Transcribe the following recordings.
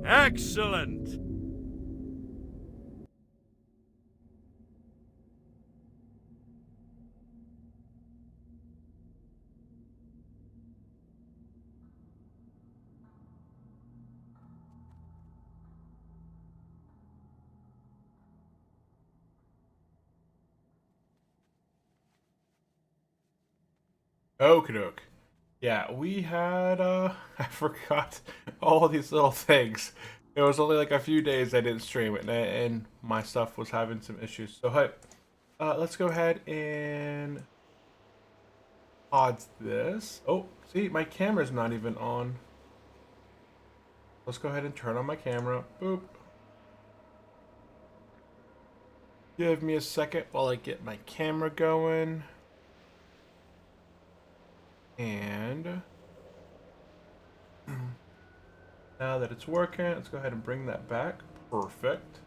Excellent! Okie Yeah, we had I forgot all these little things. It was only like a few days I didn't stream it, and my stuff was having some issues. So hey, let's go ahead and pause this. Oh, see, my camera's not even on. Let's go ahead and turn on my camera. Boop. Give me a second while I get my camera going. And now that it's working, let's go ahead and bring that back. Perfect.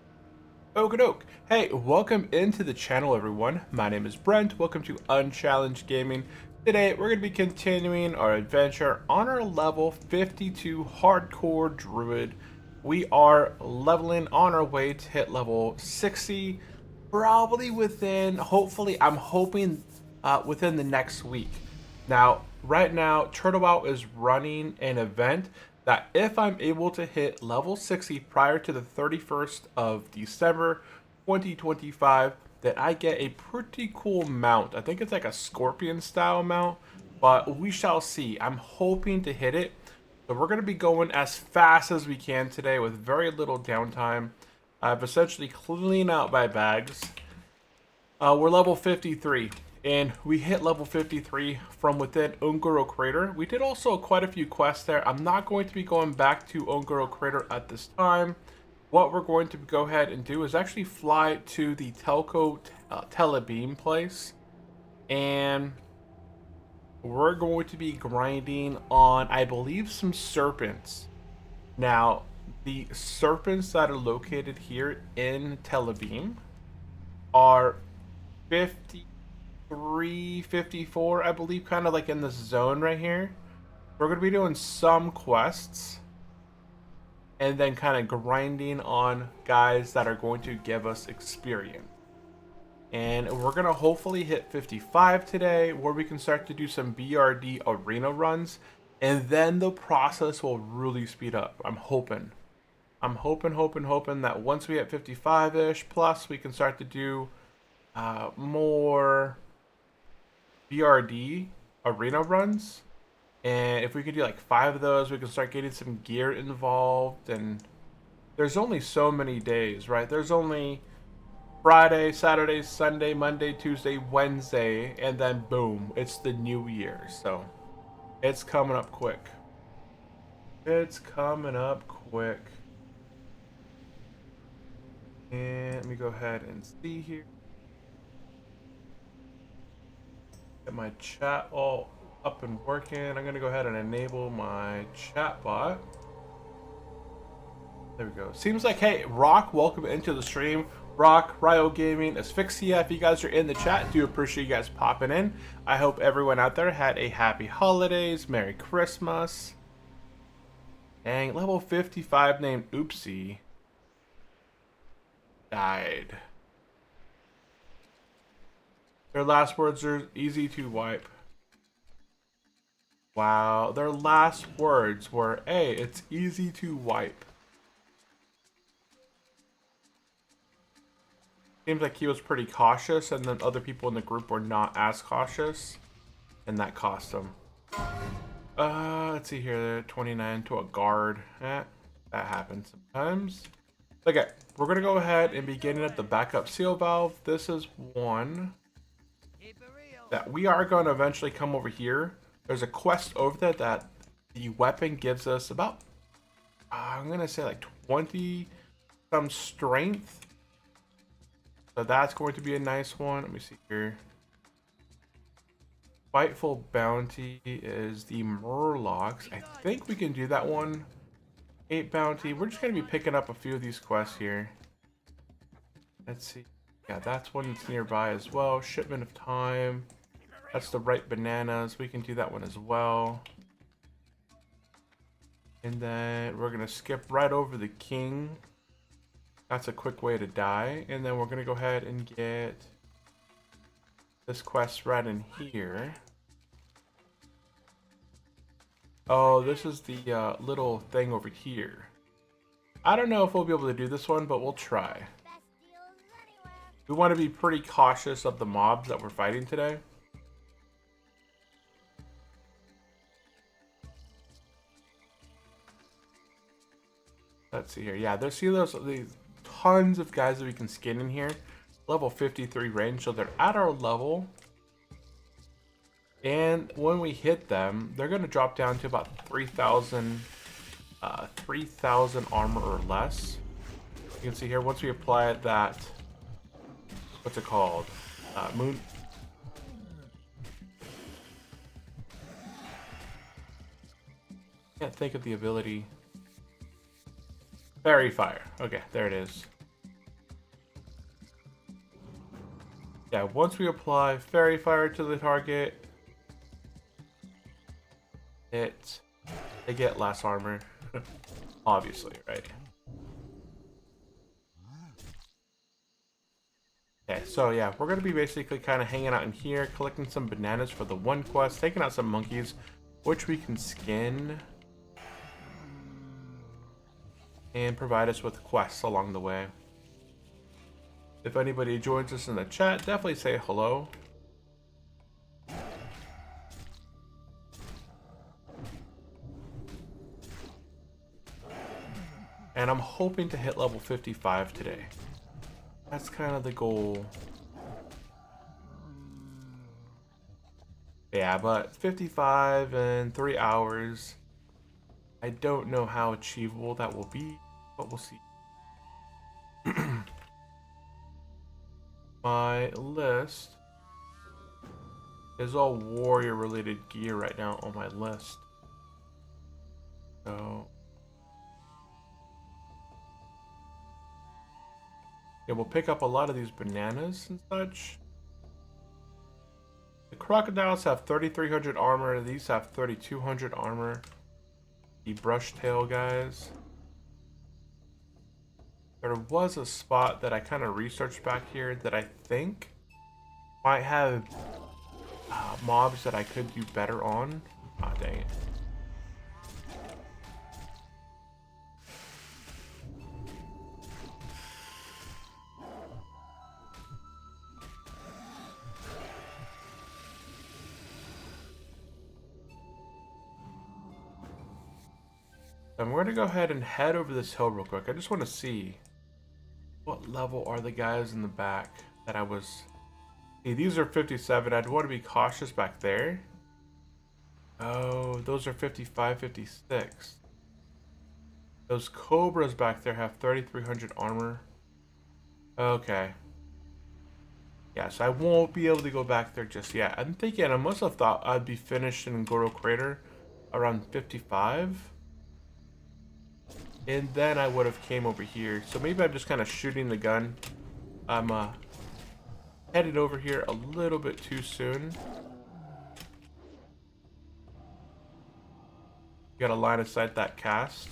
Okie doke. Hey, welcome into the channel, everyone. My name is Brent. Welcome to Unchallenged Gaming. Today, we're going to be continuing our adventure on our level 52 hardcore druid. We are leveling on our way to hit level 60, probably within, hopefully, I'm hoping within the next week. Now, right now, Turtlebout is running an event that if I'm able to hit level 60 prior to the 31st of December 2025, that I get a pretty cool mount. I think it's like a scorpion style mount, but we shall see. I'm hoping to hit it. So we're going to be going as fast as we can today with very little downtime. I've essentially cleaned out my bags. We're level 53. And we hit level 53 from within Ungoro Crater. We did also quite a few quests there. I'm not going to be going back to Ungoro Crater at this time. What we're going to go ahead and do is actually fly to the Telco Telebeam place. And we're going to be grinding on, I believe, some serpents. Now, the serpents that are located here in Telebeam are 53, I believe, kind of like in this zone right here. We're going to be doing some quests and then kind of grinding on guys that are going to give us experience. And we're going to hopefully hit 55 today, where we can start to do some BRD arena runs, and then the process will really speed up. I'm hoping that once we hit 55-ish plus, we can start to do more BRD arena runs, and if we could do like 5 of those, we can start getting some gear involved. And there's only so many days, right? There's only Friday, Saturday, Sunday, Monday, Tuesday, Wednesday, and then boom, it's the new year. So it's coming up quick. It's coming up quick. And let me go ahead and see here. Get my chat all up and working. I'm gonna go ahead and enable my chat bot. There we go. Seems like, hey, Rock, welcome into the stream. Rock, Ryo Gaming, Asphyxia, if you guys are in the chat, do appreciate you guys popping in. I hope everyone out there had a happy holidays, Merry Christmas. Dang, level 55 named Oopsie died. Their last words are easy to wipe. Wow, their last words were, hey, it's easy to wipe. Seems like he was pretty cautious, and then other people in the group were not as cautious, and that cost him. Let's see here, 29 to a guard. That happens sometimes. Okay, we're gonna go ahead and be getting at the backup seal valve. This is one that we are going to eventually come over here. There's a quest over there that the weapon gives us about I'm gonna say like 20 some strength. So that's going to be a nice one. Let me see here. Spiteful Bounty is the Murlocs. I think we can do that one. 8 bounty. We're just going to be picking up a few of these quests here. Let's see. Yeah, that's one that's nearby as well. Shipment of Time. That's the ripe bananas. We can do that one as well. And then we're going to skip right over the King. That's a quick way to die. And then we're going to go ahead and get this quest right in here. Oh, this is the little thing over here. I don't know if we'll be able to do this one, but we'll try. We want to be pretty cautious of the mobs that we're fighting today. Let's see here. Yeah, there's these tons of guys that we can skin in here. Level 53 range, so they're at our level. And when we hit them, they're going to drop down to about 3,000 armor or less. You can see here, once we apply that, what's it called? Moon. Can't think of the ability. Fairy Fire. Okay, there it is. Yeah, once we apply Fairy Fire to the target, they get less armor. Obviously, right? Okay, so yeah, we're gonna be basically kind of hanging out in here, collecting some bananas for the one quest, taking out some monkeys, which we can skin, and provide us with quests along the way. If anybody joins us in the chat, definitely say hello. And I'm hoping to hit level 55 today. That's kind of the goal. Yeah, but 55 in 3 hours. I don't know how achievable that will be, but we'll see. My list is all warrior related gear right now on my list. So yeah, we'll pick up a lot of these bananas and such. The crocodiles have 3,300 armor. These have 3,200 armor. The brush tail guys. There was a spot that I kind of researched back here that I think might have mobs that I could do better on. Ah, dang it. I'm going to go ahead and head over this hill real quick. I just want to see what level are the guys in the back that I was... See, these are 57. I'd want to be cautious back there. Oh, those are 55, 56. Those cobras back there have 3,300 armor. Okay. Yeah, so I won't be able to go back there just yet. I'm thinking, I must have thought I'd be finished in Goro Crater around 55. And then I would have came over here. So maybe I'm just kind of shooting the gun. I'm headed over here a little bit too soon. Got a line of sight that cast.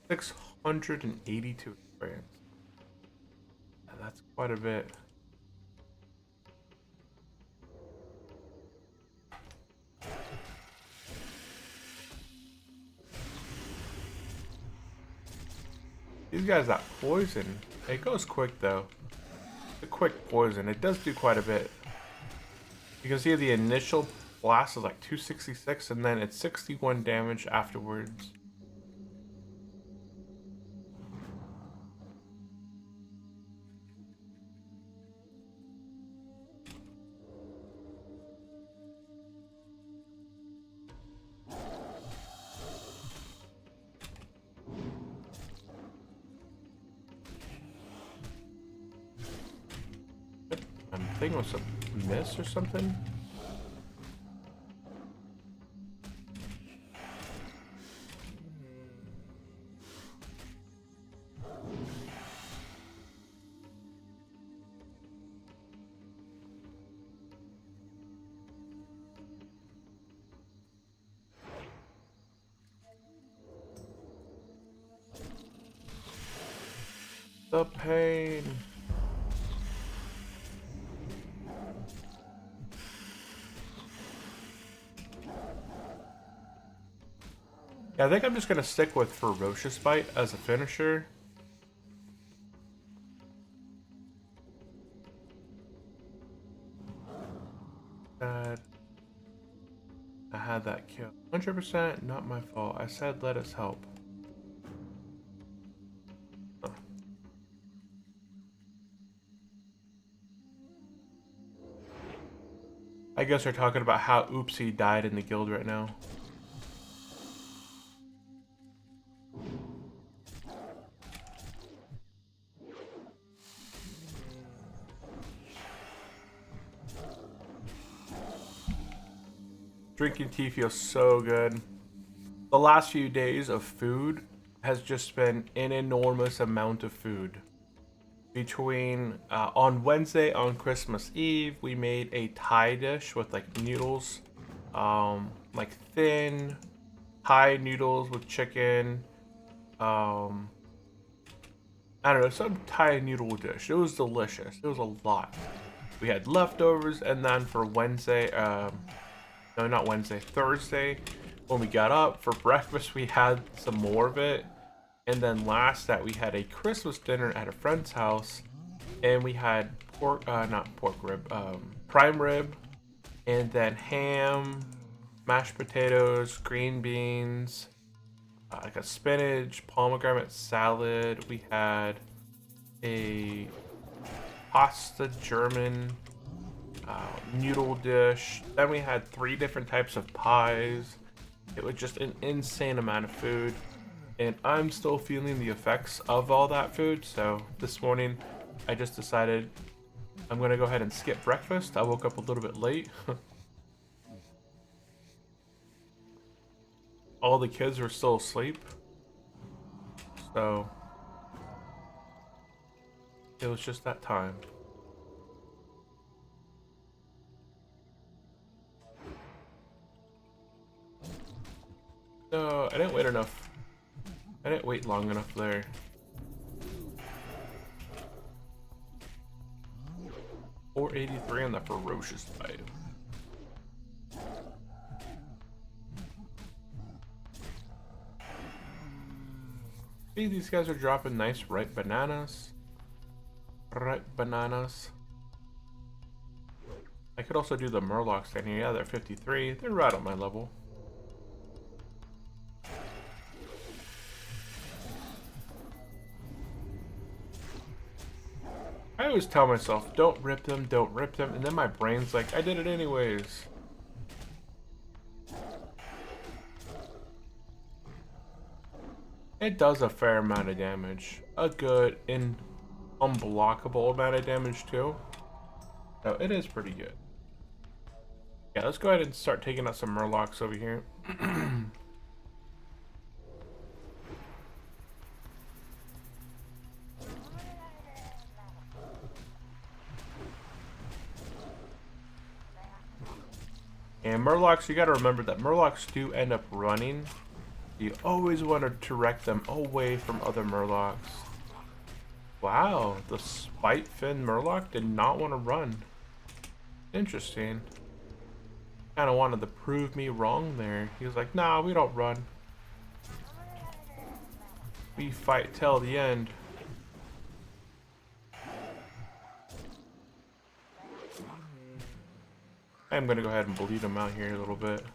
$682 experience. That's quite a bit. These guys got poison. It goes quick though. A quick poison. It does do quite a bit. You can see the initial blast is like 266 and then it's 61 damage afterwards. thing with some mist or something? The pain. Yeah, I think I'm just gonna stick with Ferocious Bite as a finisher. I had that kill. 100% not my fault. I said let us help. Huh. I guess they're talking about how Oopsie died in the guild right now. Drinking tea feels so good. The last few days of food has just been an enormous amount of food. Between on Wednesday, on Christmas Eve, we made a Thai dish with like noodles, like thin Thai noodles with chicken. I don't know, some Thai noodle dish. It was delicious. It was a lot. We had leftovers, and then for Wednesday, no, not Wednesday, Thursday, when we got up for breakfast, we had some more of it. And then last night, we had a Christmas dinner at a friend's house, and we had pork, not pork rib, prime rib, and then ham, mashed potatoes, green beans, like a spinach, pomegranate salad. We had a pasta German noodle dish. Then we had 3 different types of pies. It was just an insane amount of food, and I'm still feeling the effects of all that food. So this morning I just decided I'm gonna go ahead and skip breakfast. I woke up a little bit late. All the kids were still asleep, so it was just that time. No, I didn't wait enough. I didn't wait long enough there. $483 on the Ferocious Bite. See, these guys are dropping nice ripe bananas. Ripe bananas. I could also do the Murlocs down here. Yeah, they're 53. They're right on my level. I always tell myself, don't rip them, and then my brain's like, I did it anyways. It does a fair amount of damage. A good and unblockable amount of damage too. So it is pretty good. Yeah, let's go ahead and start taking out some Murlocs over here. And Murlocs, you gotta remember that Murlocs do end up running. You always want to direct them away from other Murlocs. Wow, the Spite Fin Murloc did not want to run. Interesting. Kind of wanted to prove me wrong there. He was like, nah, we don't run. We fight till the end. I'm gonna go ahead and bleed him out here a little bit.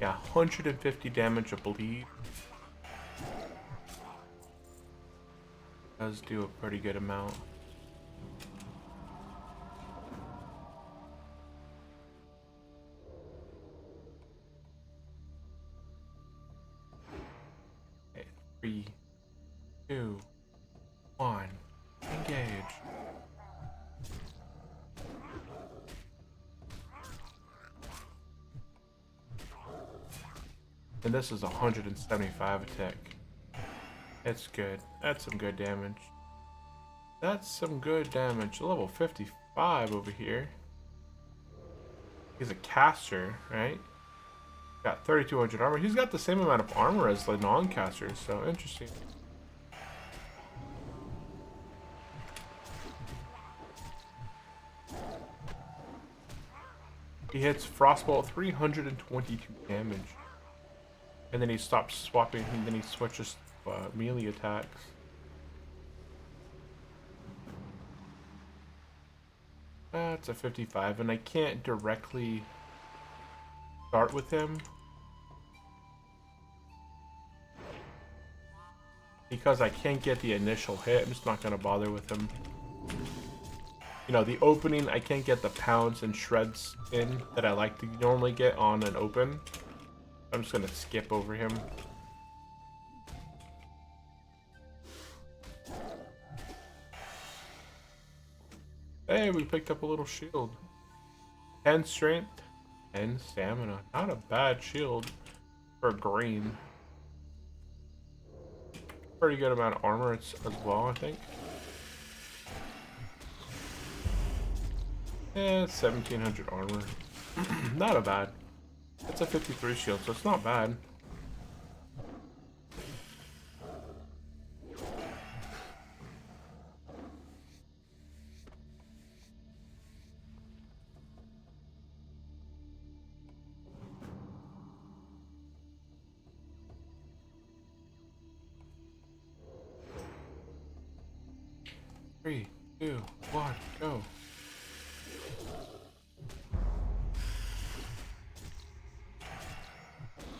Yeah, 150 damage of bleed. Does do a pretty good amount. Okay, 3, 2, 1. this is 175 attack. It's good. That's some good damage. That's some good damage. Level 55 over here. He's a caster, right? Got 3200 armor. He's got the same amount of armor as the non-casters, so interesting. He hits Frostbolt 322 damage. And then he stops swapping, and then he switches melee attacks. That's a 55, and I can't directly start with him because I can't get the initial hit. I'm just not going to bother with him. You know, the opening, I can't get the pounds and shreds in that I like to normally get on an open. I'm just going to skip over him. Hey, we picked up a little shield. 10 strength, 10 stamina. Not a bad shield for green. Pretty good amount of armor as well, I think. Yeah, 1700 armor. Not a bad. It's a 53 shield, so it's not bad. Three, two, one, go.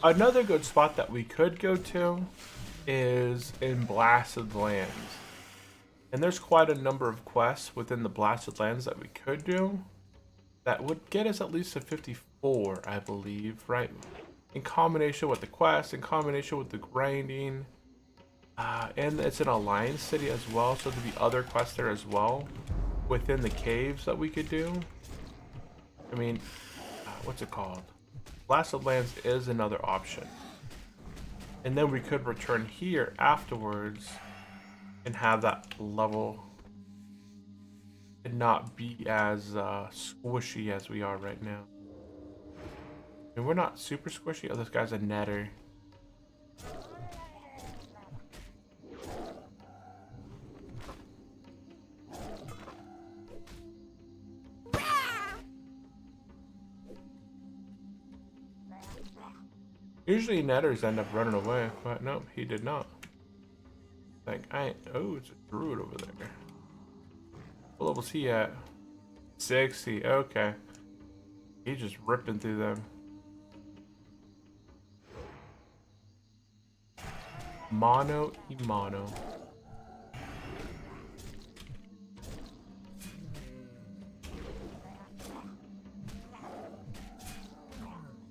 Another good spot that we could go to is in Blasted Lands. And there's quite a number of quests within the Blasted Lands that we could do that would get us at least a 54, I believe, right? In combination with the quest, in combination with the grinding. And it's an Alliance city as well, so there'll be other quests there as well within the caves that we could do. I mean, what's it called? Blasted Lands is another option. And then we could return here afterwards and have that level and not be as squishy as we are right now. And we're not super squishy. Oh, this guy's a netter. Usually netters end up running away, but nope, he did not. Like, oh, it's a druid over there. What level's he at? 60, okay. He's just ripping through them. Mono y mono.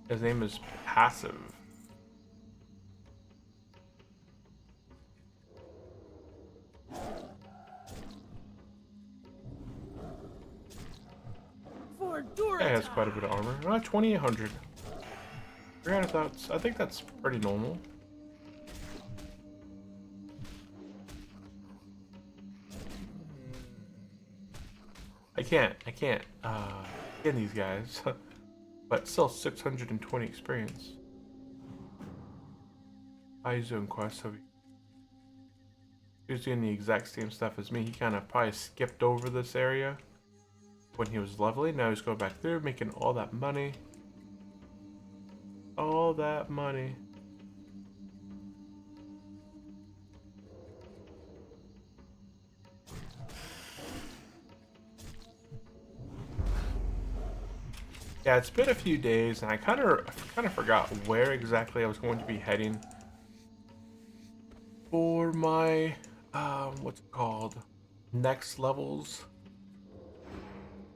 His name is Passive. Yeah, he has quite a bit of armor. 2800. 300 thoughts. I think that's pretty normal. I can't get these guys. But still 620 experience. He's doing quests, so he was doing the exact same stuff as me. He kind of probably skipped over this area when he was leveling. Now he's going back through, making all that money. All that money. Yeah, it's been a few days, and I kind of forgot where exactly I was going to be heading for my what's it called, next levels.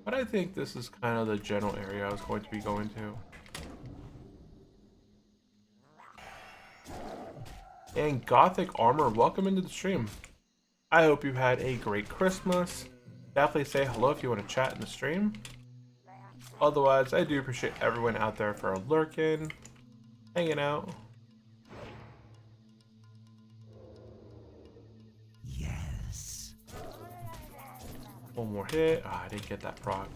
But I think this is kind of the general area I was going to be going to. And Gothic Armor, welcome into the stream. I hope you had a great Christmas. Definitely say hello if you want to chat in the stream. Otherwise, I do appreciate everyone out there for lurking, hanging out. One more hit. Ah, I didn't get that proc.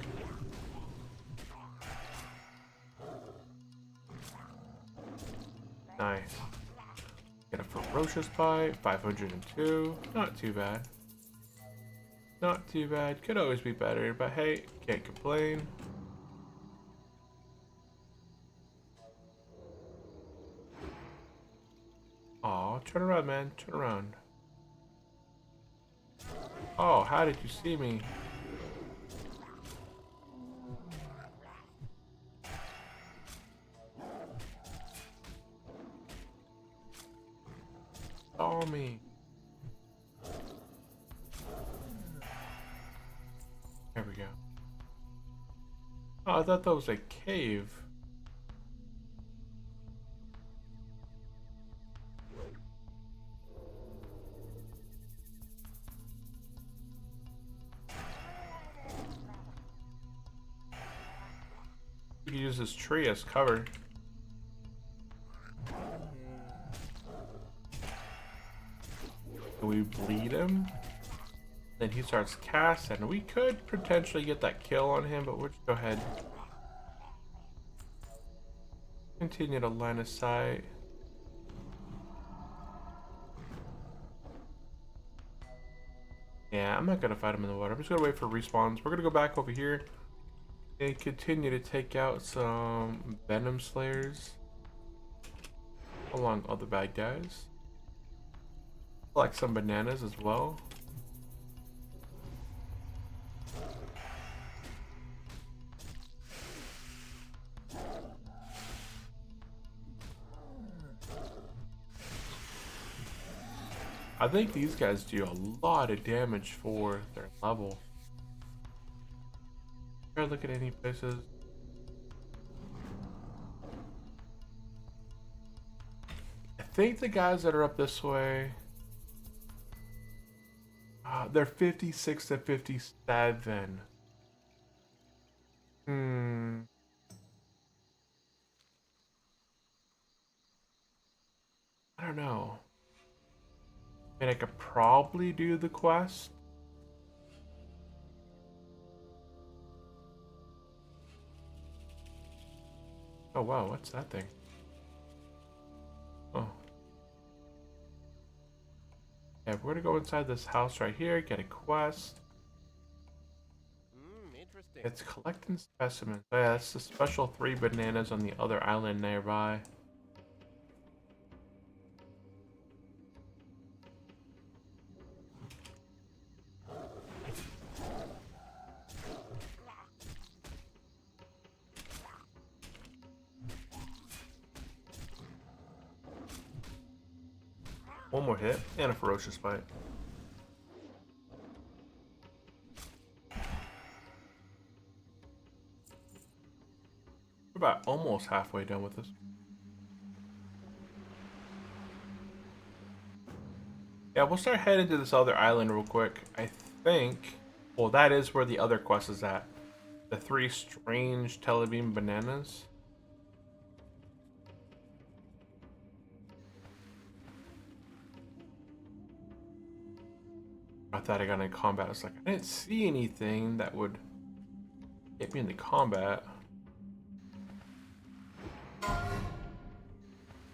Nice. Get a ferocious bite. 502. Not too bad. Not too bad. Could always be better, but hey, can't complain. Aw, turn around, man. Turn around. Oh, how did you see me? Saw me. There we go. Oh, I thought that was a cave. We could use this tree as cover. Do we bleed him? Then he starts casting. We could potentially get that kill on him, but we'll just go ahead. Continue to line of sight. Yeah, I'm not gonna fight him in the water. I'm just gonna wait for respawns. We're gonna go back over here and continue to take out some Venom Slayers along other bad guys. Collect some bananas as well. I think these guys do a lot of damage for their level. Try to look at any places. I think the guys that are up this way, they're 56 to 57. I don't know. I mean, I could probably do the quest. Oh wow, what's that thing? Oh. Yeah, we're gonna go inside this house right here, get a quest. Interesting. It's collecting specimens. Oh, yeah, that's the special 3 bananas on the other island nearby. One more hit and a ferocious bite. We're about almost halfway done with this. Yeah, we'll start heading to this other island real quick. I think, well, that is where the other quest is at. The 3 strange telebeam bananas. I thought I got into combat. I was like, I didn't see anything that would get me into combat.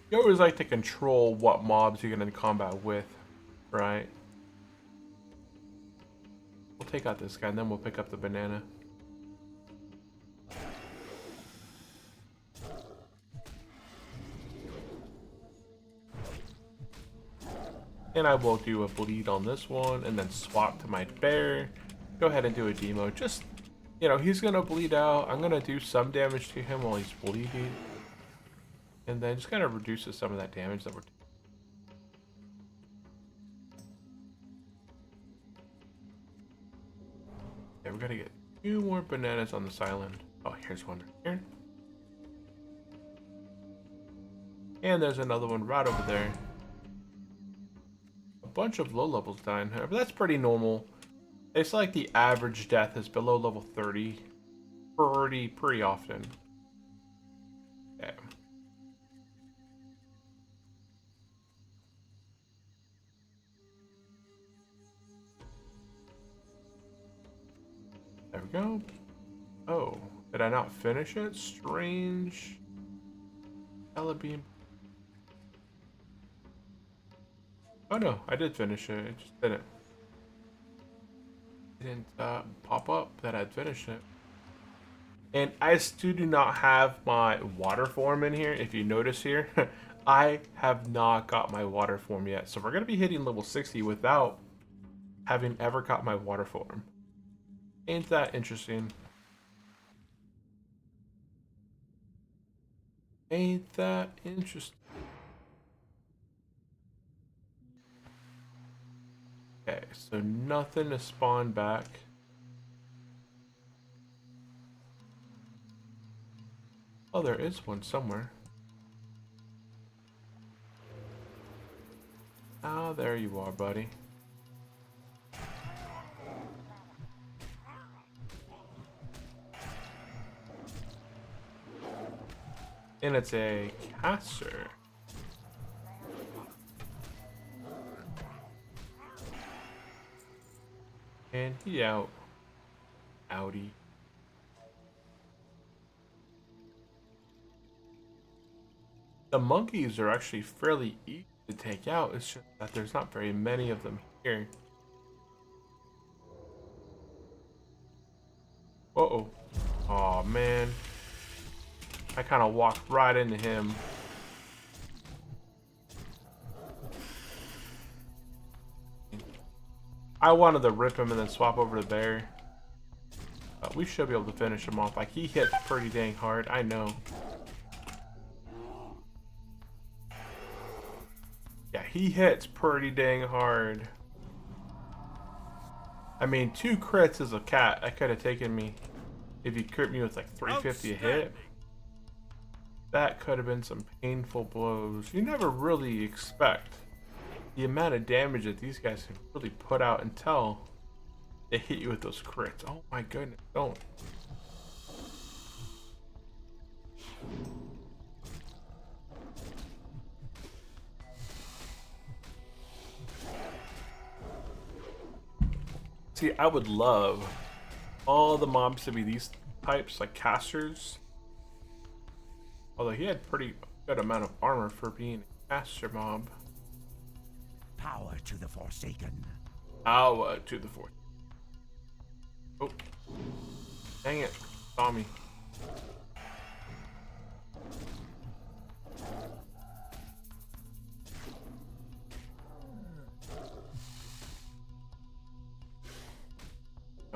You always like to control what mobs you get into combat with, right? We'll take out this guy and then we'll pick up the banana. And I will do a bleed on this one and then swap to my bear. Go ahead and do a demo. Just, you know, he's going to bleed out. I'm going to do some damage to him while he's bleeding. And then just kind of reduces some of that damage that we're doing. Yeah, we got to get 2 more bananas on this island. Oh, here's one right here. And there's another one right over there. Bunch of low levels dying here, but that's pretty normal. It's like the average death is below level 30 pretty often. Yeah. we go. Oh, did I not finish it? Strange. Beam. Oh no, I did finish it. It just didn't. It didn't pop up that I'd finished it. And I still do not have my water form in here. If you notice here, I have not got my water form yet. So we're going to be hitting level 60 without having ever got my water form. Ain't that interesting? Ain't that interesting? Okay, so nothing to spawn back. Oh, there is one somewhere. Ah, there you are, buddy. And it's a caster. And he out. Outie. The monkeys are actually fairly easy to take out. It's just that there's not very many of them here. Uh-oh. Aw, man. I kind of walked right into him. I wanted to rip him and then swap over to there. We should be able to finish him off. Like, he hits pretty dang hard. I know. Yeah, he hits pretty dang hard. I mean, 2 crits as a cat. That could have taken me, if he crit me with like 350 a hit. That could have been some painful blows. You never really expect the amount of damage that these guys can really put out until they hit you with those crits. Oh my goodness, don't. See, I would love all the mobs to be these types, like casters. Although he had pretty good amount of armor for being a caster mob. Power to the Forsaken. Power to the Forsaken. Oh. Dang it. Saw me.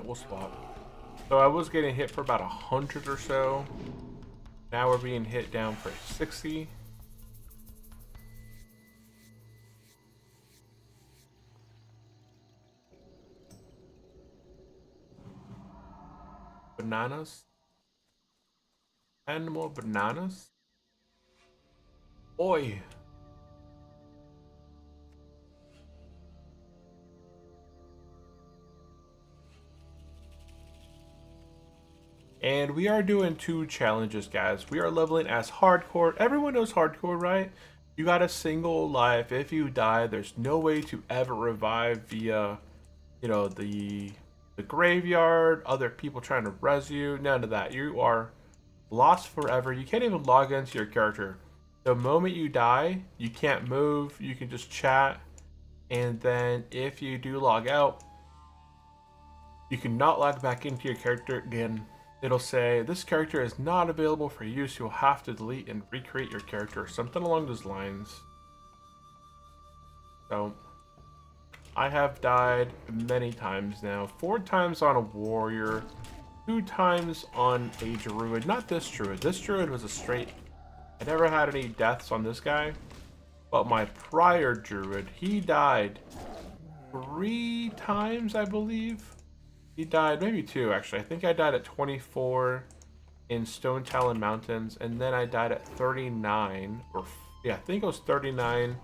We'll swap. So I was getting hit for about 100 or so. Now we're being hit down for 60. Bananas. And more bananas. Oi. And we are doing 2 challenges, guys. We are leveling as hardcore. Everyone knows hardcore, right? You got a single life. If you die, there's no way to ever revive via, you know, the graveyard, other people trying to res you. None of that. You are lost forever. You can't even log into your character. The moment you die, you can't move. You can just chat. And then if you do log out, you cannot log back into your character again. It'll say, this character is not available for use. You'll have to delete and recreate your character. Something along those lines. So, I have died many times now. 4 times on a warrior. 2 times on a druid. Not this druid. This druid was a straight... I never had any deaths on this guy. But my prior druid, he died 3 times, I believe. He died, maybe 2 actually. I think I died at 24 in Stone Talon Mountains, and then I died at 39, or yeah, I think it was 39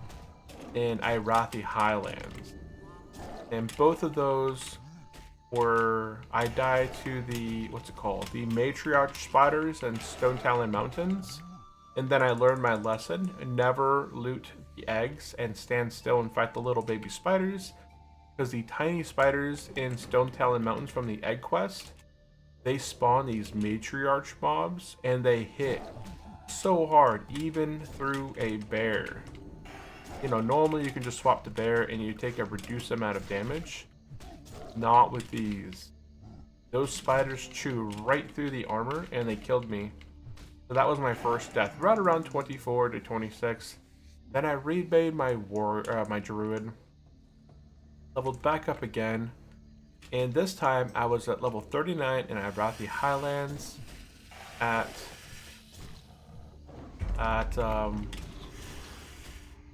in Irathi Highlands. And both of those were, I died to the, what's it called? The Matriarch Spiders and Stone Talon Mountains. And then I learned my lesson, never loot the eggs and stand still and fight the little baby spiders. Because the tiny spiders in Stone Talon Mountains from the egg quest they spawn these matriarch mobs and they hit so hard, even through a bear. You know, normally you can just swap the bear and you take a reduced amount of damage. Not with these. Those spiders chew right through the armor and they killed me. So that was my first death, right around 24 to 26. Then I remade my my Druid, leveled back up again, and this time I was at level 39 and I brought the Highlands at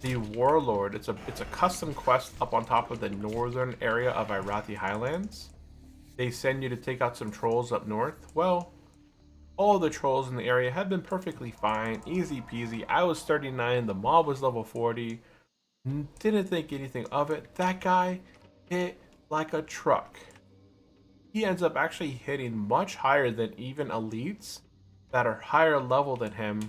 the Warlord. It's a custom quest up on top of the northern area of Irathi Highlands. They send you to take out some trolls up north. Well, all the trolls in the area have been perfectly fine, easy peasy. I was 39, the mob was level 40. Didn't think anything of it. That guy hit like a truck. He ends up actually hitting much higher than even elites that are higher level than him.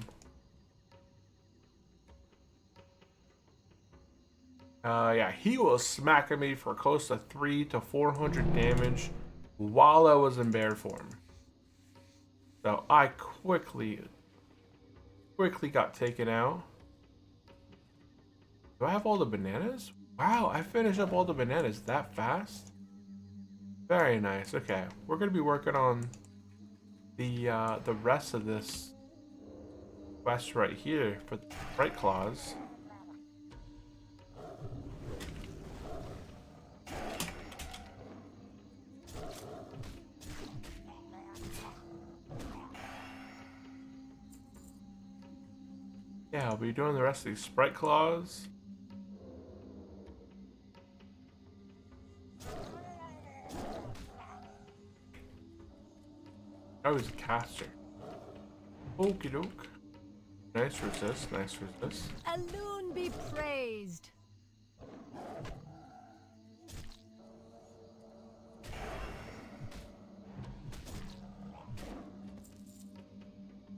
Yeah, he was smacking me for close to 300 to 400 damage while I was in bear form. So I quickly got taken out. Do I have all the bananas? Wow, I finished up all the bananas that fast. Very nice. Okay, we're gonna be working on the rest of this quest right here for the Bright Claws. Yeah, I'll be doing the rest of these Sprite Claws. I was a caster. Okie doke. Nice resist, nice resist. Alone be praised.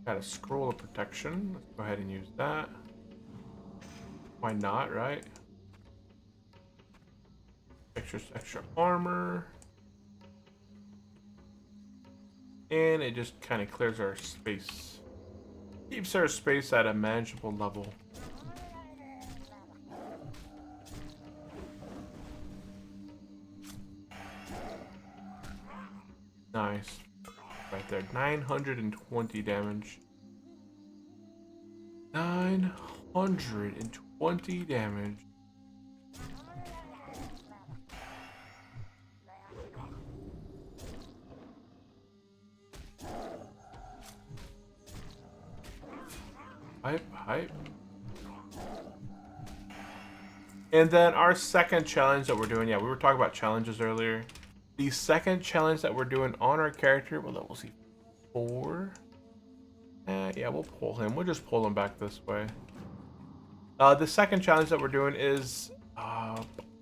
Got a scroll of protection. Let's go ahead and use that. Why not, right? Extra armor. And it just kind of clears our space. Keeps our space at a manageable level. Nice. Right there, 920 damage. 920 damage. Hype. And then our second challenge that we're doing, yeah, we were talking about challenges earlier. The second challenge that we're doing on our character, well, we'll see, 4. Yeah, we'll pull him. We'll just pull him back this way. The second challenge that we're doing is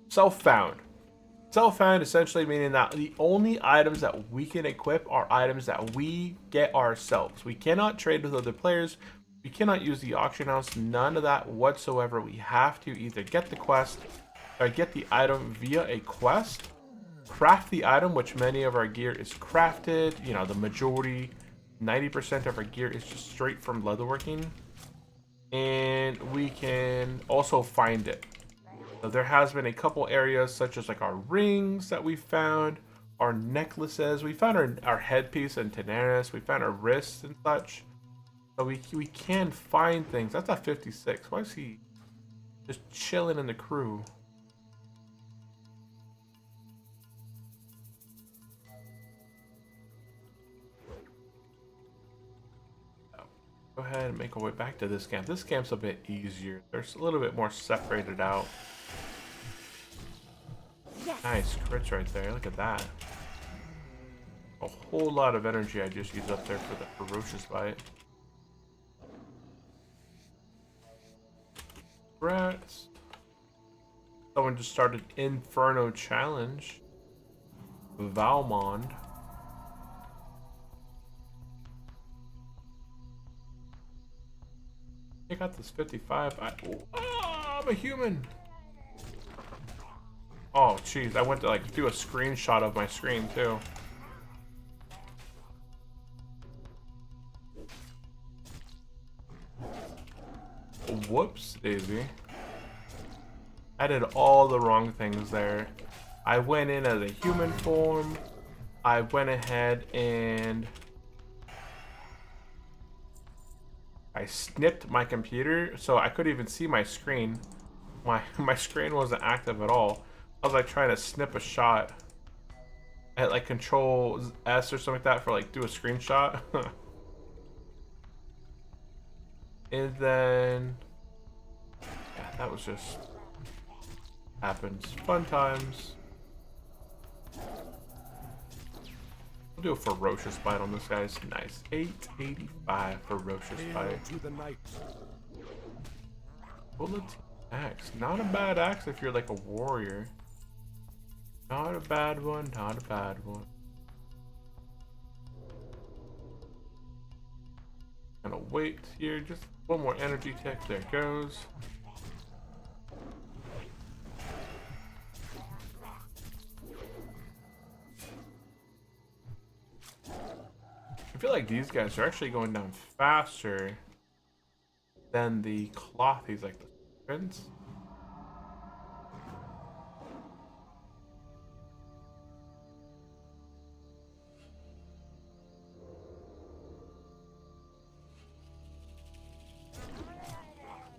self-found. Self-found essentially meaning that the only items that we can equip are items that we get ourselves. We cannot trade with other players. We cannot use the auction house. None of that whatsoever. We have to either get the quest or get the item via a quest, craft the item, which many of our gear is crafted. You know, the majority, 90% of our gear is just straight from leatherworking. And we can also find it. So there has been a couple areas such as like our rings that we found, our necklaces. We found our headpiece and tenaris. We found our wrists and such. So we can find things. That's a 56. Why is he just chilling in the crew? Go ahead and make our way back to this camp. This camp's a bit easier. There's a little bit more separated out. Yes. Nice crits right there. Look at that. A whole lot of energy I just used up there for the ferocious bite. Rats. Someone just started Inferno Challenge. Valmond. I got this 55. I'm a human. Oh, jeez. I went to like do a screenshot of my screen too. Whoops, Daisy. I did all the wrong things there. I went in as a human form. I went ahead and I snipped my computer so I couldn't even see my screen. My screen wasn't active at all. I was like trying to snip a shot. I hit like Control S or something like that for like do a screenshot. And then yeah, that was just happens. Fun times. We'll do a ferocious bite on this guy's. Nice. 885 ferocious bite. To the night. Bullet axe. Not a bad axe if you're like a warrior. Not a bad one. Not a bad one. Gonna wait here. Just one more energy tick. There it goes. I feel like these guys are actually going down faster than the clothies, like the serpents.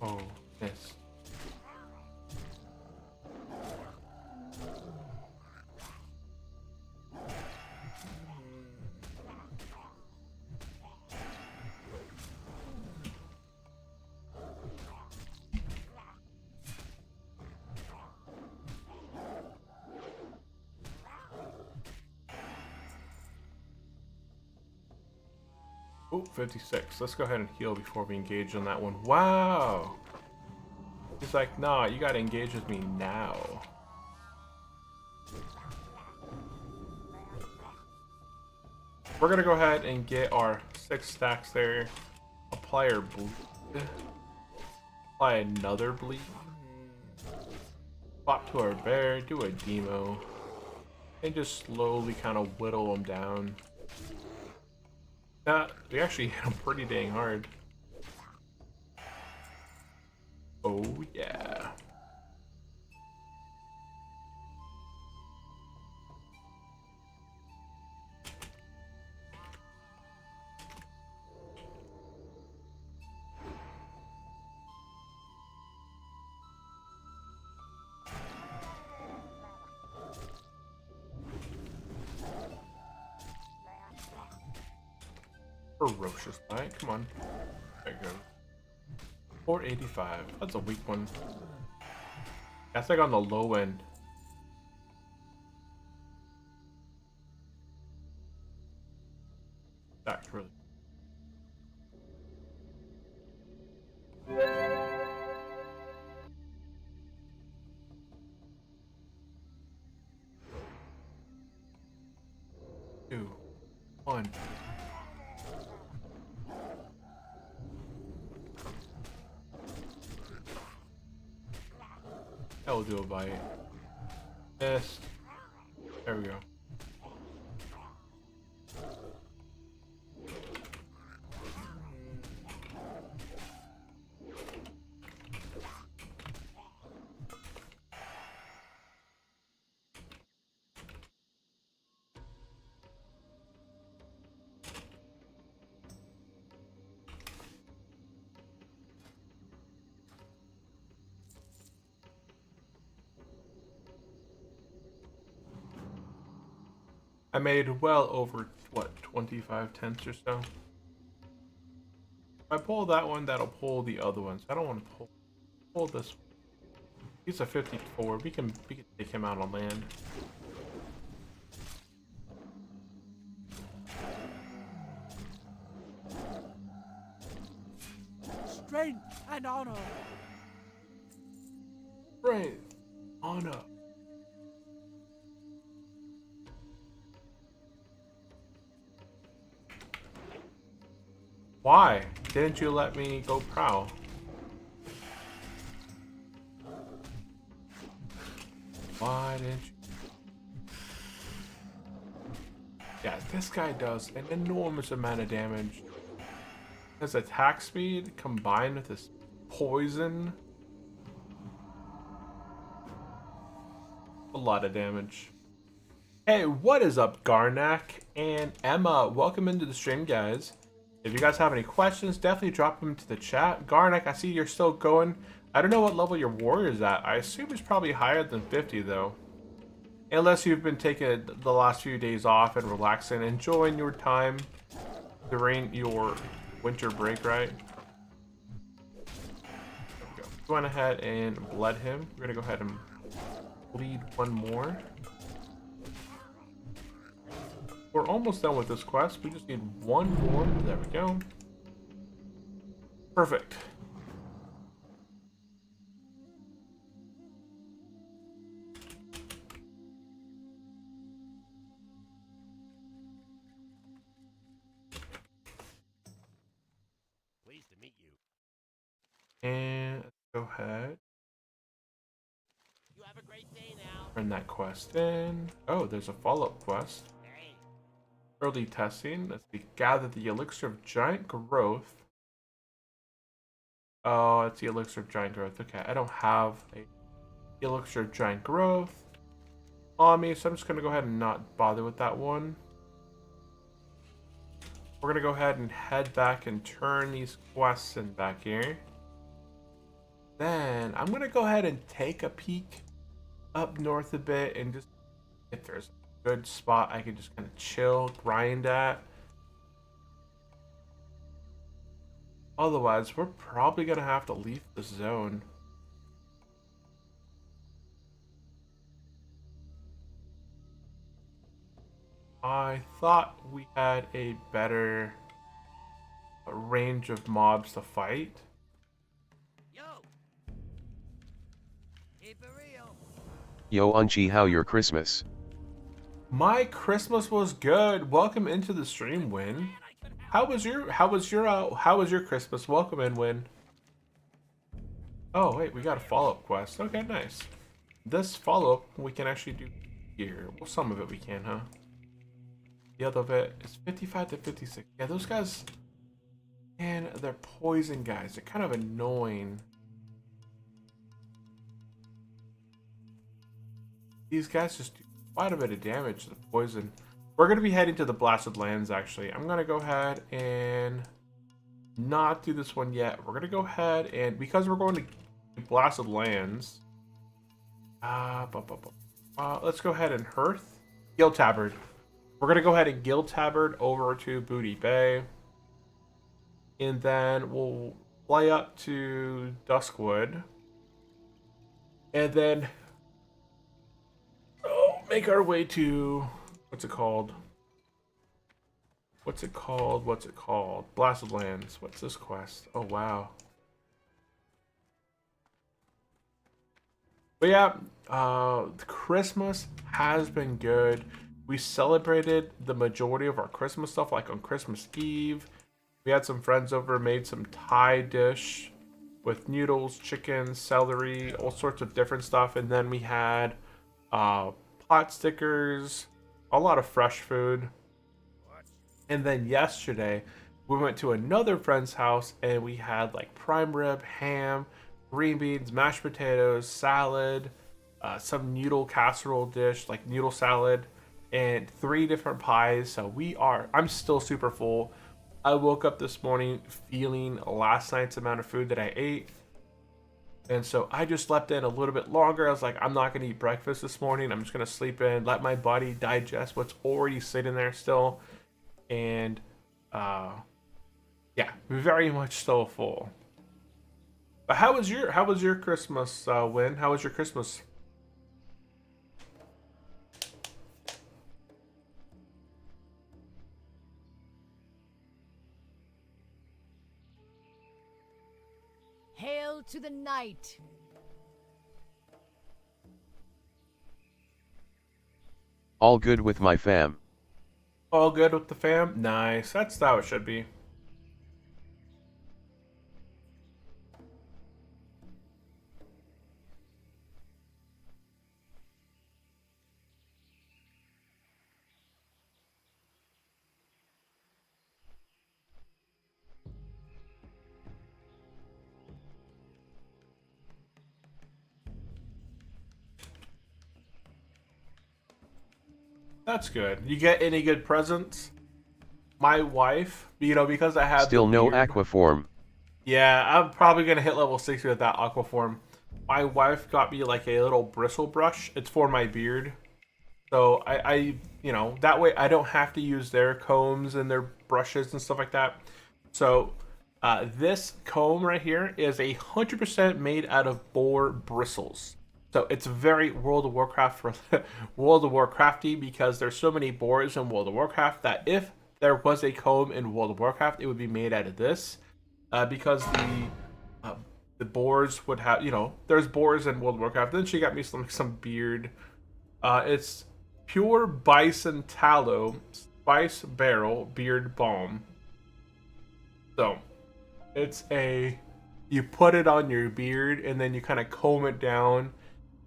Oh, yes. Oh, 56. Let's go ahead and heal before we engage on that one. Wow! He's like, nah, you gotta engage with me now. We're gonna go ahead and get our 6 stacks there. Apply our bleed. Apply another bleed. Swap to our bear, do a demo. And just slowly kind of whittle them down. We actually hit him pretty dang hard. Oh yeah. Ferocious bite, come on. There you go. 485. That's a weak one. That's like on the low end. That's really. Two, one. That will do a bite. Yes. There we go. I made well over, what, 25 tenths or so. If I pull that one, that'll pull the other ones. I don't want to pull this one. He's a 54. We can take him out on land. Strength and honor. Strength, honor. Why didn't you let me go prowl? Why didn't you? Yeah, this guy does an enormous amount of damage. His attack speed combined with his poison. A lot of damage. Hey, what is up, Garnak and Emma? Welcome into the stream, guys. If you guys have any questions, definitely drop them to the chat. Garnak, I see you're still going. I don't know what level your warrior is at. I assume it's probably higher than 50, though. Unless you've been taking the last few days off and relaxing, enjoying your time during your winter break, right? There we go. Going ahead and bled him. We're gonna go ahead and bleed one more. We're almost done with this quest. We just need one more. There we go. Perfect. Pleased to meet you. And let's go ahead. You have a great day now. Turn that quest in. Oh, there's a follow-up quest. Hey. Early testing. Let's see. Gather the elixir of giant growth. Oh, it's the elixir of giant growth. Okay, I don't have a elixir of giant growth on me, so I'm just gonna go ahead and not bother with that one. We're gonna go ahead and head back and turn these quests in back here. Then I'm gonna go ahead and take a peek up north a bit and just if there's a good spot I can just kind of chill, grind at. Otherwise, we're probably gonna have to leave the zone. I thought we had a better range of mobs to fight. Yo! Keep it real. Yo Unchi, how your Christmas? My Christmas was good. Welcome into the stream, Win. How was your Christmas? Welcome in, Win. Oh wait, we got a follow-up quest. Okay, nice. This follow-up we can actually do here. Well, some of it we can, huh? The other of it is 55 to 56. Yeah, those guys, man, they're poison guys. They're kind of annoying. These guys just do quite a bit of damage to the poison. We're going to be heading to the Blasted Lands, actually. I'm going to go ahead and not do this one yet. We're going to go ahead and, because we're going to Blasted Lands, let's go ahead and Hearth. Guild Tabard. We're going to go ahead and Guild Tabard over to Booty Bay. And then we'll fly up to Duskwood. And then make our way to, what's it called? Blasted Lands. What's this quest? Oh, wow. But yeah, Christmas has been good. We celebrated the majority of our Christmas stuff, like on Christmas Eve. We had some friends over, made some Thai dish with noodles, chicken, celery, all sorts of different stuff. And then we had pot stickers, a lot of fresh food. And then yesterday, we went to another friend's house and we had like prime rib, ham, green beans, mashed potatoes, salad, some noodle casserole dish, like noodle salad, and 3 different pies. So I'm still super full. I woke up this morning feeling last night's amount of food that I ate. And so I just slept in a little bit longer. I was like, I'm not going to eat breakfast this morning. I'm just going to sleep in, let my body digest what's already sitting there still. And yeah, very much still full. But how was your Christmas, Win? How was your Christmas? Hail to the night. All good with my fam. All good with the fam? Nice. That's how it should be. That's good. You get any good presents? My wife, you know, because I have Still the no beard, aquaform. yeah, I'm probably gonna hit level 60 with that aquaform. My wife got me like a little bristle brush. It's for my beard. So you know, that way I don't have to use their combs and their brushes and stuff like that. So this comb right here is 100% made out of boar bristles. So it's very World of Warcraft for World of Warcrafty, because there's so many boars in World of Warcraft that if there was a comb in World of Warcraft, it would be made out of this. Because the boars would have, you know, there's boars in World of Warcraft. Then she got me some beard. It's pure bison tallow spice barrel beard balm. So it's you put it on your beard and then you kind of comb it down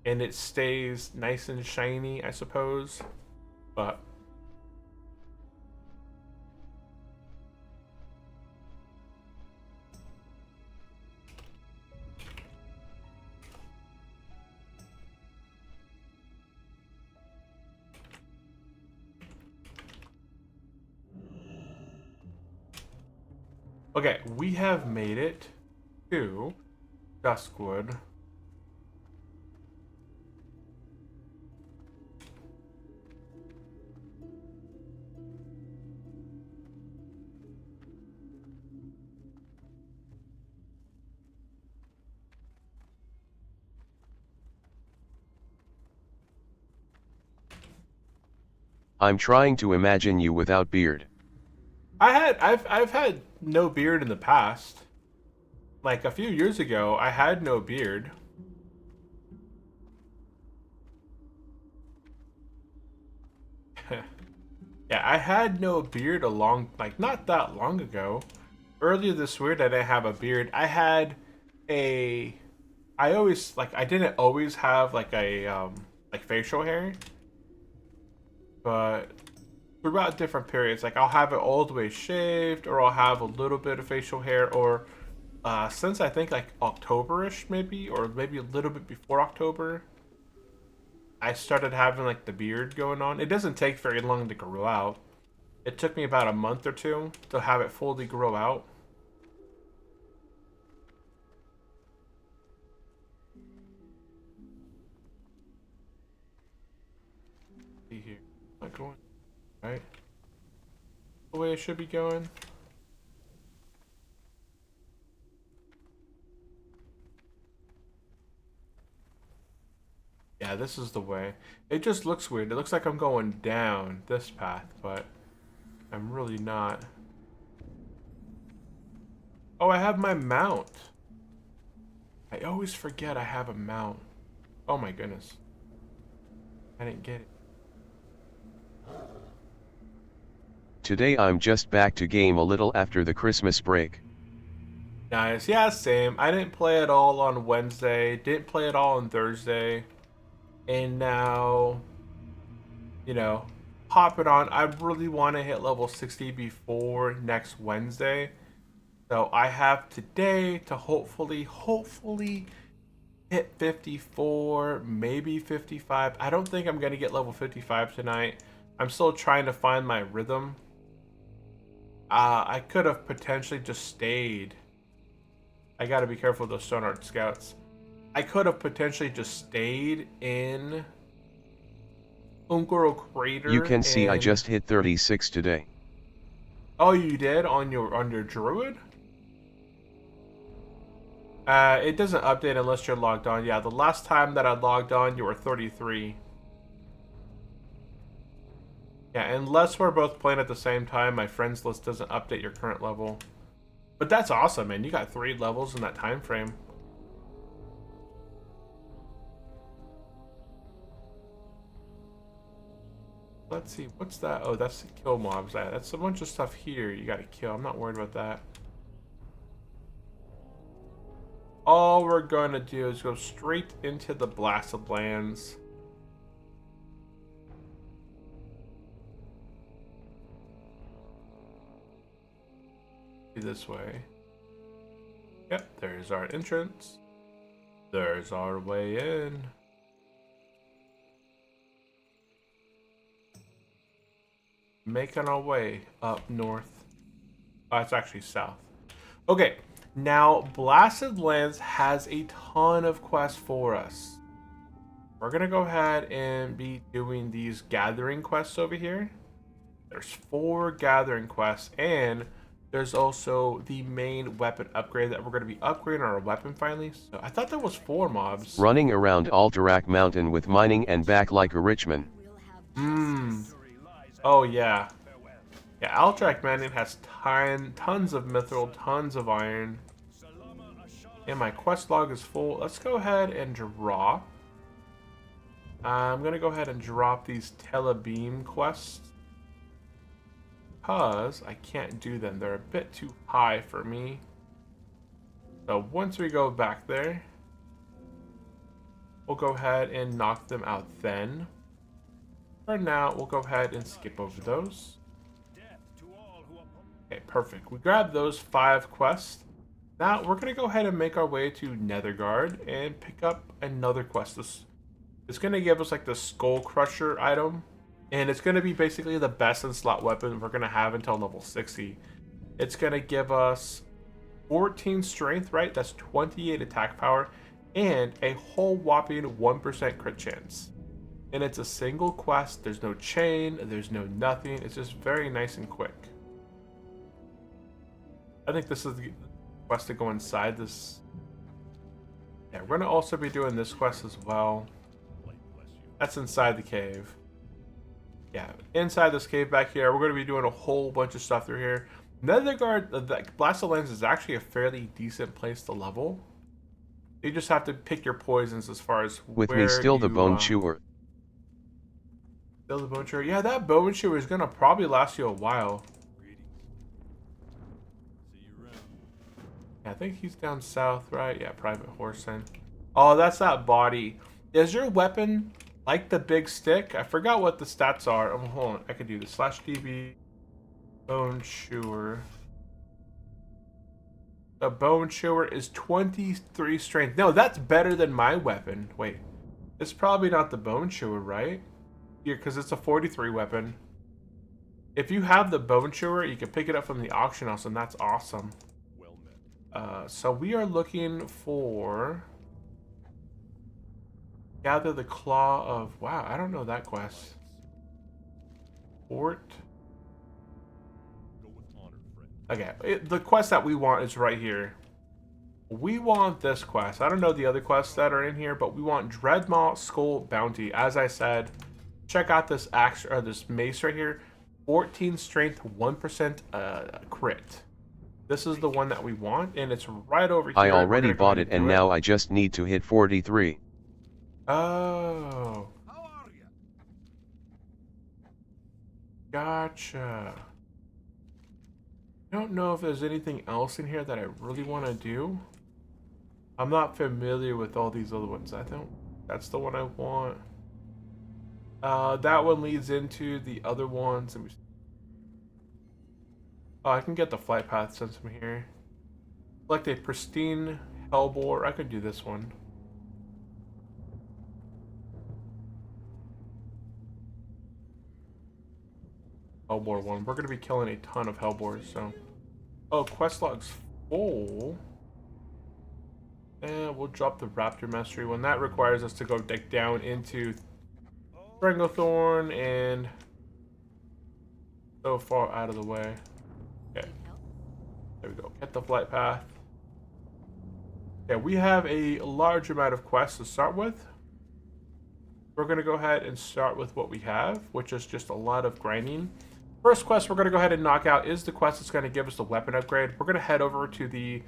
and it stays nice and shiny, I suppose. But okay, we have made it to Duskwood. I'm trying to imagine you without beard. I've had no beard in the past. Like a few years ago, I had no beard. Yeah, I had no beard not that long ago. Earlier this year, I didn't have a beard. I didn't always have like a like facial hair, but throughout different periods, like I'll have it all the way shaved, or I'll have a little bit of facial hair, or since I think like October-ish maybe, or maybe a little bit before October, I started having like the beard going on. It doesn't take very long to grow out. It took me about a month or two to have it fully grow out. See here, am I going right the way it should be going? Yeah, this is the way. It just looks weird. It looks like I'm going down this path, but I'm really not. Oh, I have my mount. I always forget I have a mount. Oh my goodness. I didn't get it. Today I'm just back to game a little after the Christmas break. Nice. Yeah, same. I didn't play it all on Wednesday. Didn't play it all on Thursday. And now, you know, pop it on. I really want to hit level 60 before next Wednesday. So I have today to hopefully hit 54, maybe 55. I don't think I'm going to get level 55 tonight. I'm still trying to find my rhythm. I could have potentially just stayed. I got to be careful with those Stoneheart Scouts. I could have potentially just stayed in Ungoro Crater. You can see I just hit 36 today. Oh, you did on your Druid? It doesn't update unless you're logged on. Yeah, the last time that I logged on, you were 33. Yeah, unless we're both playing at the same time, my friends list doesn't update your current level. But that's awesome, man. You got 3 levels in that time frame. Let's see, what's that? Oh, that's the kill mobs. That's a bunch of stuff here you gotta kill. I'm not worried about that. All we're gonna do is go straight into the Blasted Lands. This way. Yep, there's our entrance. There's our way in. making our way up north. Oh, it's actually south. Okay, now Blasted Lands has a ton of quests for us. We're gonna go ahead and be doing these gathering quests over here. There's 4 gathering quests, and there's also the main weapon upgrade that we're going to be upgrading our weapon finally. So I thought that was 4 mobs. Running around Alterac Mountain with mining and back like a Richmond. Oh yeah. Yeah, Alterac Mountain has tons of mithril, tons of iron. And my quest log is full. Let's go ahead and drop. I'm going to go ahead and drop these Telebeam quests, because I can't do them. They're a bit too high for me. So once we go back there, we'll go ahead and knock them out then. For now, we'll go ahead and skip over those. Okay, perfect. We grabbed those 5 quests. Now we're going to go ahead and make our way to Nethergard and pick up another quest. It's going to give us like the Skull Crusher item. And it's going to be basically the best in slot weapon we're going to have until level 60. It's going to give us 14 strength, right? That's 28 attack power and a whole whopping 1% crit chance. And it's a single quest. There's no chain. There's no nothing. It's just very nice and quick. I think this is the quest to go inside this. Yeah, we're going to also be doing this quest as well. That's inside the cave. Yeah, inside this cave back here, we're going to be doing a whole bunch of stuff through here. Nethergard, the Blasted Lands is actually a fairly decent place to level. You just have to pick your poisons as far as With where me still the you, Bone Chewer. Still the Bone Chewer. Yeah, that Bone Chewer is going to probably last you a while. Yeah, I think he's down south, right? Yeah, Private Horseman. Oh, that's that body. Is your weapon like the big stick? I forgot what the stats are. Oh, hold on. I could do this. /DB Bone Chewer. The Bone Chewer is 23 strength. No, that's better than my weapon. Wait. It's probably not the Bone Chewer, right? Here, because it's a 43 weapon. If you have the Bone Chewer, you can pick it up from the auction house, and that's awesome. So we are looking for... Gather the Claw of... Wow, I don't know that quest. Fort. Okay, the quest that we want is right here. We want this quest. I don't know the other quests that are in here, but we want Dreadmaw Skull Bounty. As I said, check out this axe or this mace right here. 14 strength, 1% crit. This is the one that we want, and it's right over here. I already bought it, and now I just need to hit 43. Oh. How are you? Gotcha. I don't know if there's anything else in here that I really want to do. I'm not familiar with all these other ones. I don't. That's the one I want. That one leads into the other ones. Oh, I can get the flight path since I'm here. Select a pristine hellbore. I could do this one. Hellbore one. We're gonna be killing a ton of hellbores, so. Oh, quest log's full. And we'll drop the Raptor Mastery one. That requires us to go dig down into Stranglethorn and so far out of the way. Okay. There we go. Get the flight path. Okay, we have a large amount of quests to start with. We're gonna go ahead and start with what we have, which is just a lot of grinding. First quest we're going to go ahead and knock out is the quest that's going to give us the weapon upgrade. We're going to head over to the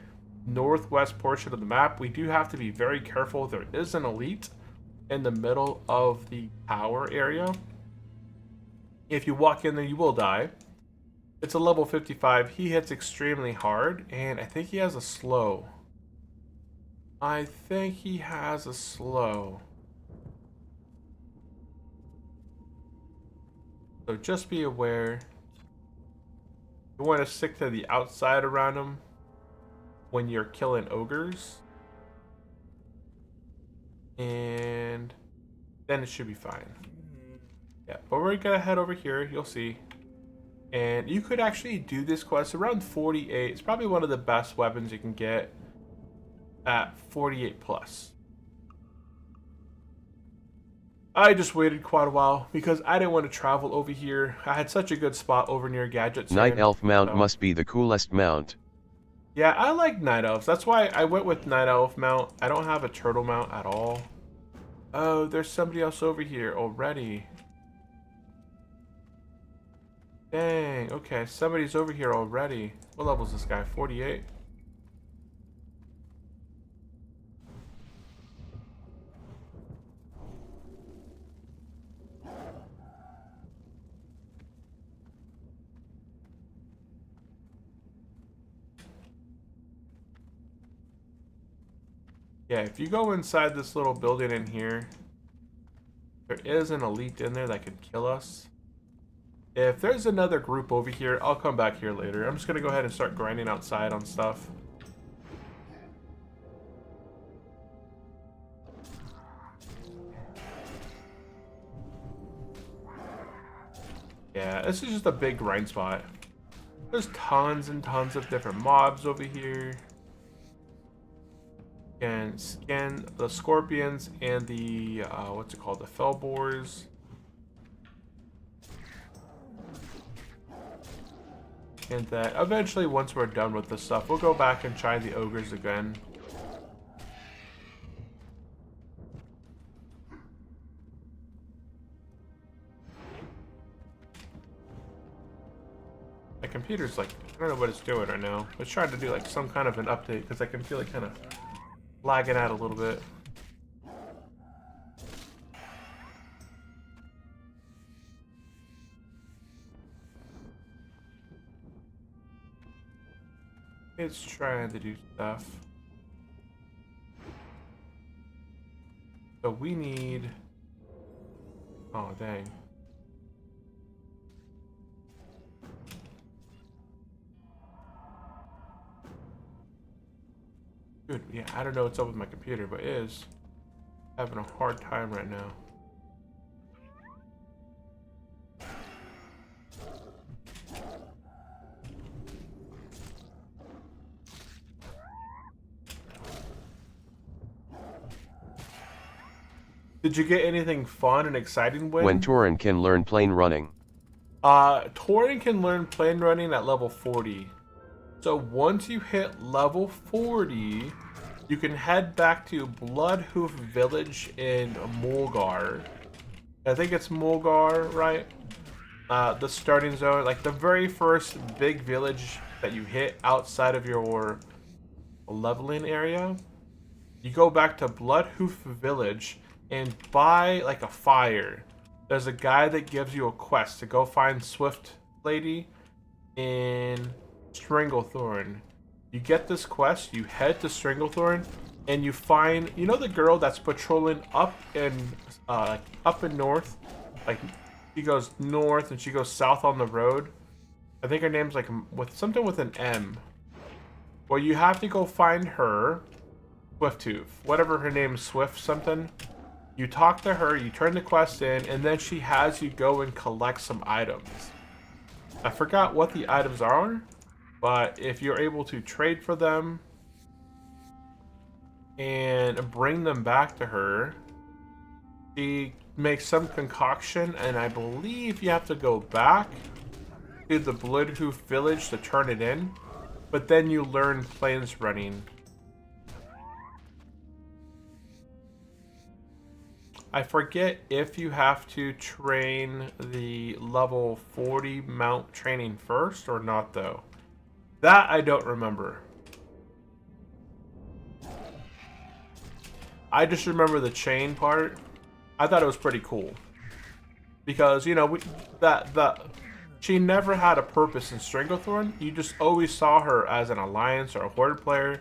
northwest portion of the map. We do have to be very careful. There is an elite in the middle of the tower area. If you walk in there, you will die. It's a level 55. He hits extremely hard, and I think he has a slow. So just be aware. You want to stick to the outside around him when you're killing ogres. And then it should be fine. Yeah, but we're going to head over here. You'll see. And you could actually do this quest around 48. It's probably one of the best weapons you can get at 48 plus. I just waited quite a while because I didn't want to travel over here. I had such a good spot over near Gadgets. Night Elf mount must be the coolest mount. Yeah, I like Night Elves. That's why I went with Night Elf mount. I don't have a turtle mount at all. Oh, there's somebody else over here already. Dang, okay, somebody's over here already. What level is this guy? 48? Yeah, if you go inside this little building in here, there is an elite in there that could kill us. If there's another group over here, I'll come back here later. I'm just going to go ahead and start grinding outside on stuff. Yeah, this is just a big grind spot. There's tons and tons of different mobs over here. You can scan the scorpions and the, what's it called, the fell boars. And that eventually, once we're done with this stuff, we'll go back and try the ogres again. My computer's like, I don't know what it's doing right now. It's trying to do like some kind of an update because I can feel it kind of lagging out a little bit. It's trying to do stuff. So we need... Oh, dang. Dude, yeah, I don't know what's up with my computer, but it is having a hard time right now. Did you get anything fun and exciting when Tauren can learn plane running? Tauren can learn plane running at level 40. So once you hit level 40, you can head back to Bloodhoof Village in Mulgar. I think it's Mulgar, right? The starting zone, like the very first big village that you hit outside of your leveling area. You go back to Bloodhoof Village and buy like a fire. There's a guy that gives you a quest to go find Swift Lady in Stranglethorn. You get this quest, you head to Stranglethorn, and you find, you know, the girl that's patrolling up in north, like she goes north and she goes south on the road. I think her name's like with something with an M. Well, you have to go find her, Swifttooth, whatever her name is, Swift something. You talk to her, you turn the quest in, and then she has you go and collect some items. I forgot what the items are, but if you're able to trade for them and bring them back to her, she makes some concoction, and I believe you have to go back to the Bloodhoof Village to turn it in, but then you learn planes running. I forget if you have to train the level 40 mount training first or not, though. That I don't remember. I just remember the chain part. I thought it was pretty cool. Because, you know, she never had a purpose in Stranglethorn. You just always saw her as an alliance or a horde player.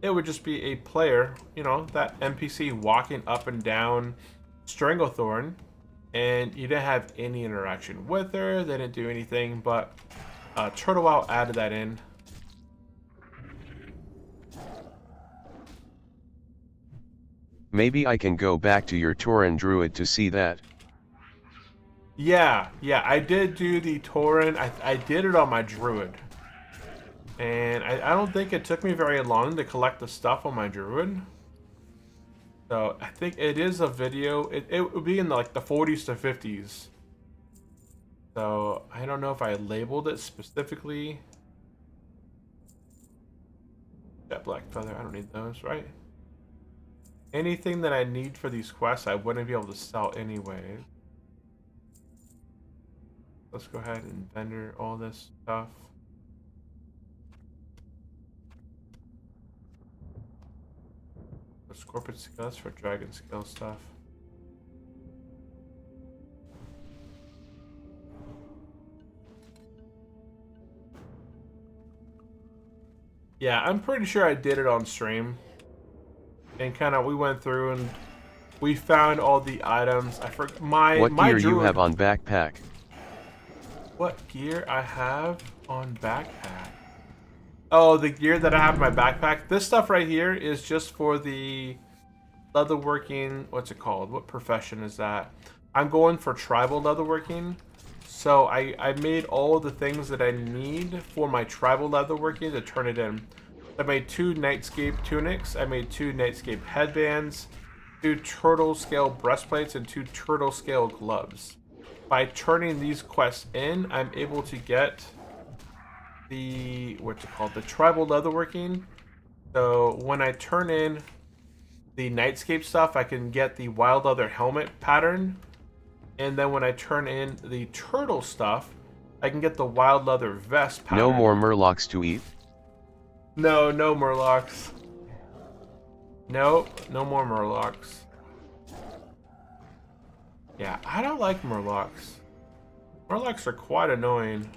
It would just be a player, you know, that NPC walking up and down Stranglethorn, and you didn't have any interaction with her. They didn't do anything, but Turtle Wow added that in. Maybe I can go back to your Tauren Druid to see that. Yeah, I did do the Tauren. I did it on my Druid. And I don't think it took me very long to collect the stuff on my Druid. So I think it is a video. It would be in like the 40s to 50s. So I don't know if I labeled it specifically. Jet black feather, I don't need those, right? Anything that I need for these quests, I wouldn't be able to sell anyway. Let's go ahead and vendor all this stuff. The scorpion scale, that's for dragon scale stuff. Yeah, I'm pretty sure I did it on stream. And kind of we went through and we found all the items. I forgot What gear you have on backpack? What gear I have on backpack? Oh, the gear that I have in my backpack. This stuff right here is just for the leatherworking. What's it called? What profession is that? I'm going for tribal leatherworking. So I made all the things that I need for my tribal leatherworking to turn it in. I made 2 Nightscape tunics. I made 2 Nightscape headbands, 2 turtle scale breastplates, and 2 turtle scale gloves. By turning these quests in, I'm able to get the, what's it called, the tribal leatherworking. So when I turn in the Nightscape stuff, I can get the wild leather helmet pattern. And then when I turn in the turtle stuff, I can get the wild leather vest pattern. No more murlocs to eat? No, no murlocs. Nope, no more murlocs. Yeah, I don't like murlocs. Murlocs are quite annoying.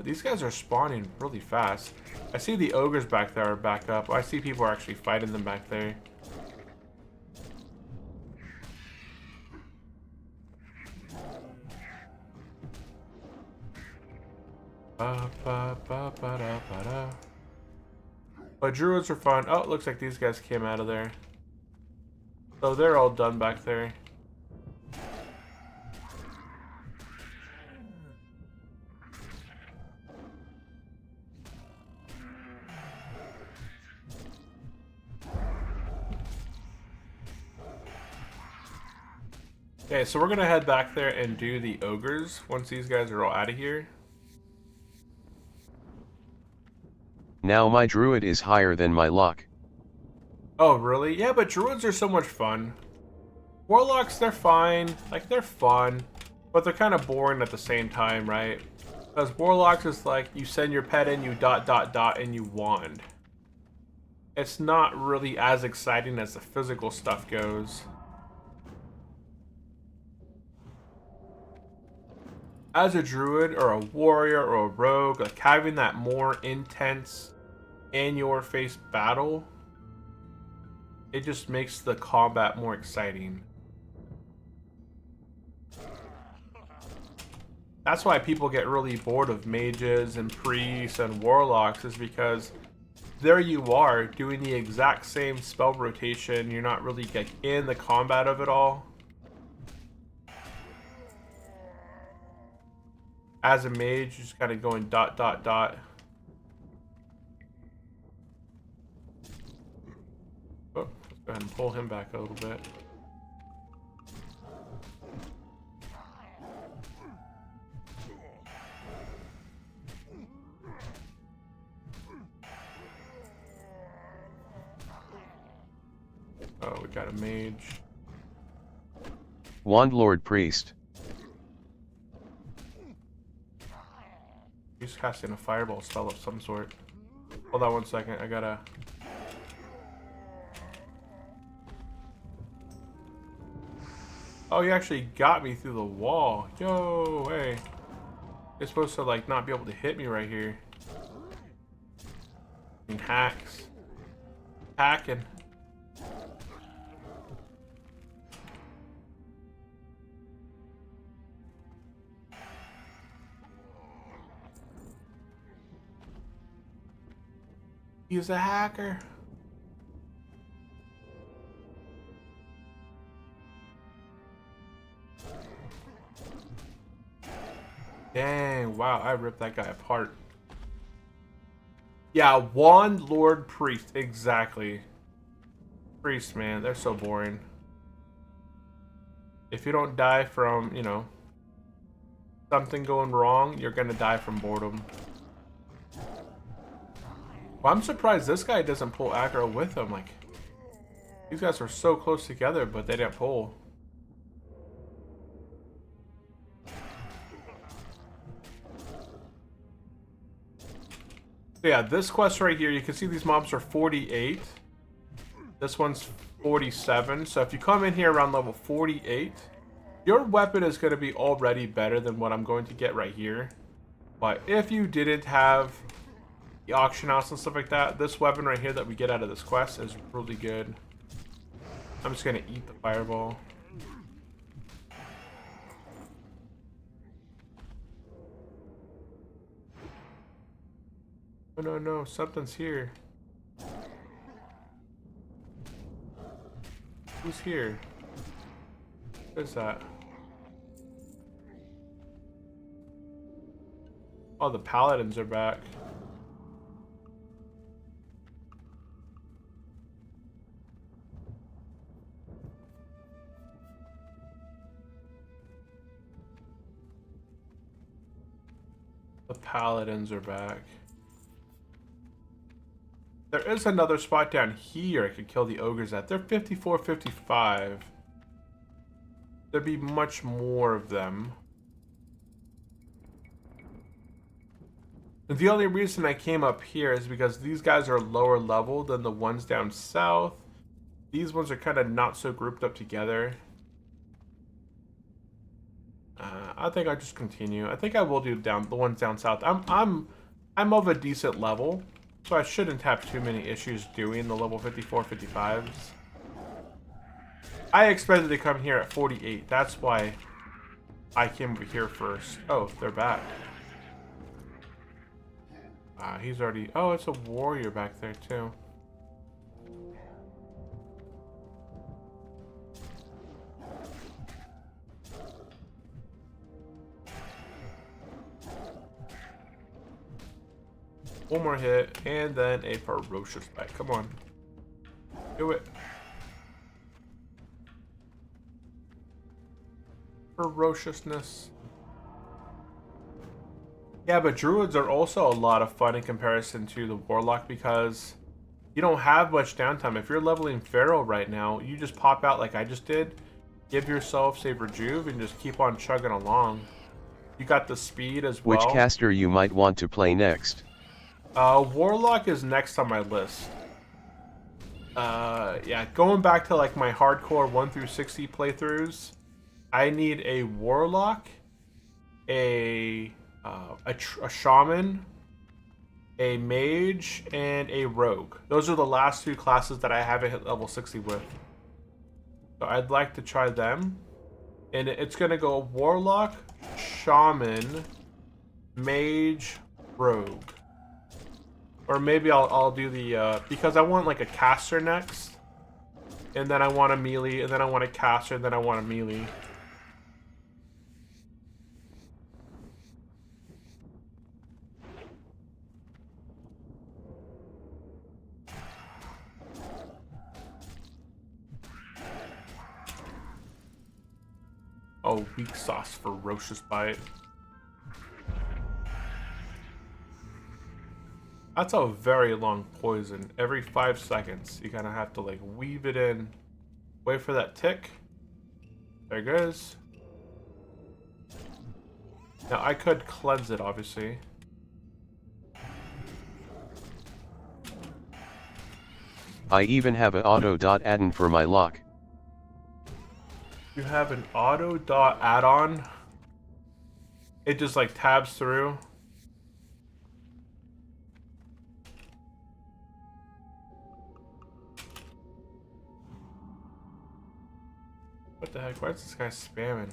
These guys are spawning really fast. I see the ogres back there are back up. I see people are actually fighting them back there. But druids are fun. Oh, it looks like these guys came out of there. So they're all done back there. Okay, so we're gonna head back there and do the ogres once these guys are all out of here. Now my druid is higher than my luck. Oh, really? Yeah, but druids are so much fun. Warlocks, they're fine. Like, they're fun. But they're kind of boring at the same time, right? Because warlocks is like, you send your pet in, you ... and you wand. It's not really as exciting as the physical stuff goes. As a druid or a warrior or a rogue, like having that more intense in-your-face battle, it just makes the combat more exciting. That's why people get really bored of mages and priests and warlocks, is because there you are doing the exact same spell rotation. You're not really like in the combat of it all. As a mage, you're just kind of going ... Oh, let's go ahead and pull him back a little bit. Oh, we got a mage. Wandlord priest. He's casting a fireball spell of some sort. Hold on one second, I gotta... Oh, he actually got me through the wall. Yo, hey. You're supposed to, like, not be able to hit me right here. And hacks. Hacking. He's a hacker. Dang, wow, I ripped that guy apart. Yeah, Wand, Lord, Priest, exactly. Priest, man, they're so boring. If you don't die from, you know, something going wrong, you're gonna die from boredom. Well, I'm surprised this guy doesn't pull aggro with him. Like, these guys were so close together, but they didn't pull. So yeah, this quest right here, you can see these mobs are 48. This one's 47. So if you come in here around level 48, your weapon is going to be already better than what I'm going to get right here. But if you didn't have the auction house and stuff like that, this weapon right here that we get out of this quest is really good. I'm just going to eat the fireball. Oh no, no, something's here. Who's here? What is that? Oh, the paladins are back. The paladins are back. There is another spot down here I could kill the ogres at. They're 54, 55. There'd be much more of them. And the only reason I came up here is because these guys are lower level than the ones down south. These ones are kind of not so grouped up together. I think I'll just continue. I think I will do the ones down south. I'm of a decent level, so I shouldn't have too many issues doing the level 54, 55s. I expected to come here at 48. That's why I came over here first. Oh, they're back. He's already... Oh, it's a warrior back there, too. One more hit, and then a ferocious bite. Come on. Do it. Ferociousness. Yeah, but druids are also a lot of fun in comparison to the warlock because you don't have much downtime. If you're leveling feral right now, you just pop out like I just did, give yourself save rejuve, and just keep on chugging along. You got the speed as well. Which caster you might want to play next? Warlock is next on my list. Yeah, going back to like my hardcore 1 through 60 playthroughs, I need a warlock, a shaman, a mage, and a rogue. Those are the last two classes that I haven't hit level 60 with. So I'd like to try them. And it's gonna go warlock, shaman, mage, rogue. Or maybe I'll do the because I want like a caster next, and then I want a melee, and then I want a caster, and then I want a melee. Oh, weak sauce, ferocious bite. That's a very long poison. Every 5 seconds, you kind of have to like weave it in. Wait for that tick. There it goes. Now I could cleanse it, obviously. I even have an auto dot add-in for my lock. You have an auto dot add-on. It just like tabs through. What the heck? Why is this guy spamming?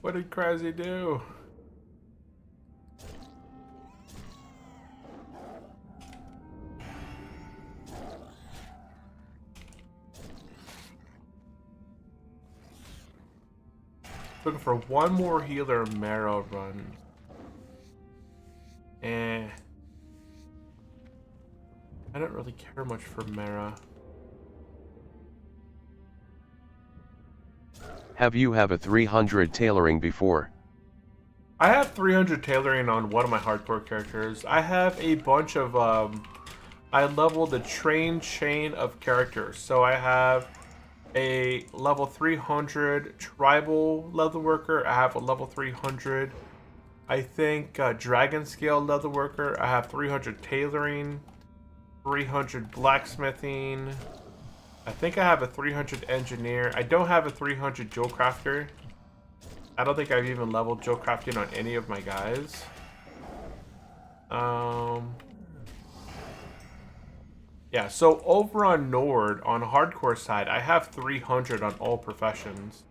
What did Crazy do? Looking for one more healer marrow run. I don't really care much for Mara. Have you have a 300 tailoring before? I have 300 tailoring on one of my hardcore characters. I have a bunch of I leveled the train chain of characters. So I have a level 300 tribal leatherworker. I have a level 300 I think dragon scale leatherworker. I have 300 tailoring, 300 blacksmithing. I think I have a 300 engineer. I don't have a 300 jewel crafter. I don't think I've even leveled jewel crafting on any of my guys. Yeah, so over on Nord, on hardcore side, I have 300 on all professions.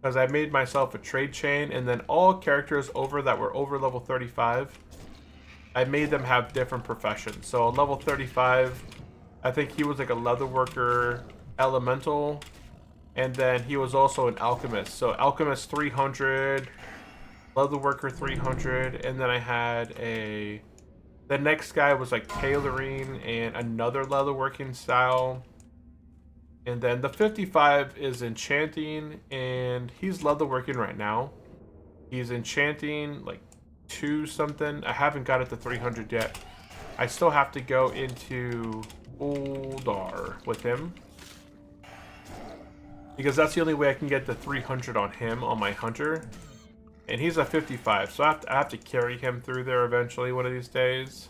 Because I made myself a trade chain, and then all characters over that were over level 35, I made them have different professions. So on level 35, I think he was like a leatherworker elemental, and then he was also an alchemist. So alchemist 300, leatherworker 300, and then I had the next guy was like tailoring and another leatherworking style. And then the 55 is enchanting, and he's leatherworking right now. He's enchanting like 2 something. I haven't got it to 300 yet. I still have to go into Uldar with him, because that's the only way I can get the 300 on him on my hunter. And he's a 55, so I have to carry him through there eventually one of these days.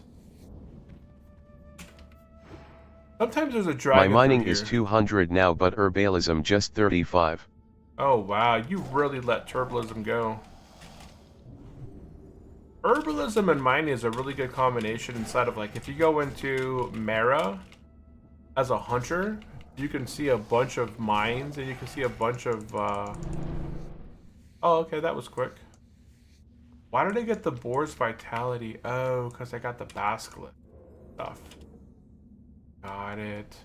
Sometimes there's a dragon. My mining is 200 now, but herbalism just 35. Oh wow, you really let herbalism go. Herbalism and mining is a really good combination inside of, like, if you go into Mara as a hunter, you can see a bunch of mines, and you can see a bunch of oh, okay, that was quick. Why did I get the boar's vitality? Oh, because I got the basket stuff. Got it.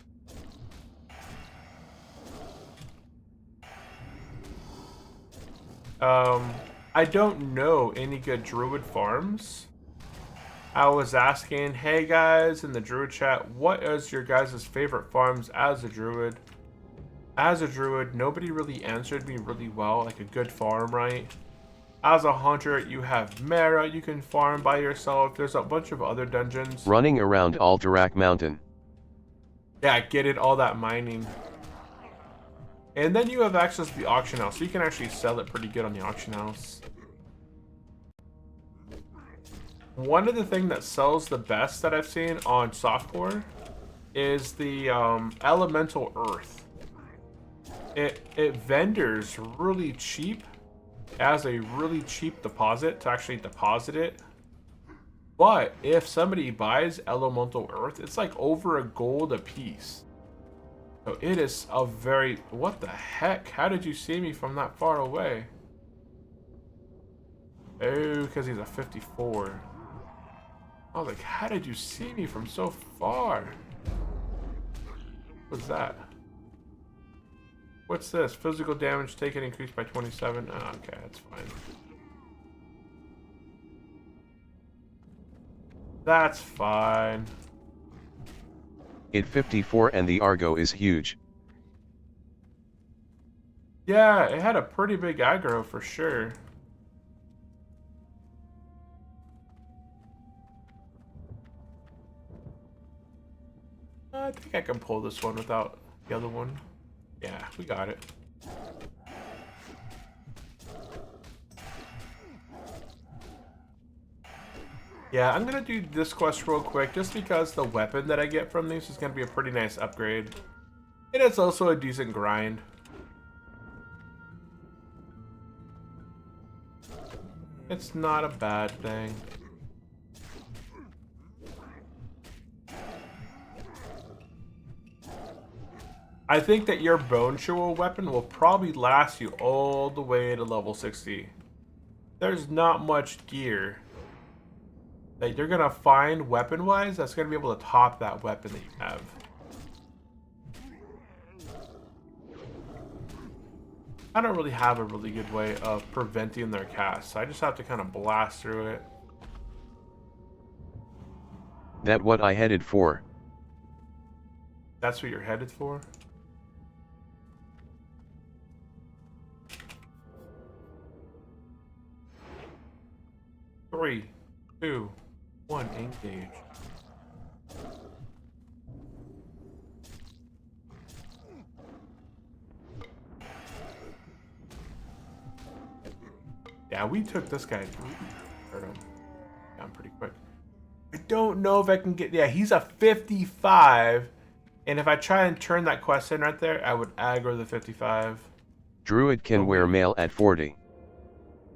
I don't know any good Druid farms. I was asking, hey guys, in the Druid chat, what is your guys' favorite farms as a Druid? As a Druid, nobody really answered me really well, like a good farm, right? As a hunter, you have Mara, you can farm by yourself. There's a bunch of other dungeons. Running around Alterac Mountain. Yeah, get it, all that mining. And then you have access to the auction house, so you can actually sell it pretty good on the auction house. One of the things that sells the best that I've seen on softcore is the elemental earth. It vendors really cheap. It has a really cheap deposit to actually deposit it. But if somebody buys elemental earth, it's like over a gold a piece. So it is a very... What the heck? How did you see me from that far away? Oh, because he's a 54. I was like, how did you see me from so far? What's that? What's this? Physical damage taken increased by 27. Oh, okay, that's fine. That's fine. It 54 and the Argo is huge. Yeah, it had a pretty big aggro for sure. I think I can pull this one without the other one. Yeah, we got it. Yeah, I'm gonna do this quest real quick just because the weapon that I get from these is gonna be a pretty nice upgrade. And it's also a decent grind. It's not a bad thing. I think that your bone shovel weapon will probably last you all the way to level 60. There's not much gear that you're gonna find weapon-wise that's gonna be able to top that weapon that you have. I don't really have a really good way of preventing their cast, so I just have to kind of blast through it. That what I headed for. That's what you're headed for? Three, two, one, engage. Yeah, we took this guy. Hurt him down pretty quick. I don't know if I can get... Yeah, he's a 55. And if I try and turn that quest in right there, I would aggro the 55. Druid can wear mail at 40.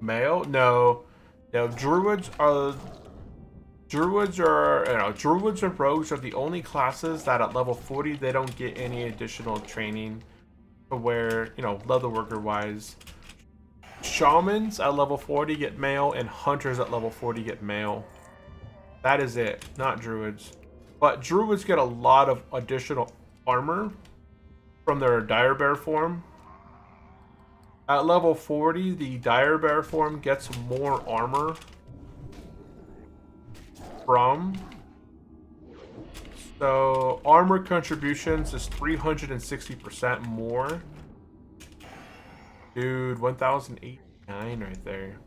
Mail? No. No, druids and rogues are the only classes that at level 40 they don't get any additional training to wear, you know, leatherworker wise. Shamans at level 40 get mail, and hunters at level 40 get mail. That is it, not druids. But druids get a lot of additional armor from their dire bear form. At level 40, the dire bear form gets more armor from. So armor contributions is 360% more. Dude, 1089 right there.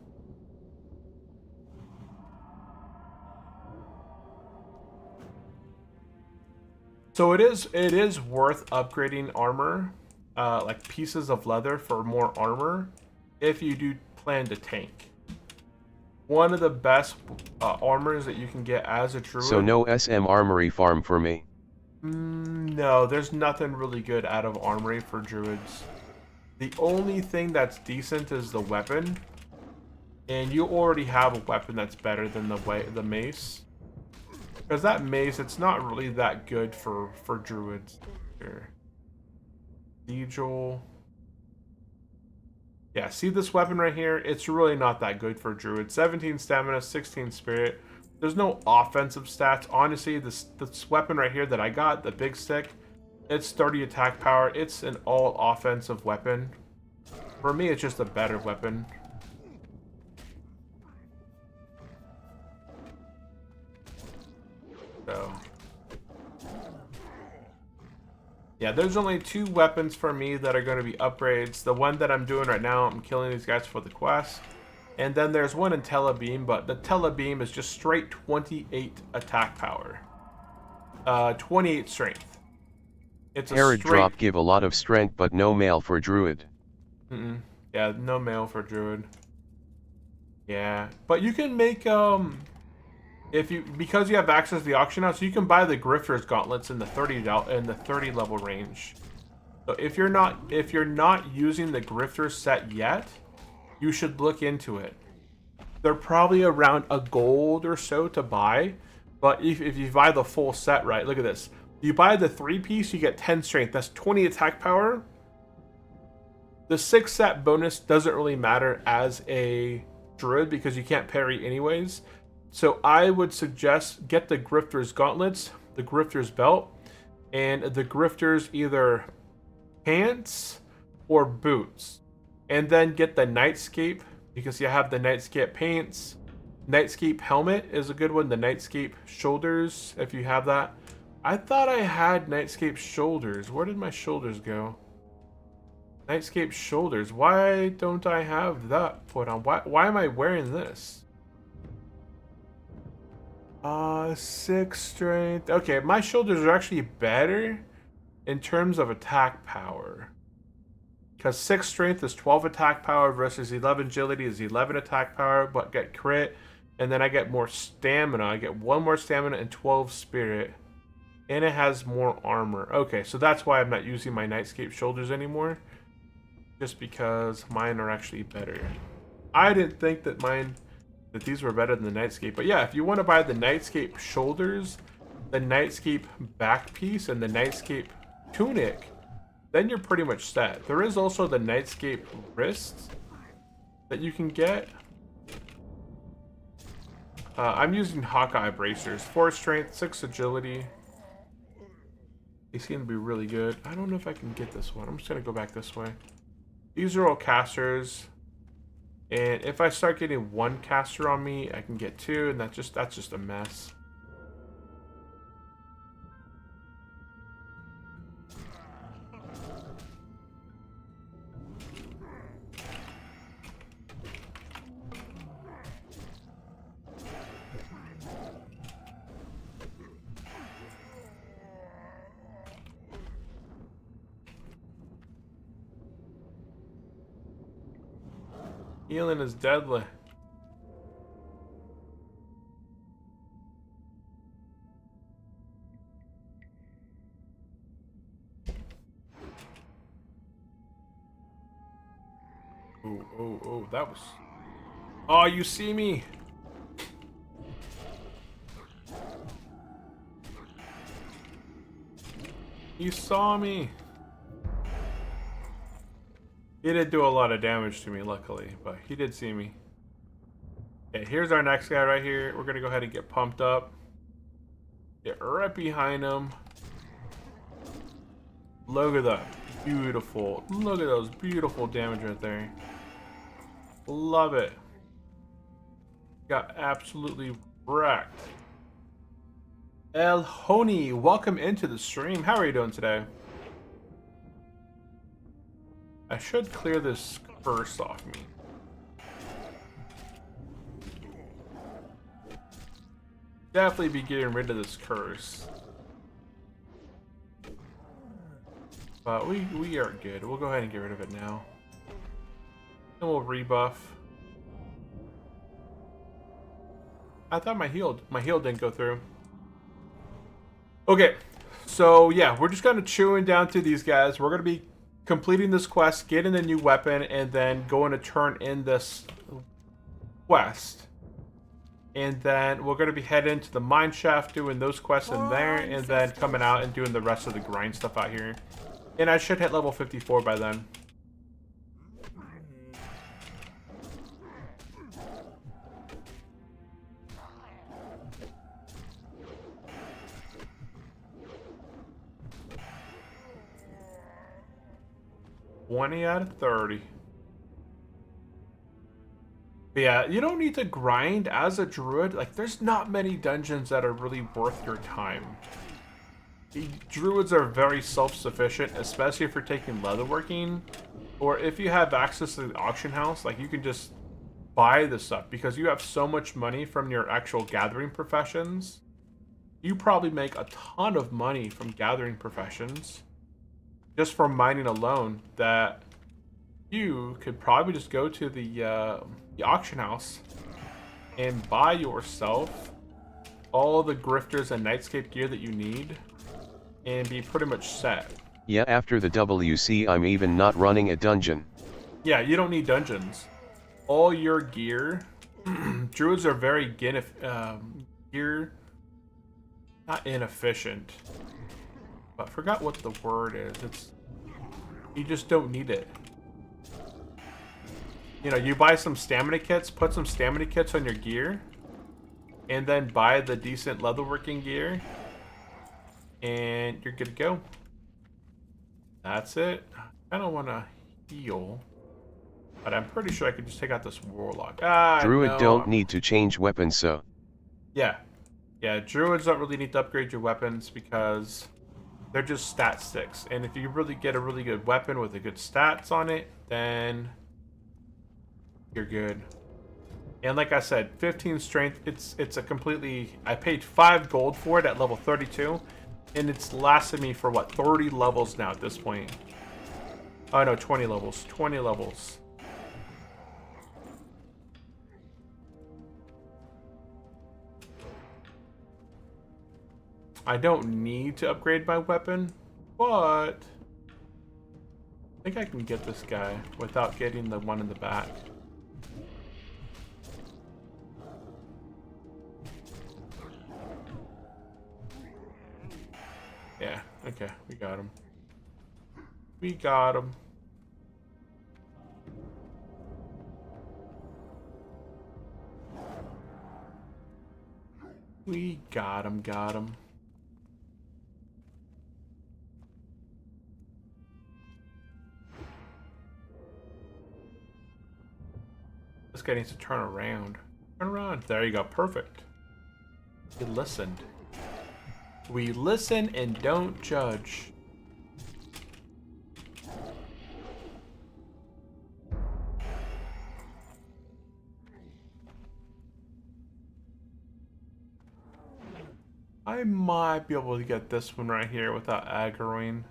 So it is worth upgrading armor, like pieces of leather for more armor, if you do plan to tank. One of the best armors that you can get as a druid. So no SM armory farm for me. No, there's nothing really good out of armory for druids. The only thing that's decent is the weapon, and you already have a weapon that's better than the mace. Because that mace, it's not really that good for druids. Here. Sigil. Yeah, see this weapon right here? It's really not that good for druid. 17 stamina, 16 spirit. There's no offensive stats. Honestly, this weapon right here that I got, the big stick, it's 30 attack power. It's an all offensive weapon. For me, it's just a better weapon. So yeah, there's only two weapons for me that are going to be upgrades. The one that I'm doing right now, I'm killing these guys for the quest. And then there's one in Telebeam, but the Telebeam is just straight 28 attack power. 28 strength. It's a Herod straight... drop give a lot of strength but no mail for druid. Yeah, no mail for druid. Yeah, but you can make because you have access to the auction house, you can buy the Grifter's gauntlets in the 30 level range. So if you're not using the Grifter set yet, you should look into it. They're probably around a gold or so to buy, but if you buy the full set, right? Look at this. You buy the 3-piece, you get 10 strength. That's 20 attack power. The 6 set bonus doesn't really matter as a druid because you can't parry anyways. So I would suggest get the Grifter's gauntlets, the Grifter's belt, and the Grifter's either pants or boots. And then get the Nightscape, because you have the Nightscape pants. Nightscape helmet is a good one. The Nightscape shoulders, if you have that. I thought I had Nightscape shoulders. Where did my shoulders go? Nightscape shoulders. Why don't I have that put on? Why am I wearing this? 6 strength. Okay, my shoulders are actually better in terms of attack power. Because 6 strength is 12 attack power versus 11 agility is 11 attack power, but get crit. And then I get more stamina. I get 1 more stamina and 12 spirit. And it has more armor. Okay, so that's why I'm not using my Nightscape shoulders anymore. Just because mine are actually better. I didn't think that these were better than the Nightscape. But yeah, if you want to buy the Nightscape shoulders, the Nightscape back piece, and the Nightscape tunic, then you're pretty much set. There is also the Nightscape wrist that you can get. I'm using Hawkeye bracers. 4 strength, 6 agility. They seem to be really good. I don't know if I can get this one. I'm just going to go back this way. These are all casters. And if I start getting 1 caster on me, I can get 2, and that's just a mess. Healing is deadly. Oh, that was... Oh, you see me? You saw me. He did do a lot of damage to me, luckily, but he did see me. Okay, here's our next guy right here. We're gonna go ahead and get pumped up. Get right behind him. Look at that. Beautiful. Look at those beautiful damage right there. Love it. Got absolutely wrecked. El Honi, welcome into the stream. How are you doing today? I should clear this curse off me. Definitely be getting rid of this curse. But we are good. We'll go ahead and get rid of it now. And we'll rebuff. I thought my heal didn't go through. Okay, so yeah, we're just kind of chewing down through these guys. We're gonna be completing this quest, getting a new weapon, and then going to turn in this quest. And then we're going to be heading to the mine shaft, doing those quests in there, and then coming out and doing the rest of the grind stuff out here. And I should hit level 54 by then. $20 out of 30. But yeah, you don't need to grind as a druid. Like, there's not many dungeons that are really worth your time. The druids are very self-sufficient, especially if you're taking leatherworking, or if you have access to the auction house. Like, you can just buy this stuff because you have so much money from your actual gathering professions. You probably make a ton of money from gathering professions, just from mining alone, that you could probably just go to the auction house and buy yourself all the grifters and nightscape gear that you need and be pretty much set. Yeah, after the WC I'm even not running a dungeon. Yeah, you don't need dungeons. All your gear, druids are very gear, not inefficient, but I forgot what the word is. You just don't need it. You know, you buy some stamina kits, put some stamina kits on your gear, and then buy the decent leatherworking gear, and you're good to go. That's it. I don't want to heal, but I'm pretty sure I could just take out this warlock. Druid no. don't need to change weapons, so... Yeah, druids don't really need to upgrade your weapons because they're just stat sticks. And if you really get a really good weapon with a good stats on it, then you're good. And like I said, 15 strength, it's a completely... I paid 5 gold for it at level 32, and it's lasted me for, what, 30 levels now at this point. Oh no, 20 levels. 20 levels. I don't need to upgrade my weapon, but I think I can get this guy without getting the one in the back. Yeah, okay, we got him. We got him. We got him, got him. This guy needs to turn around. Turn around. There you go. Perfect. We listened. We listen and don't judge. I might be able to get this one right here without aggroing.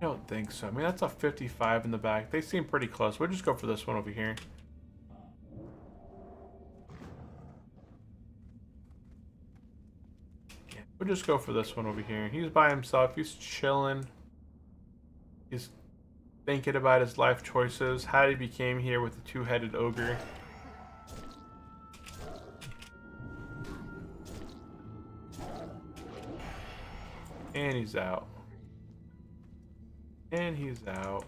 I don't think so. I mean, that's a 55 in the back. They seem pretty close. We'll just go for this one over here. Yeah, we'll just go for this one over here. He's by himself. He's chilling. He's thinking about his life choices. How he became here with the two-headed ogre. And he's out. And he's out.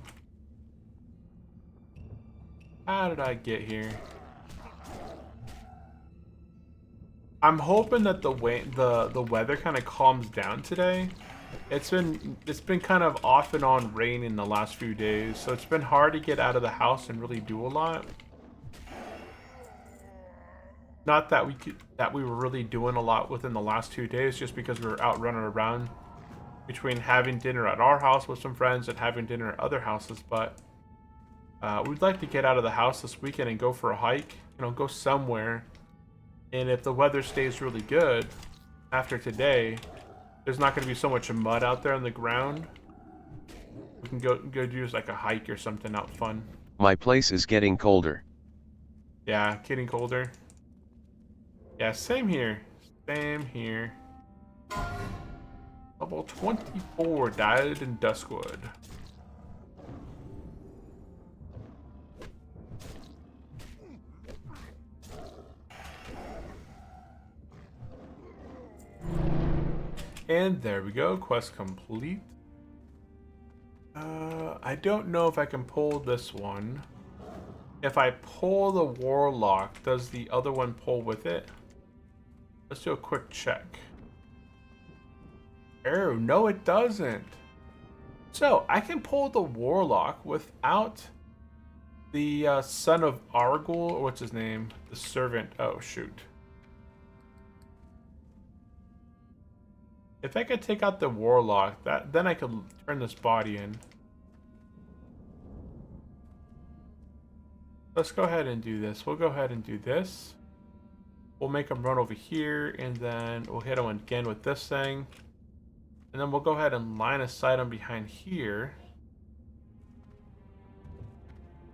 How did I get here? I'm hoping that the weather kind of calms down today. It's been kind of off and on rain in the last few days, so it's been hard to get out of the house and really do a lot. Not that we were really doing a lot within the last 2 days, just because we were out running around between having dinner at our house with some friends and having dinner at other houses. But we'd like to get out of the house this weekend and go for a hike, you know, go somewhere. And if the weather stays really good after today, there's not going to be so much mud out there on the ground. We can go do like a hike or something out fun. My place is getting colder. Yeah, getting colder. Yeah, same here. Same here. Level 24, Dyed in Duskwood. And there we go, quest complete. I don't know if I can pull this one. If I pull the Warlock, does the other one pull with it? Let's do a quick check. Oh, no it doesn't. So, I can pull the Warlock without the Son of Argul, or what's his name? The Servant. Oh, shoot. If I could take out the Warlock, then I could turn this body in. Let's go ahead and do this. We'll go ahead and do this. We'll make him run over here, and then we'll hit him again with this thing. And then we'll go ahead and line of sight him behind here.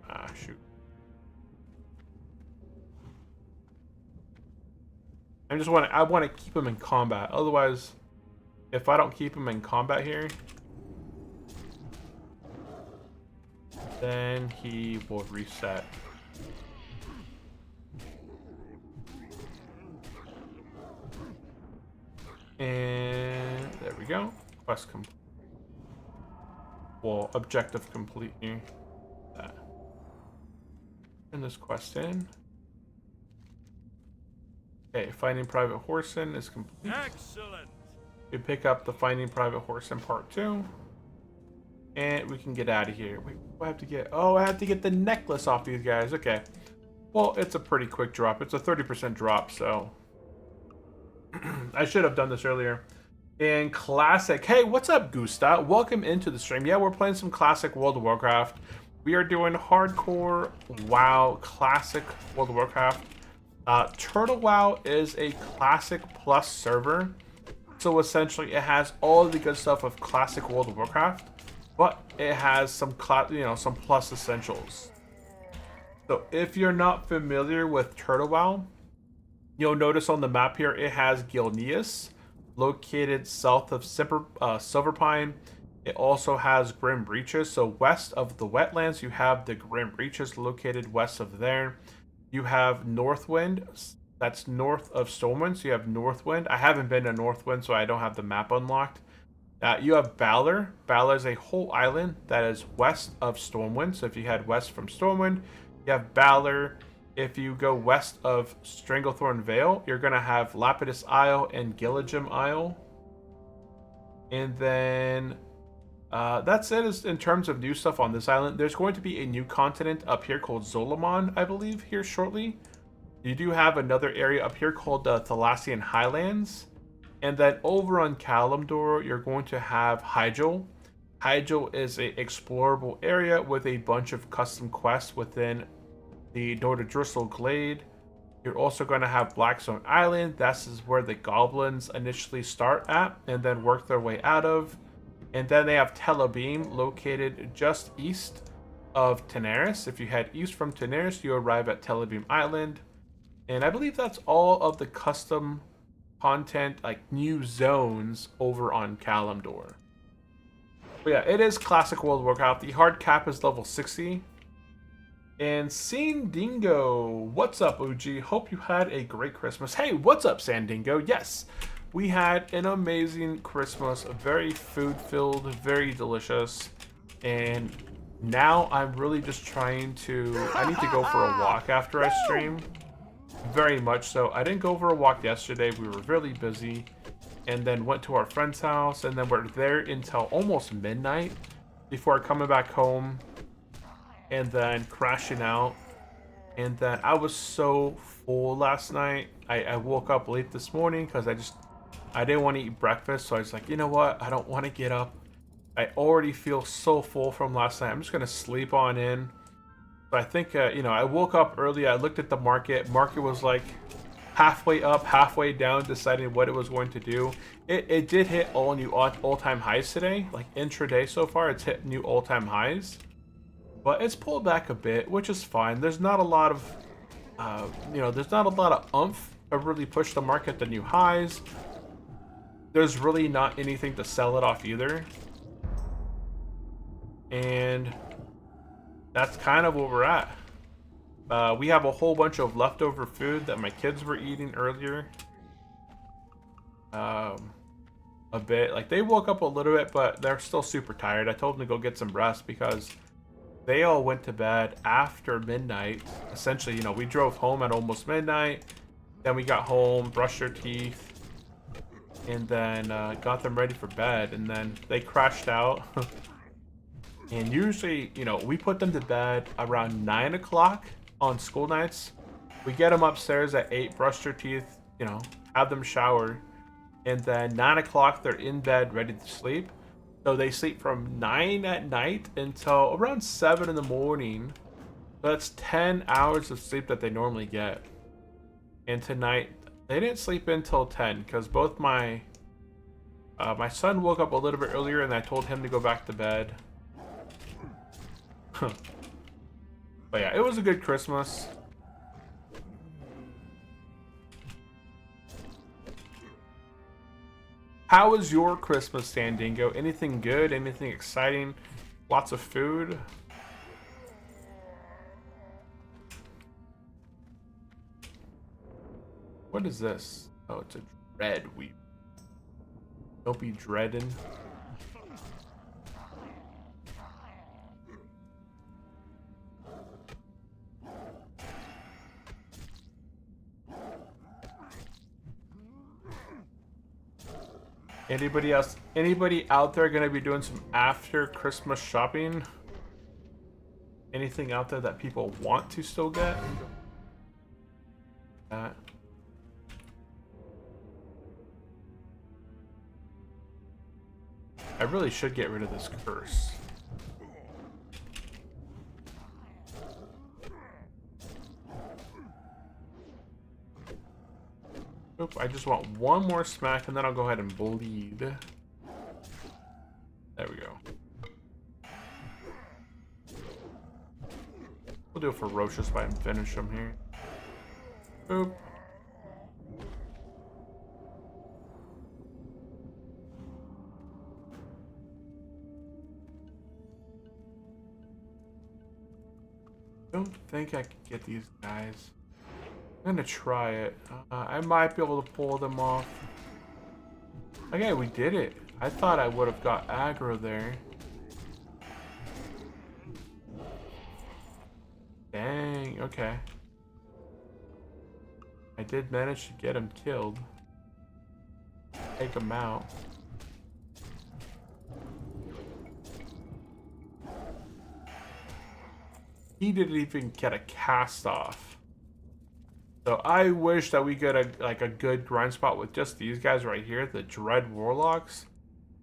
Ah, shoot. I want to keep him in combat. Otherwise, if I don't keep him in combat here, then he will reset. And there we go. Quest complete. Well, objective complete here. That. Turn this quest in. Okay, finding Private Horson is complete. Excellent. We pick up the Finding Private Horson part 2. And we can get out of here. Wait, what do I have to get? Oh, I have to get the necklace off these guys. Okay. Well, it's a pretty quick drop. It's a 30% drop, so I should have done this earlier. In Classic. Hey, what's up, Gusta? Welcome into the stream. Yeah, we're playing some Classic World of Warcraft. We are doing hardcore WoW Classic World of Warcraft. Turtle WoW is a Classic Plus server. So essentially, it has all the good stuff of Classic World of Warcraft, but it has some some Plus essentials. So if you're not familiar with Turtle WoW, you'll notice on the map here, it has Gilneas, located south of Silverpine. It also has Grim Reaches. So west of the wetlands, you have the Grim Reaches located west of there. You have Northwind, that's north of Stormwind, so you have Northwind. I haven't been to Northwind, so I don't have the map unlocked. You have Balor. Balor is a whole island that is west of Stormwind. So if you head west from Stormwind, you have Balor. If you go west of Stranglethorn Vale, you're going to have Lapidus Isle and Gilligim Isle. And then that's it in terms of new stuff on this island. There's going to be a new continent up here called Zolomon, I believe, here shortly. You do have another area up here called the Thalassian Highlands. And then over on Kalimdor, you're going to have Hyjal. Hyjal is an explorable area with a bunch of custom quests within the Nordadrisel Glade. You're also going to have Blackstone Island. This is where the goblins initially start at and then work their way out of. And then they have Telebim, located just east of Tenaris. If you head east from Tenaris, you arrive at Telebim Island. And I believe that's all of the custom content, like new zones over on Kalimdor. But yeah, it is classic World of Warcraft. The hard cap is level 60. And Sandingo, what's up, OG? Hope you had a great Christmas. Hey, what's up, Sandingo? Yes, we had an amazing Christmas, very food-filled, very delicious. And now I'm really just trying to, I need to go for a walk after I stream. Very much so. I didn't go for a walk yesterday. We were really busy. And then went to our friend's house. And then we're there until almost midnight before coming back home. And then crashing out. And then I was so full last night. I woke up late this morning because I didn't want to eat breakfast. So I was like, you know what? I don't want to get up. I already feel so full from last night. I'm just going to sleep on in. But I think, you know, I woke up early. I looked at the market. Market was like halfway up, halfway down, deciding what it was going to do. It did hit all new all-time highs today. Like intraday so far, it's hit new all-time highs. But it's pulled back a bit, which is fine. There's not a lot of, you know, there's not a lot of oomph to really push the market to new highs. There's really not anything to sell it off either. And that's kind of where we're at. We have a whole bunch of leftover food that my kids were eating earlier. A bit. Like, they woke up a little bit, but they're still super tired. I told them to go get some rest because they all went to bed after midnight. Essentially, you know, we drove home at almost midnight. Then we got home, brushed their teeth, and then got them ready for bed. And then they crashed out. And usually, you know, we put them to bed around 9 o'clock on school nights. We get them upstairs at 8, brush their teeth, you know, have them shower. And then 9 o'clock, they're in bed, ready to sleep. So they sleep from 9 at night until around 7 in the morning. So that's 10 hours of sleep that they normally get. And tonight, they didn't sleep until 10 because both my son woke up a little bit earlier and I told him to go back to bed. But yeah, it was a good Christmas. How was your Christmas, Sandingo? Anything good? Anything exciting? Lots of food? What is this? Oh, it's a dread weep. Don't be dreading. Anybody else? Anybody out there gonna be doing some after Christmas shopping? Anything out there that people want to still get? That. I really should get rid of this curse. Oop, I just want one more smack and then I'll go ahead and bleed. There we go. We'll do a ferocious bite and finish him here. Oop. Don't think I can get these guys. I'm gonna try it. I might be able to pull them off. Okay, we did it. I thought I would have got aggro there. Dang, okay. I did manage to get him killed. Take him out. He didn't even get a cast off. So I wish that we get a good grind spot with just these guys right here, the Dread Warlocks.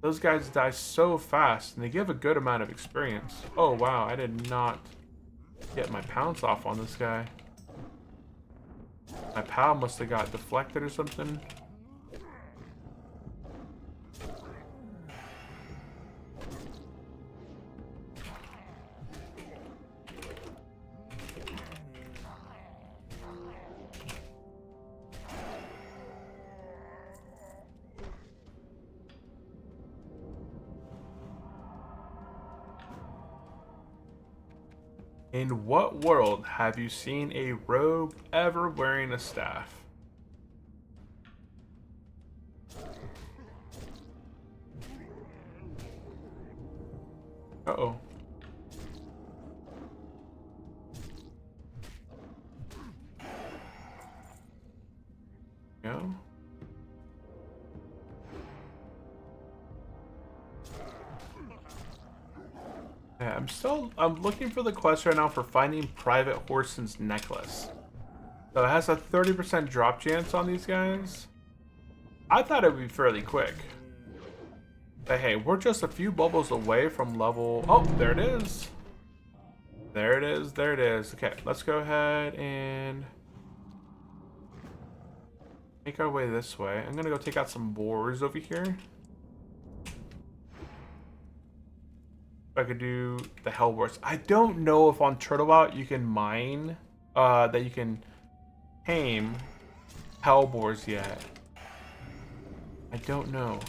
Those guys die so fast and they give a good amount of experience. Oh wow, I did not get my pounce off on this guy. My pal must have got deflected or something. In what world have you seen a rogue ever wearing a staff? Uh-oh. Go. Yeah, I'm looking for the quest right now for finding Private Horson's necklace. So it has a 30% drop chance on these guys. I thought it would be fairly quick. But hey, we're just a few bubbles away from level... Oh, there it is. There it is, there it is. Okay, let's go ahead and make our way this way. I'm gonna go take out some boars over here. I could do the Hell Wars. I don't know if on Turtleout you can mine, that you can tame Hellboars yet. I don't know.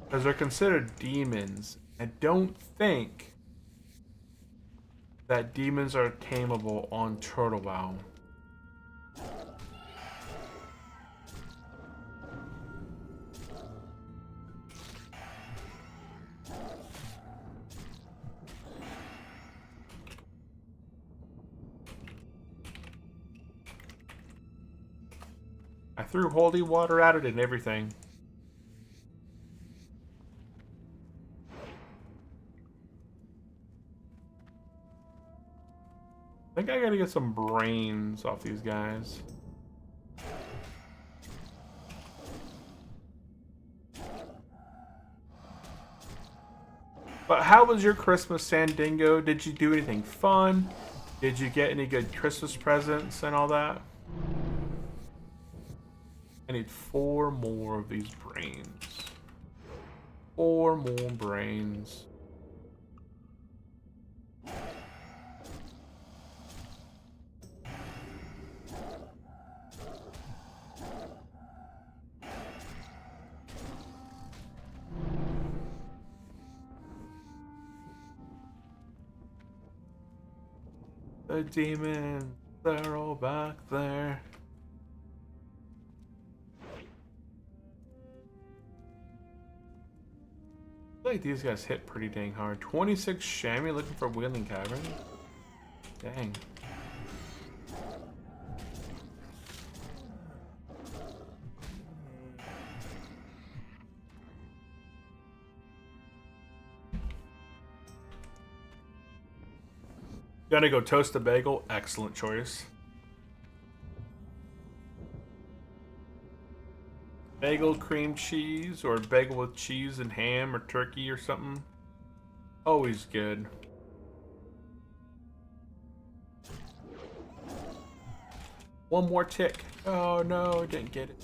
Because they're considered demons. I don't think that demons are tameable on Turtleout. I threw holy water at it and everything. I think I gotta get some brains off these guys. But how was your Christmas, Sandingo? Did you do anything fun? Did you get any good Christmas presents and all that? I need 4 more of these brains. 4 more brains. The demons, they're all back there. I feel like these guys hit pretty dang hard. 26 chamois looking for Wheeling Cavern. Dang. Gonna go toast a bagel. Excellent choice. Bagel, cream cheese, or bagel with cheese and ham or turkey or something. Always good. One more tick. Oh no, didn't get it.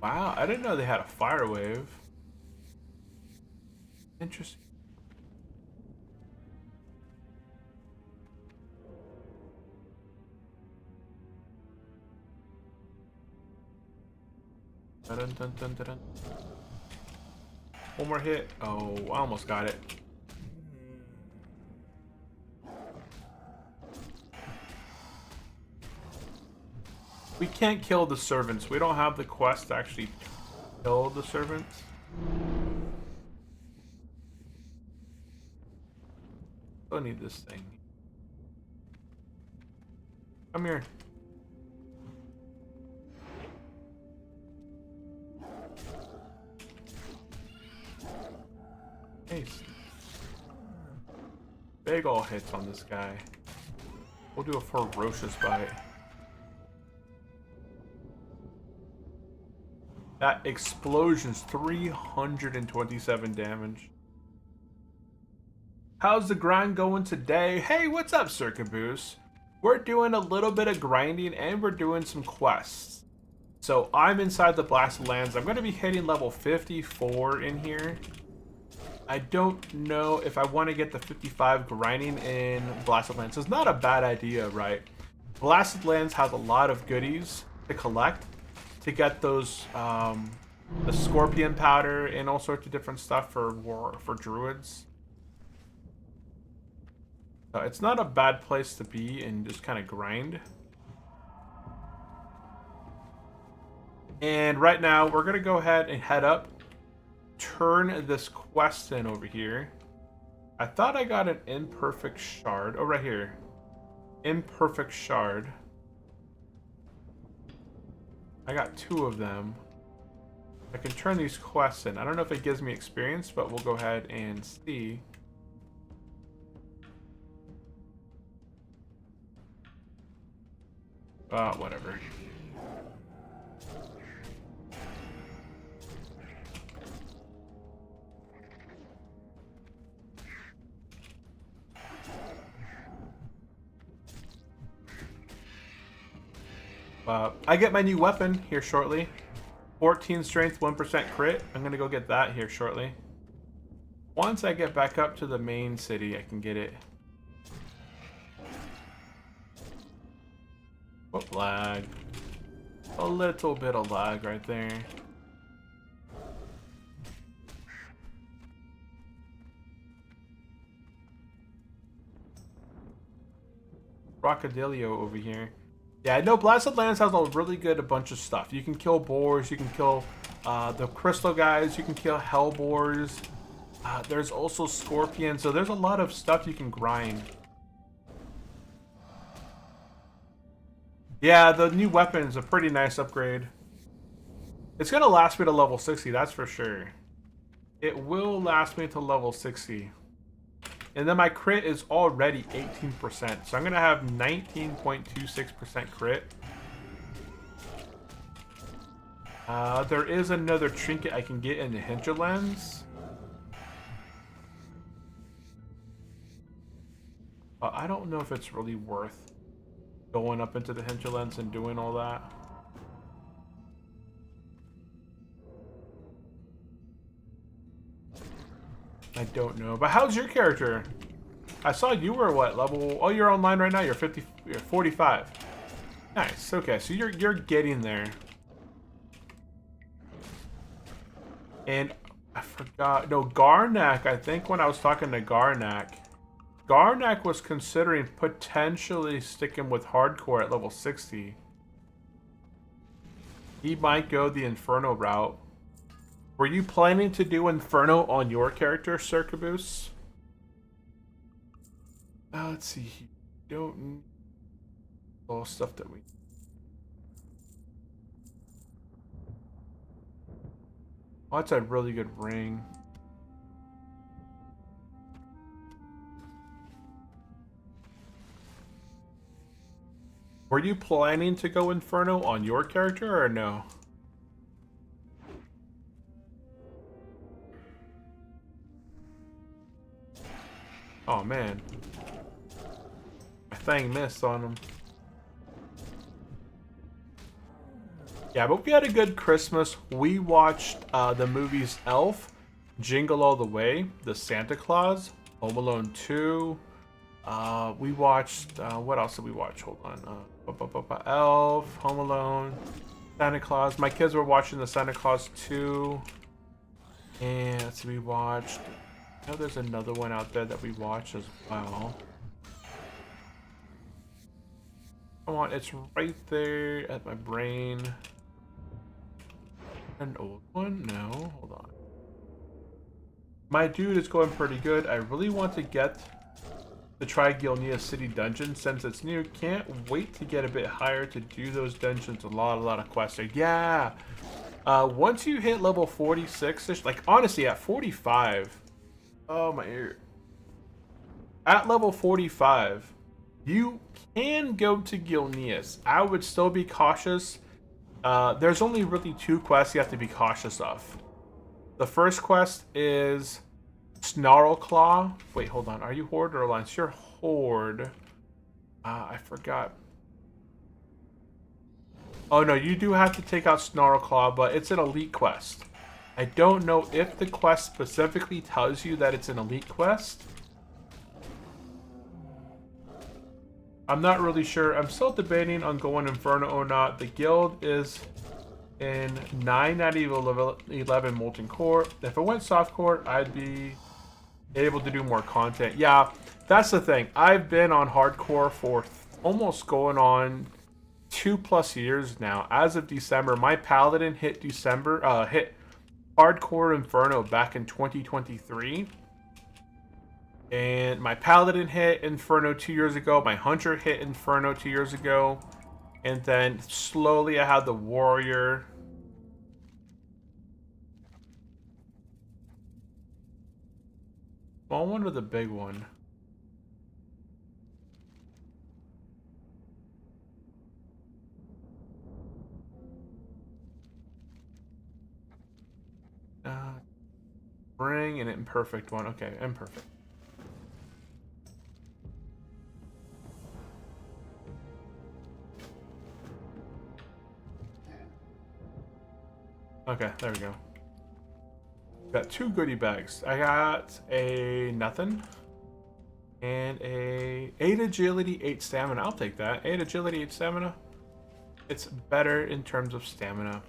Wow, I didn't know they had a fire wave. Interesting. Dun, dun, dun, dun, dun. One more hit. Oh, I almost got it. We can't kill the servants. We don't have the quest to actually kill the servants. Still need this thing. Come here. Nice. Big ol' hits on this guy. We'll do a ferocious bite. That explosion's 327 damage. How's the grind going today? Hey, what's up, Circuitboost? We're doing a little bit of grinding and we're doing some quests. So I'm inside the Blasted Lands. I'm going to be hitting level 54 in here. I don't know if I want to get the 55 grinding in Blasted Lands. It's not a bad idea, right? Blasted Lands has a lot of goodies to collect to get those the scorpion powder and all sorts of different stuff for druids. So it's not a bad place to be and just kind of grind. And right now we're gonna go ahead and head up, turn this quest in over here. I thought I got an imperfect shard. Oh, right here. Imperfect shard. I got 2 of them. I can turn these quests in. I don't know if it gives me experience, but we'll go ahead and see. Whatever. I get my new weapon here shortly. 14 strength, 1% crit. I'm gonna go get that here shortly. Once I get back up to the main city, I can get it. What lag? A little bit of lag right there. Rockadilio over here. Yeah, I know Blasted Lands has a really good a bunch of stuff. You can kill boars, you can kill the crystal guys, you can kill hellboars. There's also scorpions, so there's a lot of stuff you can grind. Yeah, the new weapon is a pretty nice upgrade. It's gonna last me to level 60, that's for sure. It will last me to level 60. And then my crit is already 18%, so I'm gonna have 19.26% crit. There is another trinket I can get in the hinterlands. I don't know if it's really worth going up into the hinterlands and doing all that. I don't know. But how's your character? I saw you were what level? Oh, you're online right now. You're 45. Nice. Okay, so you're getting there. And I forgot. No, Garnak. I think when I was talking to Garnak was considering potentially sticking with hardcore at level 60. He might go the Inferno route. Were you planning to do Inferno on your character, Circuitboost? Let's see. Don't need all stuff that we. Oh, that's a really good ring. Were you planning to go Inferno on your character or no? Oh man, my thing missed on him. Yeah, but we had a good Christmas. We watched the movies Elf, Jingle All the Way, The Santa Claus, Home Alone 2. We watched, what else did we watch? Hold on. Elf, Home Alone, Santa Claus. My kids were watching the Santa Claus 2. And let's see, we watched. I know there's another one out there that we watched as well. Come on, it's right there at my brain. An old one? No, hold on. My dude is going pretty good. I really want to get to try Gilnea City Dungeon since it's new. Can't wait to get a bit higher to do those dungeons. A lot of quests there. Yeah. Once you hit level 46-ish, like honestly at 45, oh my ear. At level 45, you can go to Gilneas. I would still be cautious. There's only really 2 quests you have to be cautious of. The first quest is Snarlclaw. Wait, hold on. Are you Horde or Alliance? You're Horde. I forgot. Oh no, you do have to take out Snarlclaw, but it's an elite quest. I don't know if the quest specifically tells you that it's an elite quest. I'm not really sure. I'm still debating on going Inferno or not. The guild is in 9 out of 11 Molten Core. If I went Soft Core, I'd be able to do more content. Yeah, that's the thing. I've been on Hardcore for almost going on 2+ years now. As of December, my Paladin hit hit Hardcore Inferno back in 2023. And my Paladin hit Inferno 2 years ago. My Hunter hit Inferno 2 years ago. And then slowly I had the Warrior. Small one or the big one? Ring and an imperfect one. Okay, imperfect. Okay, there we go. Got 2 goodie bags. I got a nothing and a 8 agility, 8 stamina. I'll take that. 8 agility, 8 stamina. It's better in terms of stamina.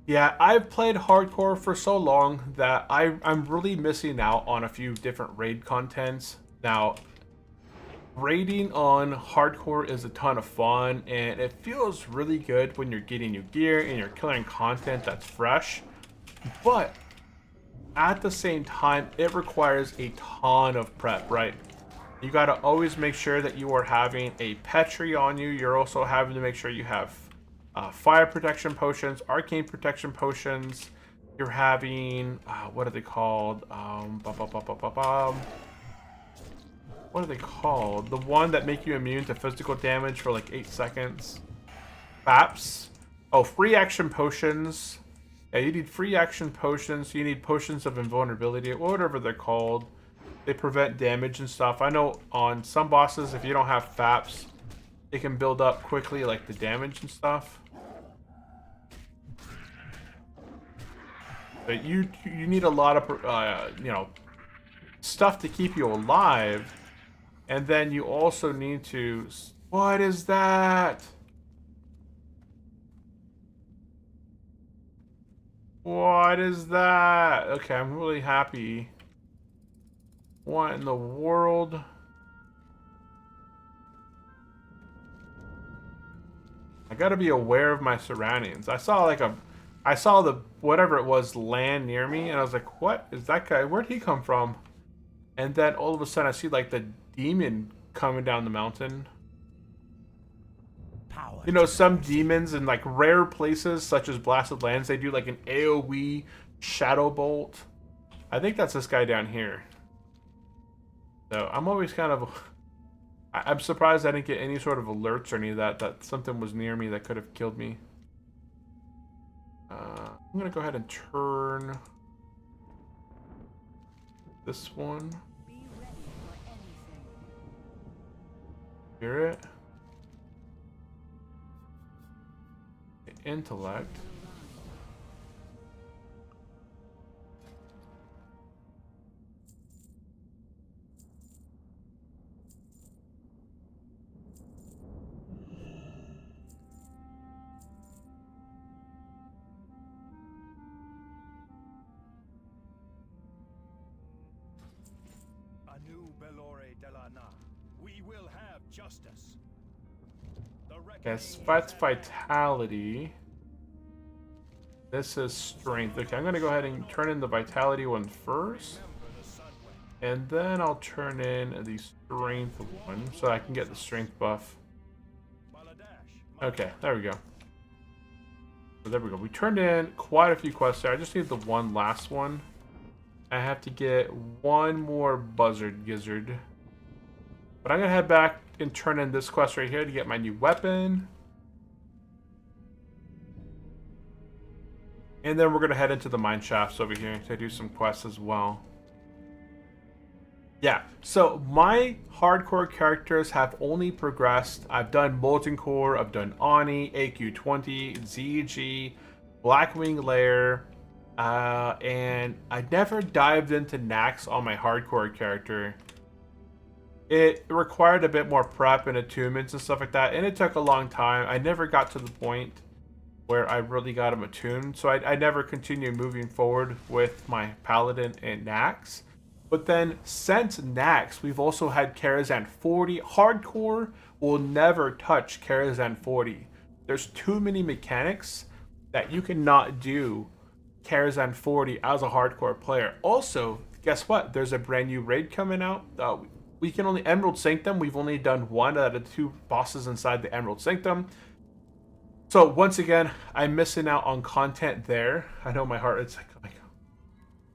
Yeah, I've played Hardcore for so long that I'm really missing out on a few different raid contents. Now, raiding on Hardcore is a ton of fun, and it feels really good when you're getting new gear and you're killing content that's fresh. But at the same time, it requires a ton of prep, right? You got to always make sure that you are having a Petri on you. You're also having to make sure you have fire protection potions, arcane protection potions. You're having what are they called? What are they called? The one that make you immune to physical damage for like 8 seconds. FAPS. Oh, free action potions. Yeah, you need free action potions. You need potions of invulnerability, whatever they're called. They prevent damage and stuff. I know on some bosses, if you don't have FAPS, they can build up quickly, like the damage and stuff. But you need a lot of you know, stuff to keep you alive, and then you also need to. What is that? What is that? Okay, I'm really happy. What in the world? I gotta be aware of my surroundings. I saw the whatever it was land near me, and I was like, what is that guy? Where'd he come from? And then all of a sudden I see like the demon coming down the mountain. You know, some demons in like rare places such as Blasted Lands, they do like an AoE shadow bolt. I think that's this guy down here. So I'm always kind of, I'm surprised I didn't get any sort of alerts or any of that something was near me that could have killed me. I'm gonna go ahead and turn this one. Be ready for anything. Spirit. Intellect. We will have justice. Yes, that's vitality. This is strength. Okay, I'm gonna go ahead and turn in the vitality one first. And then I'll turn in the strength one so I can get the strength buff. Okay, there we go. So there we go. We turned in quite a few quests there. I just need the one last one. I have to get one more buzzard gizzard. But I'm gonna head back and turn in this quest right here to get my new weapon. And then we're gonna head into the mine shafts over here to do some quests as well. Yeah, so my hardcore characters have only progressed. I've done Molten Core, I've done Ani, AQ20, ZG, Blackwing Lair, and I never dived into Nax on my hardcore character. It required a bit more prep and attunements and stuff like that, and it took a long time. I never got to the point where I really got him attuned, so I never continued moving forward with my Paladin and Nax. But then, since Nax, we've also had Karazhan 40. Hardcore will never touch Karazhan 40. There's too many mechanics that you cannot do Karazhan 40 as a hardcore player. Also, guess what? There's a brand new raid coming out. We can only Emerald Sanctum. We've only done one out of the two bosses inside the Emerald Sanctum. So once again, I'm missing out on content there. I know my heart, it's like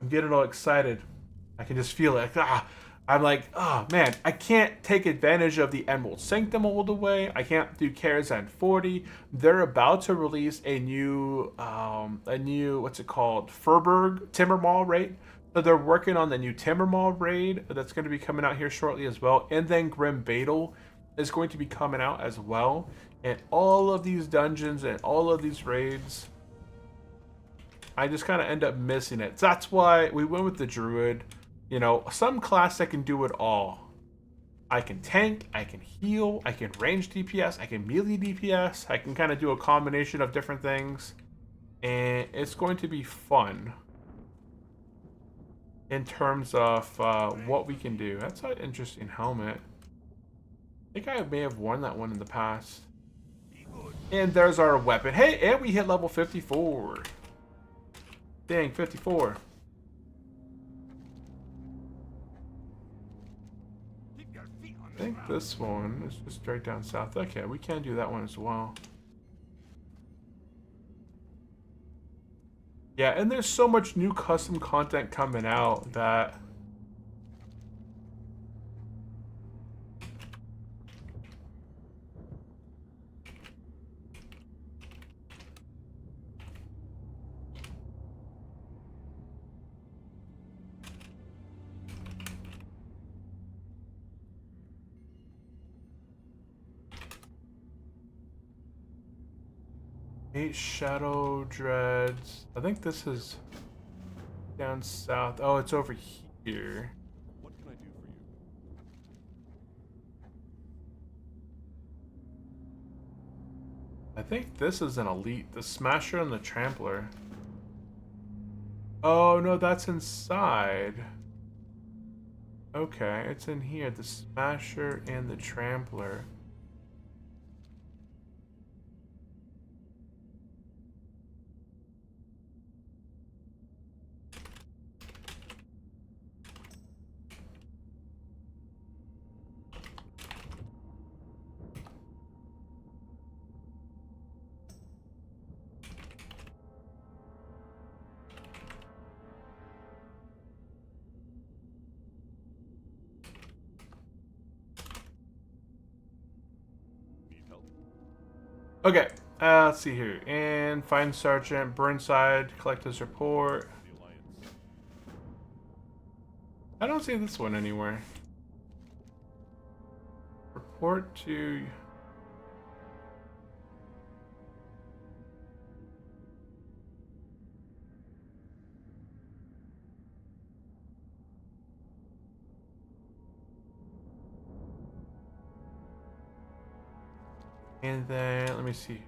I'm getting all excited. I can just feel it. I'm like, oh man, I can't take advantage of the Emerald Sanctum all the way. I can't do Karazhan 40. They're about to release a new, what's it called? Furburg Timber Mall raid. So they're working on the new Timber Mall raid that's going to be coming out here shortly as well. And then Grim Badal is going to be coming out as well. And all of these dungeons and all of these raids, I just kind of end up missing it. So that's why we went with the Druid. You know, some class that can do it all. I can tank, I can heal, I can range DPS, I can melee DPS. I can kind of do a combination of different things. And it's going to be fun in terms of what we can do. That's an interesting helmet. I think I may have worn that one in the past. And there's our weapon. Hey, and we hit level 54. Dang, 54. I think this one is just straight down south. Okay, we can do that one as well. Yeah, and there's so much new custom content coming out that Shadow Dreads. I think this is down south. Oh, it's over here. What can I do for you? I think this is an elite. The Smasher and the Trampler. Oh, no, that's inside. Okay, it's in here. The Smasher and the Trampler. Okay, let's see here. And find Sergeant Burnside, collect his report. The Alliance. I don't see this one anywhere. Report to... And then, let me see.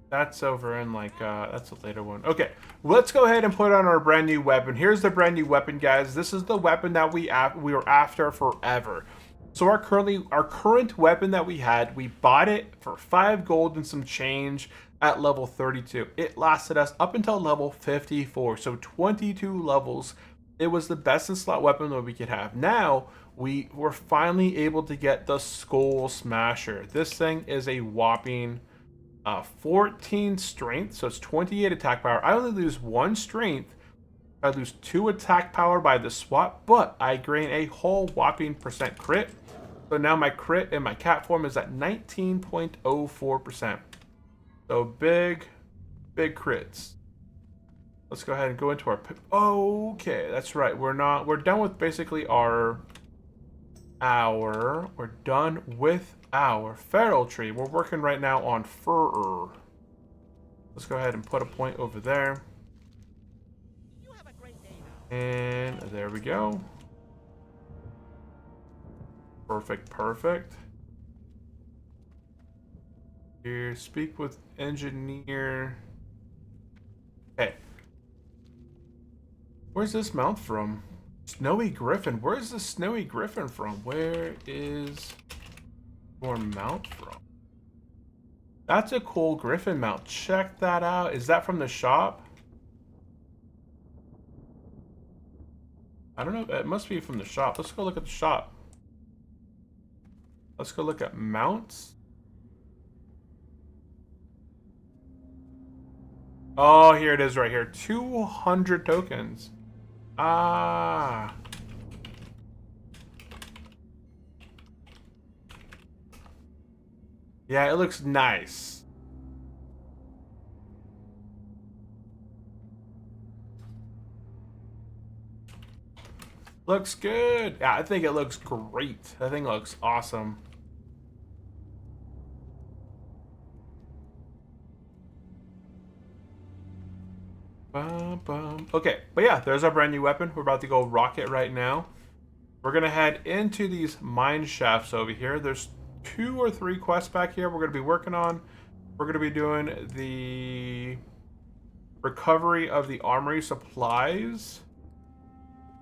That's over in like, that's a later one. Okay, let's go ahead and put on our brand new weapon. Here's the brand new weapon, guys. This is the weapon that we were after forever. So our current weapon that we had, we bought it for 5 gold and some change at level 32. It lasted us up until level 54, so 22 levels. It was the best in slot weapon that we could have. Now, we were finally able to get the Skull Smasher. This thing is a whopping 14 strength, so it's 28 attack power. I only lose 1 strength. I lose 2 attack power by the swap, but I gain a whole whopping percent crit. So now my crit in my cat form is at 19.04%. So big crits. Let's go ahead and go into our... Okay, that's right. We're done with basically we're done with our feral tree. We're working right now on fur. Let's go ahead and put a point over there. You have a great day now. And there we go. Perfect. Here, speak with engineer. Hey. Where's this mount from? Snowy Griffin. Where's the Snowy Griffin from? Where is your mount from? That's a cool Griffin mount. Check that out. Is that from the shop? I don't know. It must be from the shop. Let's go look at the shop. Let's go look at mounts. Oh, here it is right here. 200 tokens. Ah. Yeah, it looks nice. Looks good. Yeah, I think it looks great. I think it looks awesome. Okay, but yeah, there's our brand new weapon. We're about to go rock it right now. We're gonna head into these mine shafts over here. There's 2 or 3 quests back here we're gonna be working on. We're gonna be doing the recovery of the armory supplies,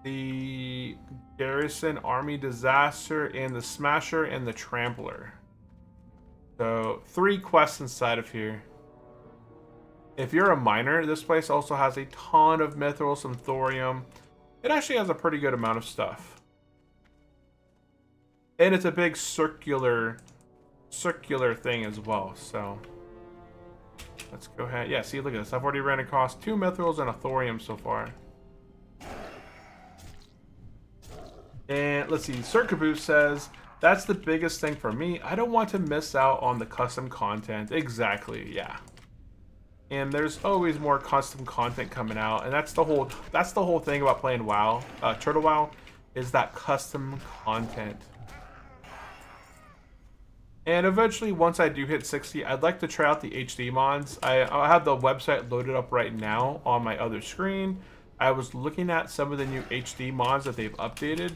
the garrison army disaster, and the smasher and the trampler. So 3 quests inside of here. If you're a miner, this place also has a ton of mithril, some thorium. It actually has a pretty good amount of stuff. And it's a big circular thing as well, so let's go ahead. Yeah, see, look at this. I've already ran across 2 mithrils and a thorium so far. And let's see, Circuit says, that's the biggest thing for me. I don't want to miss out on the custom content. Exactly, yeah. And there's always more custom content coming out, and that's the whole thing about playing WoW, Turtle WoW, is that custom content. And eventually, once I do hit 60, I'd like to try out the HD mods. I have the website loaded up right now on my other screen. I was looking at some of the new HD mods that they've updated,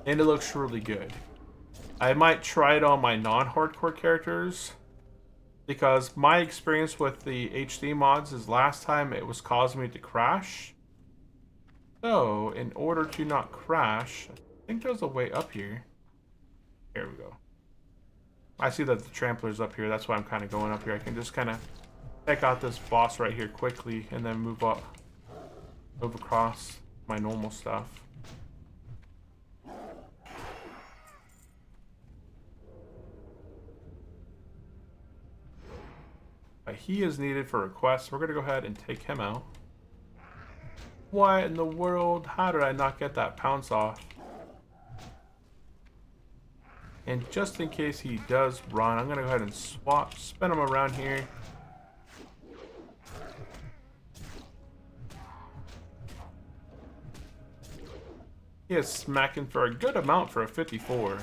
and it looks really good. I might try it on my non-hardcore characters, because my experience with the HD mods is last time it was causing me to crash. So, in order to not crash, I think there's a way up here. Here we go. I see that the trampler's up here, that's why I'm kind of going up here. I can just kind of take out this boss right here quickly and then move across my normal stuff. He is needed for a quest. We're going to go ahead and take him out. What in the world? How did I not get that pounce off? And just in case he does run, I'm going to go ahead and spin him around here. He is smacking for a good amount for a 54.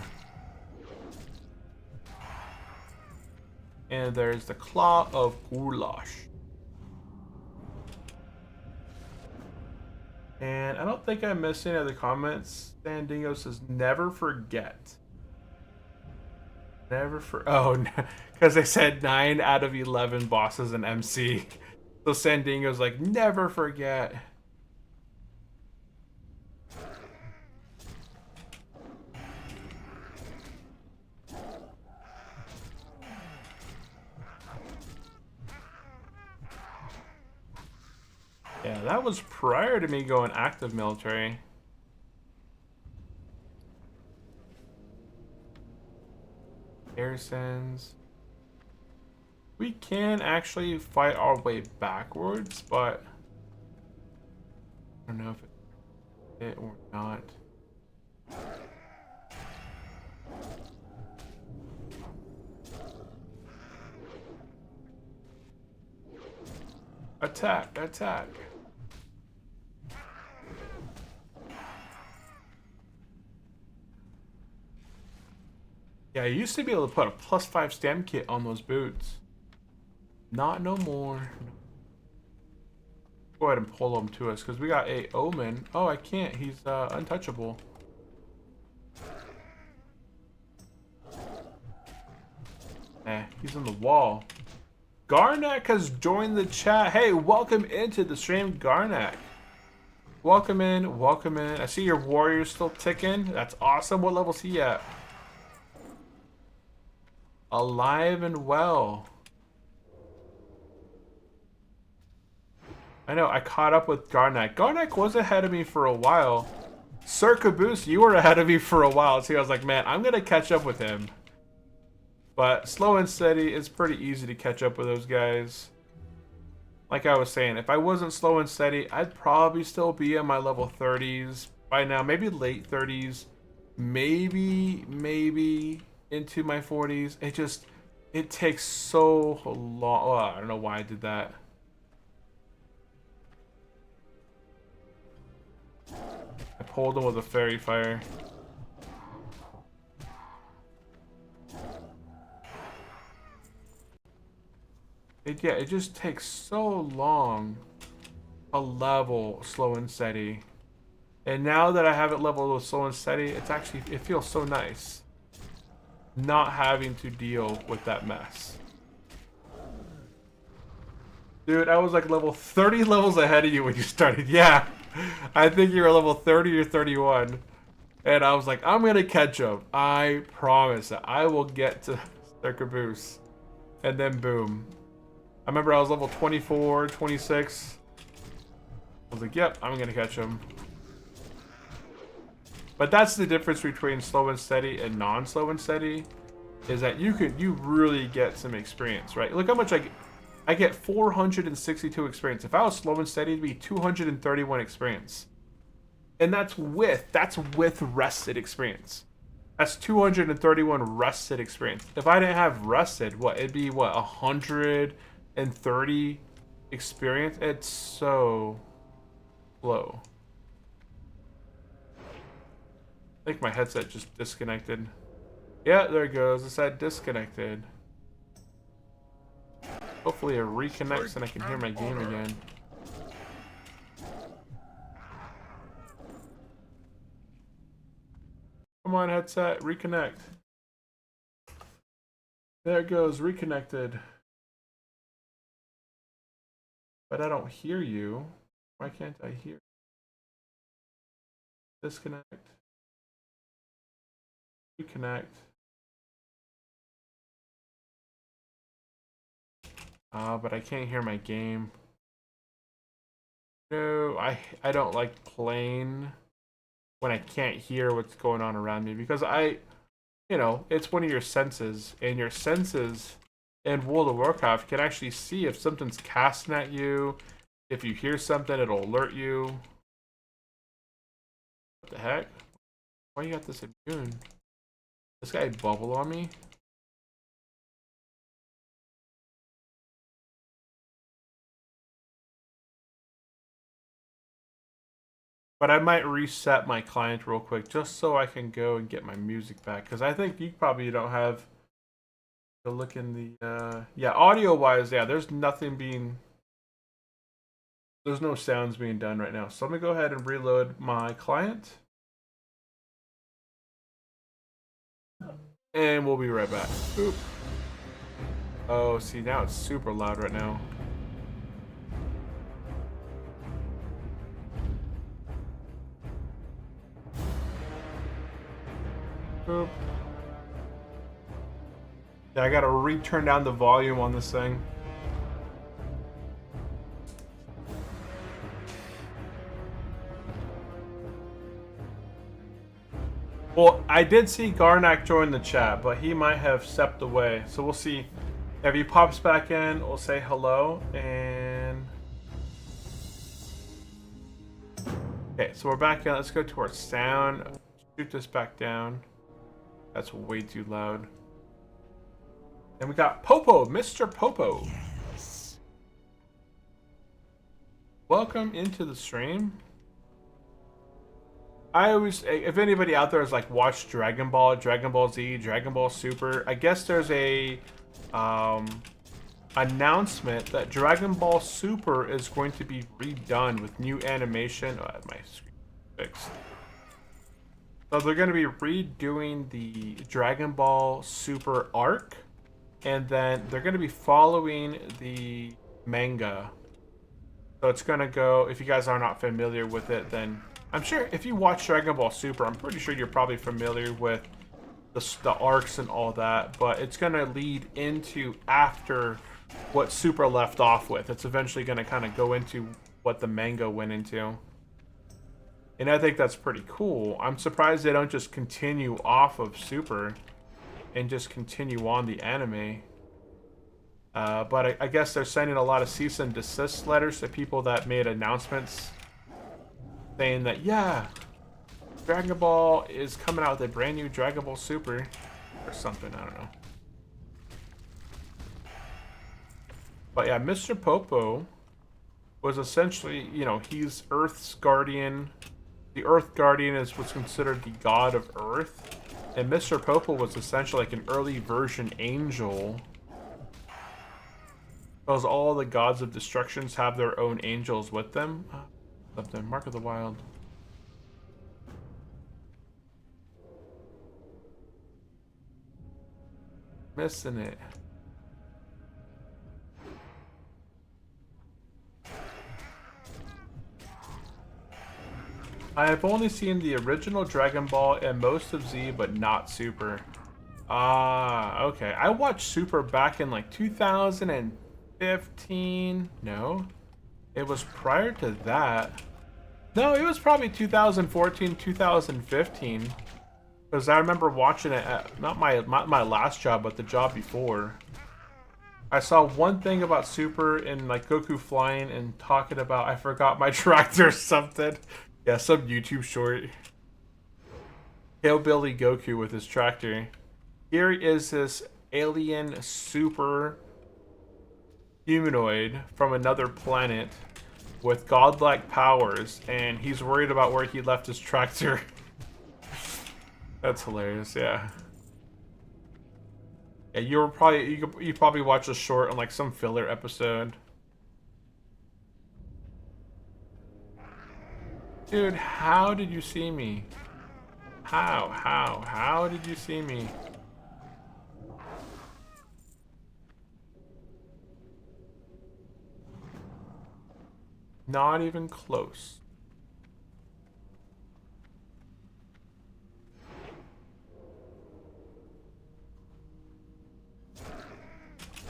And there's the Claw of Goulash. And I don't think I missed any other comments. Standingo says, never forget. Never for oh, because they said 9 out of 11 bosses in MC. So Sandingo's like, never forget. Yeah, that was prior to me going active military. Garrisons. We can actually fight our way backwards, but I don't know if it's it or not. Attack, attack. Yeah, I used to be able to put a +5 stam kit on those boots. Not no more. Go ahead and pull him to us because we got a Omen. Oh, I can't. He's untouchable. He's on the wall. Garnak has joined the chat. Hey, welcome into the stream, Garnak. Welcome in, welcome in. I see your warrior still ticking. That's awesome. What level's he at? Alive and well. I know, I caught up with Garnak. Garnak was ahead of me for a while. Sir Caboose, you were ahead of me for a while too. I was like, man, I'm gonna catch up with him. But slow and steady, it's pretty easy to catch up with those guys. Like I was saying, if I wasn't slow and steady, I'd probably still be in my level 30s by now, maybe late 30s, maybe into my 40s. It takes so long. Oh, I don't know why I did that. I pulled him with a fairy fire. It just takes so long to level slow and steady. And now that I have it leveled with slow and steady, it feels so nice not having to deal with that mess. Dude, I was like level 30 levels ahead of you when you started. Yeah, I think you were level 30 or 31. And I was like, I'm gonna catch up. I promise that I will get to Sir Caboose. And then boom. I remember I was level 24, 26. I was like, yep, I'm gonna catch him. But that's the difference between slow and steady and non-slow and steady, is that you really get some experience, right? Look how much I get 462 experience. If I was slow and steady, it'd be 231 experience. And that's with rested experience. That's 231 rested experience. If I didn't have rested, it'd be 130 experience? It's so low. I think my headset just disconnected. Yeah, there it goes. It said disconnected. Hopefully it reconnects and I can hear my game again. Come on, headset, reconnect. There it goes, reconnected. But I don't hear you. Why can't I hear? Disconnect. Reconnect. But I can't hear my game. No, I don't like playing when I can't hear what's going on around me, because it's one of your senses, and your senses in World of Warcraft can actually see if something's casting at you. If you hear something, it'll alert you. What the heck? Why you got this immune? This guy bubble on me? But I might reset my client real quick just so I can go and get my music back, because I think you probably don't have to look in the yeah, audio wise, yeah, there's no sounds being done right now. So let me go ahead and reload my client. And we'll be right back. Boop. Oh, see, now it's super loud right now. Boop. Yeah, I gotta re-turn down the volume on this thing. Well, I did see Garnak join the chat, but he might have stepped away. So we'll see. If he pops back in, we'll say hello. And okay, so we're back in. Let's go to our sound. Shoot this back down. That's way too loud. And we got Popo, Mr. Popo. Yes. Welcome into the stream. I always, if anybody out there has like watched Dragon Ball, Dragon Ball Z, Dragon Ball Super, I guess there's a announcement that Dragon Ball Super is going to be redone with new animation. Oh, my screen fixed. So they're going to be redoing the Dragon Ball Super arc, and then they're going to be following the manga. So it's going to go, if you guys are not familiar with it, then I'm sure if you watch Dragon Ball Super, I'm pretty sure you're probably familiar with the arcs and all that, but it's going to lead into after what Super left off with. It's eventually going to kind of go into what the manga went into. And I think that's pretty cool. I'm surprised they don't just continue off of Super and just continue on the anime. But I guess they're sending a lot of cease and desist letters to people that made announcements saying that, yeah, Dragon Ball is coming out with a brand new Dragon Ball Super or something, I don't know. But yeah, Mr. Popo was essentially, you know, he's Earth's guardian. The Earth Guardian is what's considered the god of Earth. And Mr. Popo was essentially like an early version angel. Because all the gods of destructions have their own angels with them. Something. Mark of the Wild. Missing it. I have only seen the original Dragon Ball and most of Z, but not Super. Ah, okay. I watched Super back in like 2015. No, it was prior to that. No, it was probably 2014, 2015. Because I remember watching it at not my last job, but the job before. I saw one thing about Super in like Goku flying and talking about I forgot my tractor or something. Yeah, some YouTube short. Hillbilly Goku with his tractor. Here is this alien super humanoid from another planet with godlike powers, and he's worried about where he left his tractor. That's hilarious, yeah. Yeah, you probably watched a short on like some filler episode. Dude, how did you see me? How did you see me? Not even close.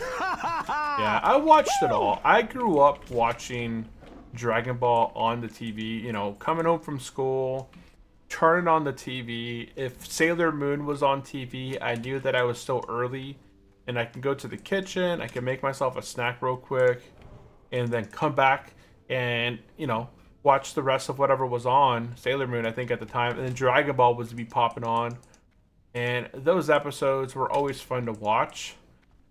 Yeah, I watched it all. I grew up watching Dragon Ball on the TV, you know, coming home from school, turning on the TV. If Sailor Moon was on TV, I knew that I was still early and I can go to the kitchen, I can make myself a snack real quick and then come back and, you know, watch the rest of whatever was on. Sailor Moon, I think, at the time, and then Dragon Ball was to be popping on. And those episodes were always fun to watch.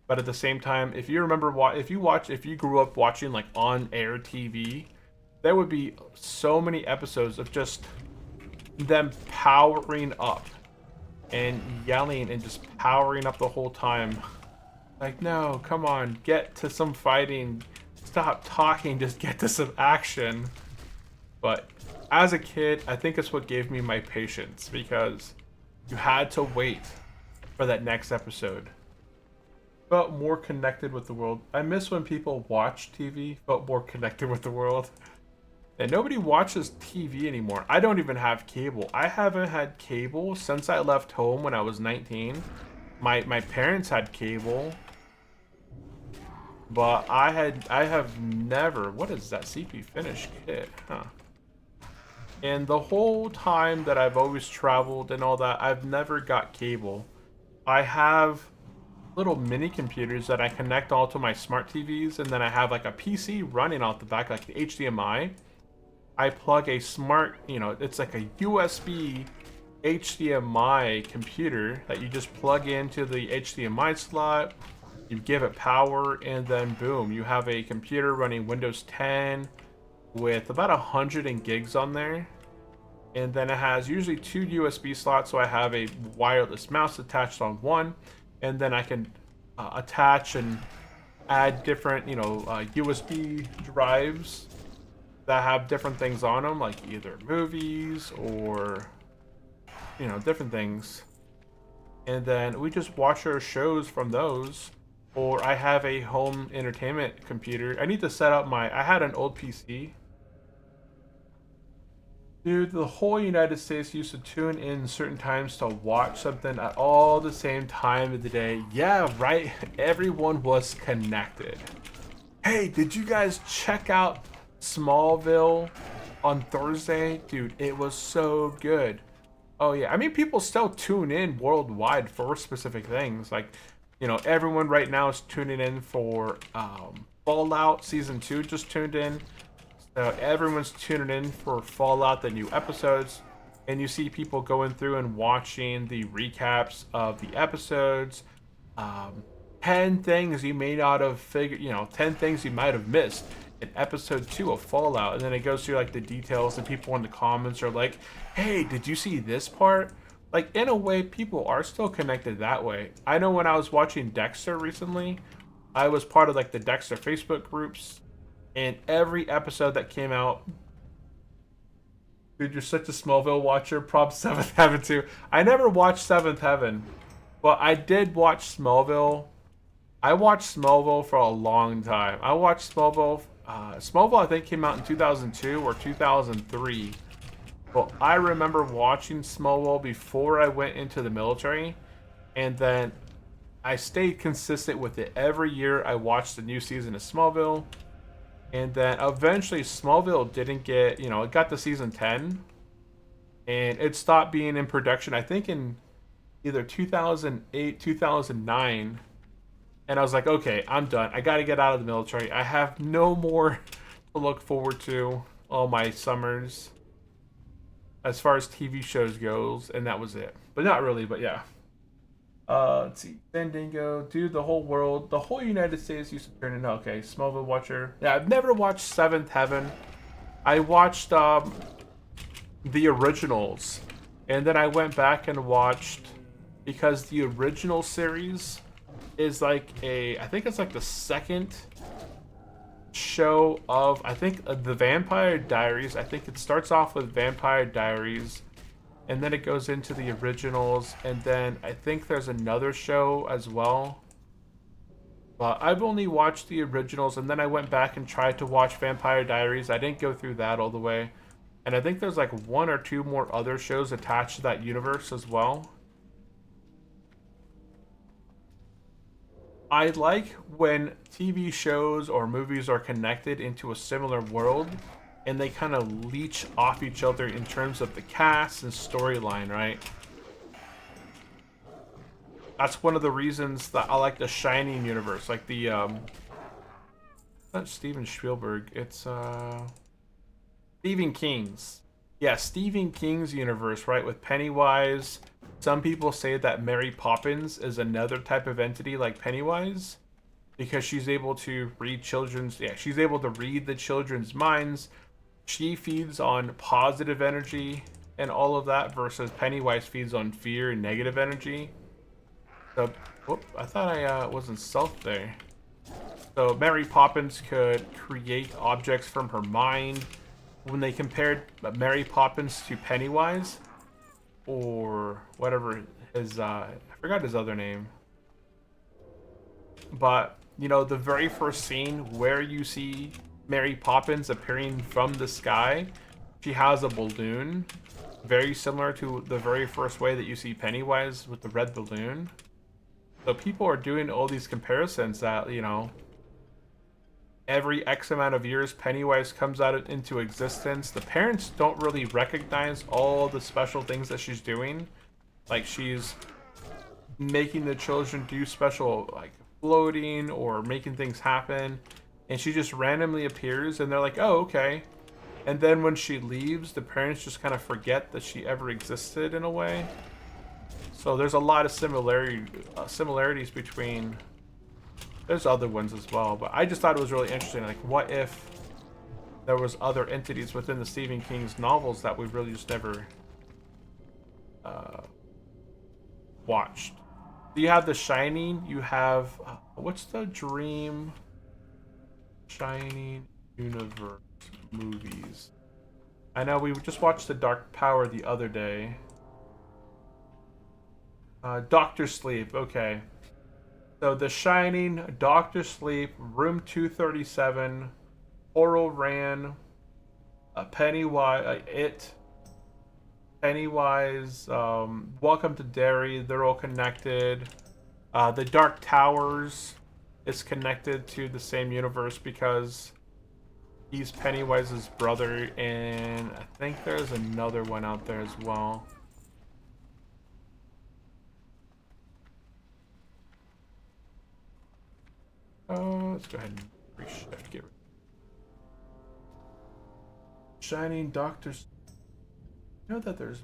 But at the same time, if you remember, if you grew up watching like on-air TV, there would be so many episodes of just them powering up and yelling and just powering up the whole time. Like, no, come on, get to some fighting. Stop talking, just get to some action. But as a kid, I think it's what gave me my patience, because you had to wait for that next episode. Felt more connected with the world. I miss when people watch TV, felt more connected with the world. And nobody watches TV anymore. I don't even have cable. I haven't had cable since I left home when I was 19. My parents had cable. But I have never. What is that CP finish kit? Huh. And the whole time that I've always traveled and all that, I've never got cable. I have little mini computers that I connect all to my smart TVs, and then I have like a PC running out the back, like the HDMI. I plug a smart, it's like a USB HDMI computer that you just plug into the HDMI slot. You give it power, and then boom, you have a computer running Windows 10 with about 100 gigs on there. And then it has usually 2 USB slots, so I have a wireless mouse attached on one, and then I can attach and add different, USB drives that have different things on them, like either movies or, different things. And then we just watch our shows from those. Or I have a home entertainment computer. I need to set up I had an old PC. Dude, the whole United States used to tune in certain times to watch something at all the same time of the day. Yeah, right. Everyone was connected. Hey, did you guys check out Smallville on Thursday? Dude, it was so good. Oh yeah, I mean, people still tune in worldwide for specific things. Like, everyone right now is tuning in for Fallout Season 2 just tuned in. So everyone's tuning in for Fallout, the new episodes. And you see people going through and watching the recaps of the episodes. 10 things you may not have figured, 10 things you might have missed in episode 2 of Fallout. And then it goes through like the details, and people in the comments are like, hey, did you see this part? Like, in a way, people are still connected that way. I know when I was watching Dexter recently, I was part of like the Dexter Facebook groups, and every episode that came out, dude, you're such a Smallville watcher. Props 7th Heaven too. I never watched 7th Heaven, but I did watch Smallville. I watched Smallville for a long time. I watched Smallville. Smallville, I think, came out in 2002 or 2003. Well, I remember watching Smallville before I went into the military, and then I stayed consistent with it. Every year I watched the new season of Smallville, and then eventually Smallville didn't get, it got to season 10, and it stopped being in production, I think in either 2008, 2009, and I was like, okay, I'm done. I gotta get out of the military. I have no more to look forward to all my summers as far as TV shows goes, and that was it. But not really, but yeah. Let's see. Fandango, dude, the whole United States used to turn in. Okay, Smallville watcher. Yeah, I've never watched 7th Heaven. I watched the originals, and then I went back and watched, because the original series is like I think it's like the second show of, I think, the Vampire Diaries. I think it starts off with Vampire Diaries, and then it goes into the originals, and then I think there's another show as well. But I've only watched the originals, and then I went back and tried to watch Vampire Diaries. I didn't go through that all the way. And I think there's like 1 or 2 more other shows attached to that universe as well. I like when TV shows or movies are connected into a similar world, and they kind of leech off each other in terms of the cast and storyline, right? That's one of the reasons that I like the Shining universe, like the not Steven Spielberg, it's Stephen King's. Yeah, Stephen King's universe, right, with Pennywise. Some people say that Mary Poppins is another type of entity like Pennywise, because she's able to read she's able to read the children's minds. She feeds on positive energy and all of that, versus Pennywise feeds on fear and negative energy. So, whoop, I thought I wasn't stealth there. So Mary Poppins could create objects from her mind. When they compared Mary Poppins to Pennywise, or whatever his, I forgot his other name. But, you know, the very first scene where you see Mary Poppins appearing from the sky, she has a balloon. Very similar to the very first way that you see Pennywise with the red balloon. So people are doing all these comparisons that, you know, every X amount of years Pennywise comes out into existence. The parents don't really recognize all the special things that she's doing. Like she's making the children do special like floating or making things happen. And she just randomly appears and they're like, oh, okay. And then when she leaves, the parents just kind of forget that she ever existed in a way. So there's a lot of similarities between... There's other ones as well, but I just thought it was really interesting. Like, what if there was other entities within the Stephen King's novels that we really just never watched? So you have The Shining. You have what's the Dream Shining universe movies? I know we just watched The Dark Tower the other day. Doctor Sleep. Okay. So The Shining, Doctor Sleep, Room 237, Oral Ran, Pennywise, Pennywise, Welcome to Derry, they're all connected. The Dark Towers is connected to the same universe because he's Pennywise's brother, and I think there's another one out there as well. Let's go ahead and reshift. Get rid. Shining Doctors. I know that there's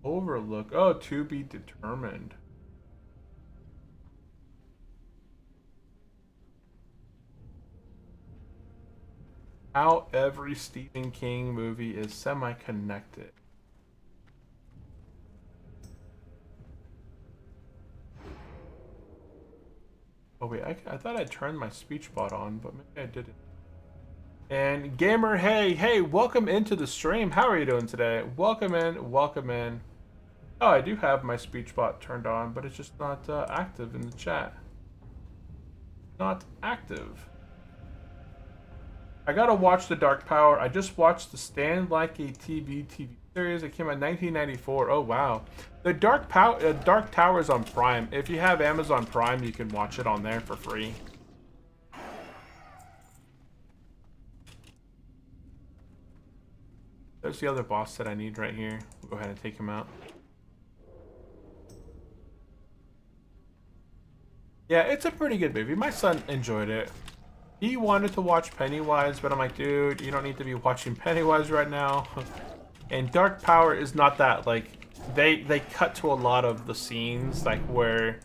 Overlook. Oh, to be determined. How every Stephen King movie is semi-connected. Oh wait, I thought I turned my speech bot on, but maybe I didn't. And Gamer, hey, welcome into the stream. How are you doing today? Welcome in, welcome in. Oh, I do have my speech bot turned on, but it's just not active in the chat. Not active. I gotta watch The Dark Tower. I just watched The Stand Like a TV series. It came out in 1994. Oh wow. The Dark Tower is on Prime. If you have Amazon Prime, you can watch it on there for free. There's the other boss that I need right here. We'll go ahead and take him out. Yeah, it's a pretty good movie. My son enjoyed it. He wanted to watch Pennywise, but I'm like, dude, you don't need to be watching Pennywise right now. And Dark Tower is not that, like, they cut to a lot of the scenes, like, where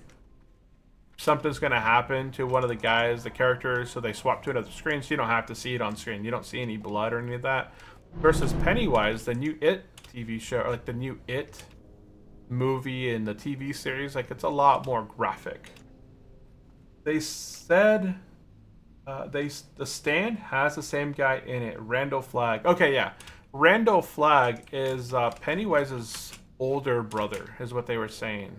something's gonna happen to one of the guys, the characters, so they swap to another screen, so you don't have to see it on screen. You don't see any blood or any of that. Versus Pennywise, the new It TV show, or like the new It movie and the TV series, like, it's a lot more graphic. They said... The Stand has the same guy in it, Randall Flagg. Okay, yeah. Randall Flagg is Pennywise's older brother, is what they were saying.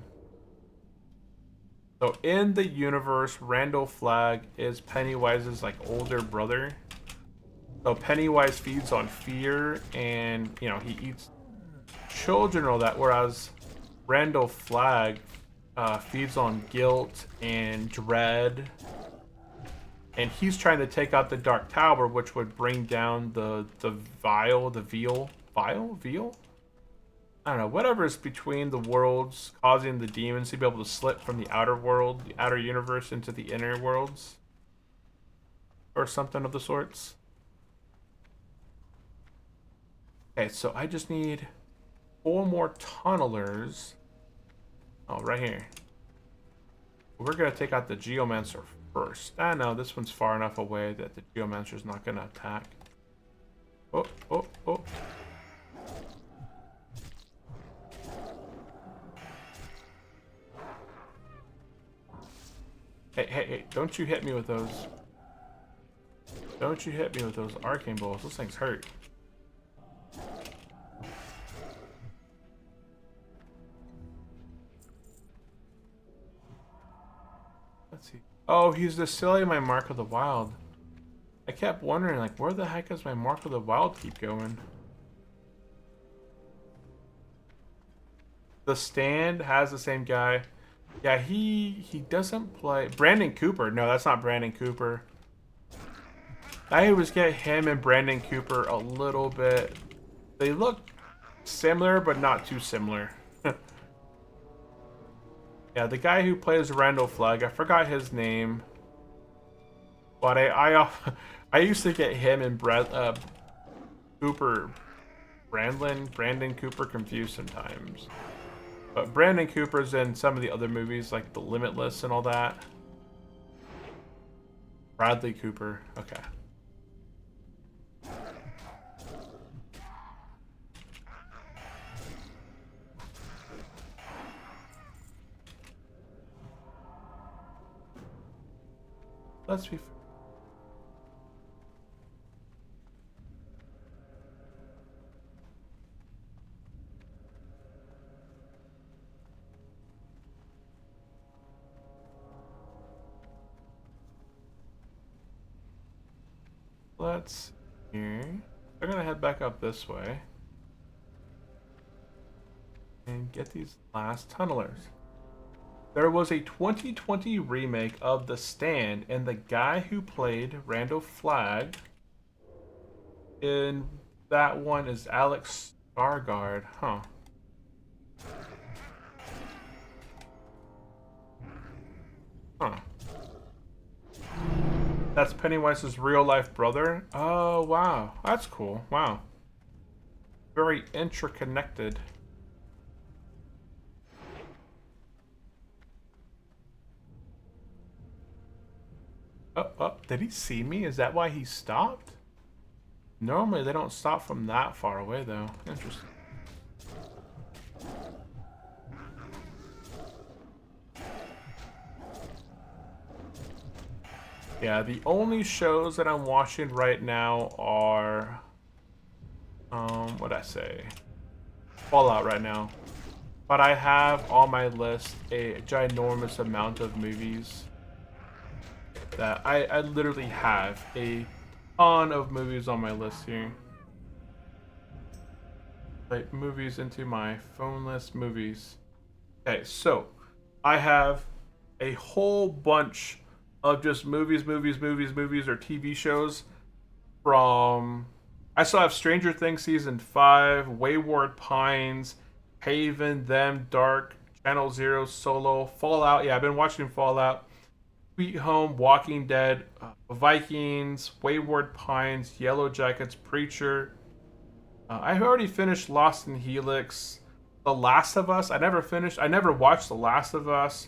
So in the universe, Randall Flagg is Pennywise's like older brother. So Pennywise feeds on fear and, you know, he eats children and all that, whereas Randall Flagg feeds on guilt and dread. And he's trying to take out the Dark Tower, which would bring down the veil? I don't know, whatever is between the worlds, causing the demons to be able to slip from the outer world, the outer universe, into the inner worlds. Or something of the sorts. Okay, so I just need 4 more tunnelers. Oh, right here. We're going to take out the Geomancer first. Ah, no, this one's far enough away that the Geomancer's not going to attack. Oh. Hey, don't you hit me with those. Don't you hit me with those arcane bolts. Those things hurt. Let's see. Oh, he's distilling my Mark of the Wild. I kept wondering, like, where the heck does my Mark of the Wild keep going? The Stand has the same guy. Yeah, he doesn't play... Brandon Cooper. No, that's not Brandon Cooper. I always get him and Brandon Cooper a little bit... They look similar, but not too similar. Yeah, the guy who plays Randall Flagg, I forgot his name. But I used to get him and Brandon Cooper confused sometimes. But Brandon Cooper's in some of the other movies, like The Limitless and all that. Bradley Cooper, okay. Let's be fair. Let's here. We're gonna head back up this way and get these last tunnelers. There was a 2020 remake of The Stand, and the guy who played Randall Flagg in that one is Alex Stargard, huh? Huh. That's Pennywise's real-life brother? Oh, wow. That's cool. Wow. Very interconnected. Oh, did he see me? Is that why he stopped? Normally they don't stop from that far away, though. Interesting. Yeah, the only shows that I'm watching right now are... what'd I say? Fallout right now. But I have on my list a ginormous amount of movies that I literally have a ton of movies on my list here. Type movies into my phone list, movies. Okay, so I have a whole bunch of just movies, or TV shows from... I still have Stranger Things Season 5, Wayward Pines, Haven, Them, Dark, Channel Zero, Solo, Fallout. Yeah, I've been watching Fallout. Sweet Home, Walking Dead, Vikings, Wayward Pines, Yellow Jackets, Preacher. I've already finished Lost in Helix. The Last of Us, I never watched The Last of Us.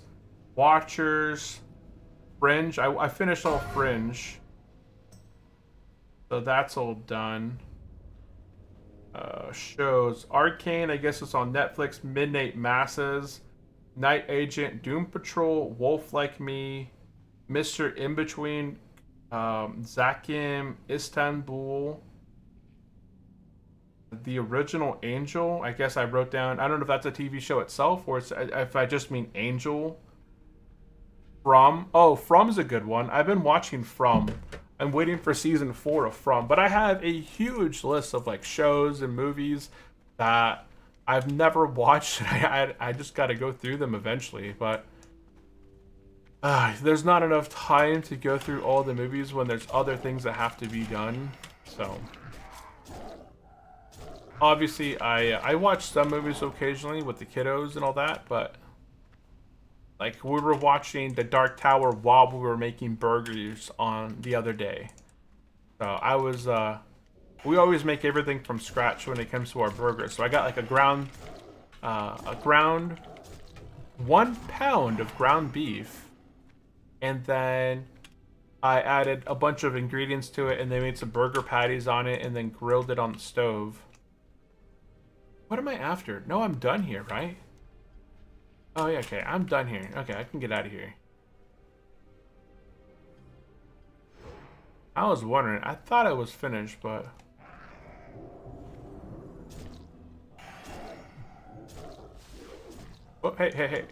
Watchers, Fringe, I finished all Fringe. So that's all done. Shows, Arcane, I guess it's on Netflix. Midnight Masses, Night Agent, Doom Patrol, Wolf Like Me, Mr. In-Between, Zakim, Istanbul, The Original Angel. I guess I wrote down, I don't know if that's a TV show itself or if I just mean Angel. From's a good one. I've been watching From. I'm waiting for season 4 of From, but I have a huge list of like shows and movies that I've never watched. I just got to go through them eventually, but there's not enough time to go through all the movies when there's other things that have to be done. So obviously I watch some movies occasionally with the kiddos and all that, but like we were watching The Dark Tower while we were making burgers on the other day. So we always make everything from scratch when it comes to our burgers. So I got like a ground 1 pound of ground beef. And then I added a bunch of ingredients to it and they made some burger patties on it and then grilled it on the stove. What am I after? No, I'm done here, right? Oh, yeah, okay. I'm done here. Okay, I can get out of here. I was wondering. I thought I was finished, but... Oh, hey.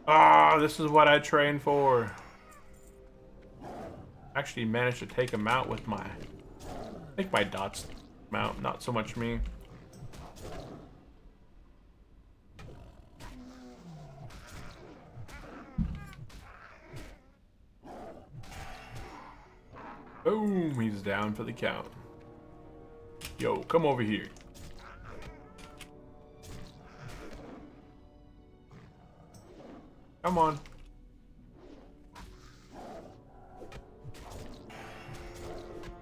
Ah, this is what I trained for. Actually managed to take him out with my... I think my dots mount, not so much me. Boom, he's down for the count. Yo, come over here. Come on.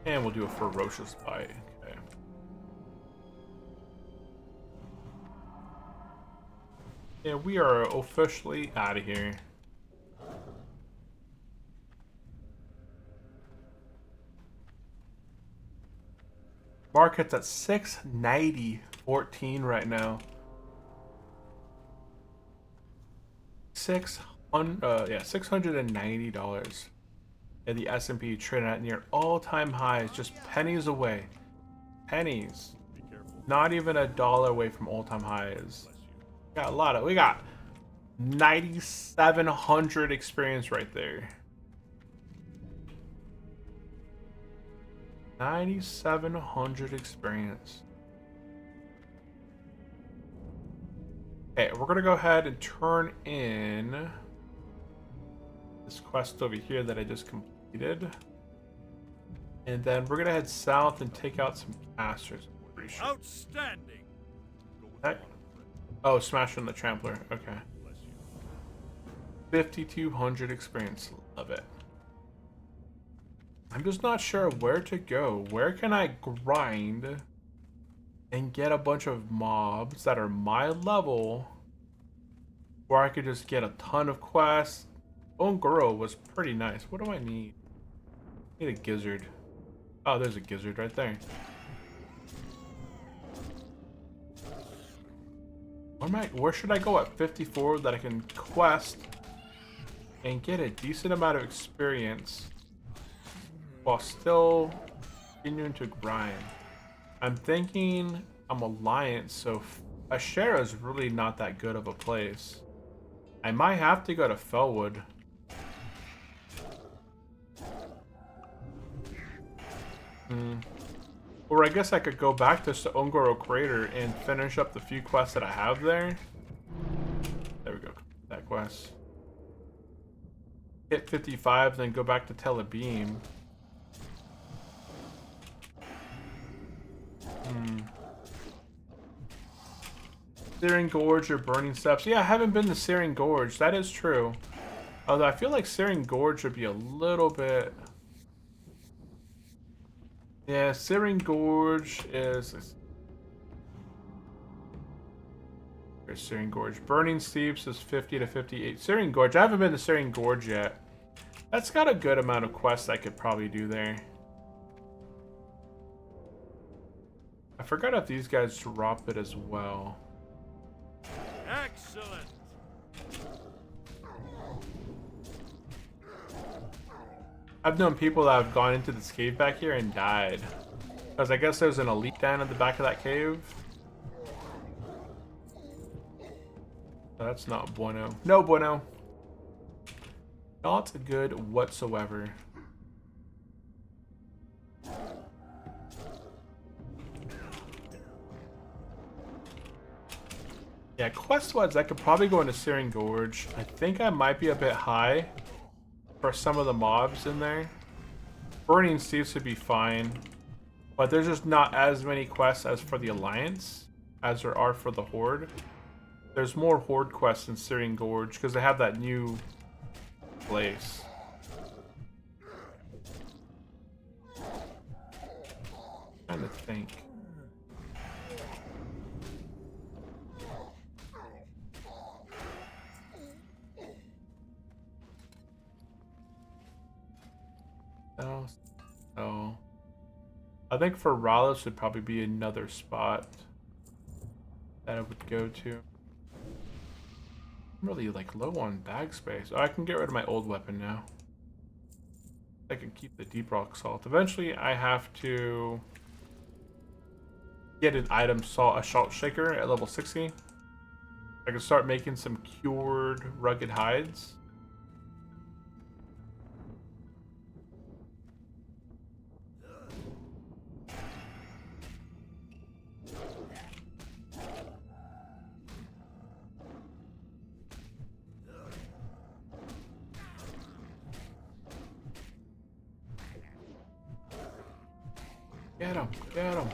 And we'll do a ferocious bite. Okay. Yeah, we are officially out of here. Market's at 690.14 right now. 690 $690. And the S&P trading at near all-time highs, just pennies away. Pennies. Be careful. Not even $1 away from all-time highs. We got 9,700 experience right there. 9,700 experience. Okay, we're gonna go ahead and turn in this quest over here that I just completed. And then we're gonna head south and take out some casters. I'm pretty sure. Outstanding. Go with Heck. the honor, friend. Oh, smashing the trampler. Okay. Bless you. 5,200 experience. Love it. I'm just not sure where to go. Where can I grind and get a bunch of mobs that are my level where I could just get a ton of quests? Ongoro was pretty nice. What do I need? I need a gizzard. Oh, there's a gizzard right there. Where should I go at 54 that I can quest and get a decent amount of experience while still continuing to grind? I'm thinking I'm Alliance, so Ashera is really not that good of a place. I might have to go to Felwood. Or I guess I could go back to Ongoro Crater and finish up the few quests that I have there. There we go. That quest. Hit 55, then go back to Telebeam. Searing Gorge or Burning Steps. Yeah, I haven't been to Searing Gorge. That is true. Although I feel like Searing Gorge would be a little bit... Yeah, Searing Gorge is... There's Searing Gorge. Burning Steeps is 50 to 58. Searing Gorge. I haven't been to Searing Gorge yet. That's got a good amount of quests I could probably do there. I forgot if these guys drop it as well. Excellent. I've known people that have gone into this cave back here and died. Because I guess there's an elite down at the back of that cave. That's not bueno. No bueno. Not good whatsoever. Yeah, quest-wise, I could probably go into Searing Gorge. I think I might be a bit high for some of the mobs in there. Burning Steeps would be fine. But there's just not as many quests as for the Alliance as there are for the Horde. There's more Horde quests in Searing Gorge because they have that new place. Trying to think. So I think for Rallis would probably be another spot that I would go to. I'm really like low on bag space. Oh, I can get rid of my old weapon now. I can keep the deep rock salt. Eventually I have to get an item salt, a salt shaker at level 60. I can start making some cured rugged hides. Get him, get him.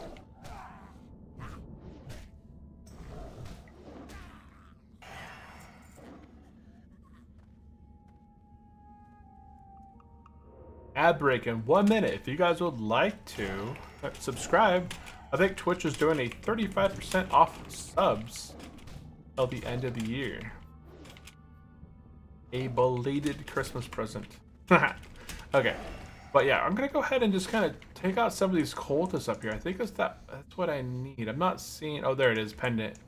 Ad break in 1 minute. If you guys would like to subscribe, I think Twitch is doing a 35% off subs till the end of the year. A belated Christmas present. Okay. But yeah, I'm gonna go ahead and just kind of take out some of these cultists up here. I think that's what I need. I'm not seeing. Oh, there it is, pendant.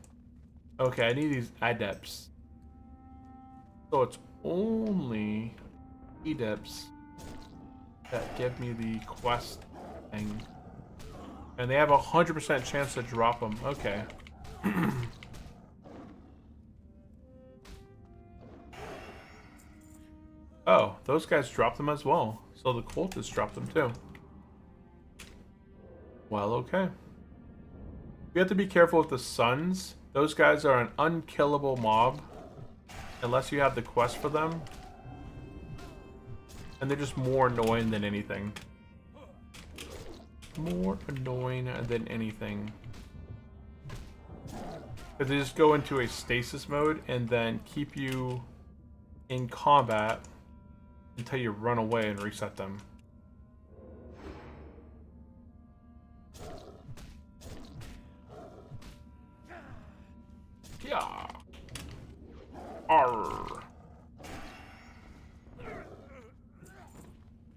Okay, I need these adepts. So it's only adepts that give me the quest thing, and they have 100% chance to drop them. Okay. Oh, those guys dropped them as well. So the cultists dropped them too. Well, okay. We have to be careful with the suns. Those guys are an unkillable mob unless you have the quest for them. And they're just more annoying than anything. More annoying than anything. Because they just go into a stasis mode and then keep you in combat until you run away and reset them. Yeah. Arr.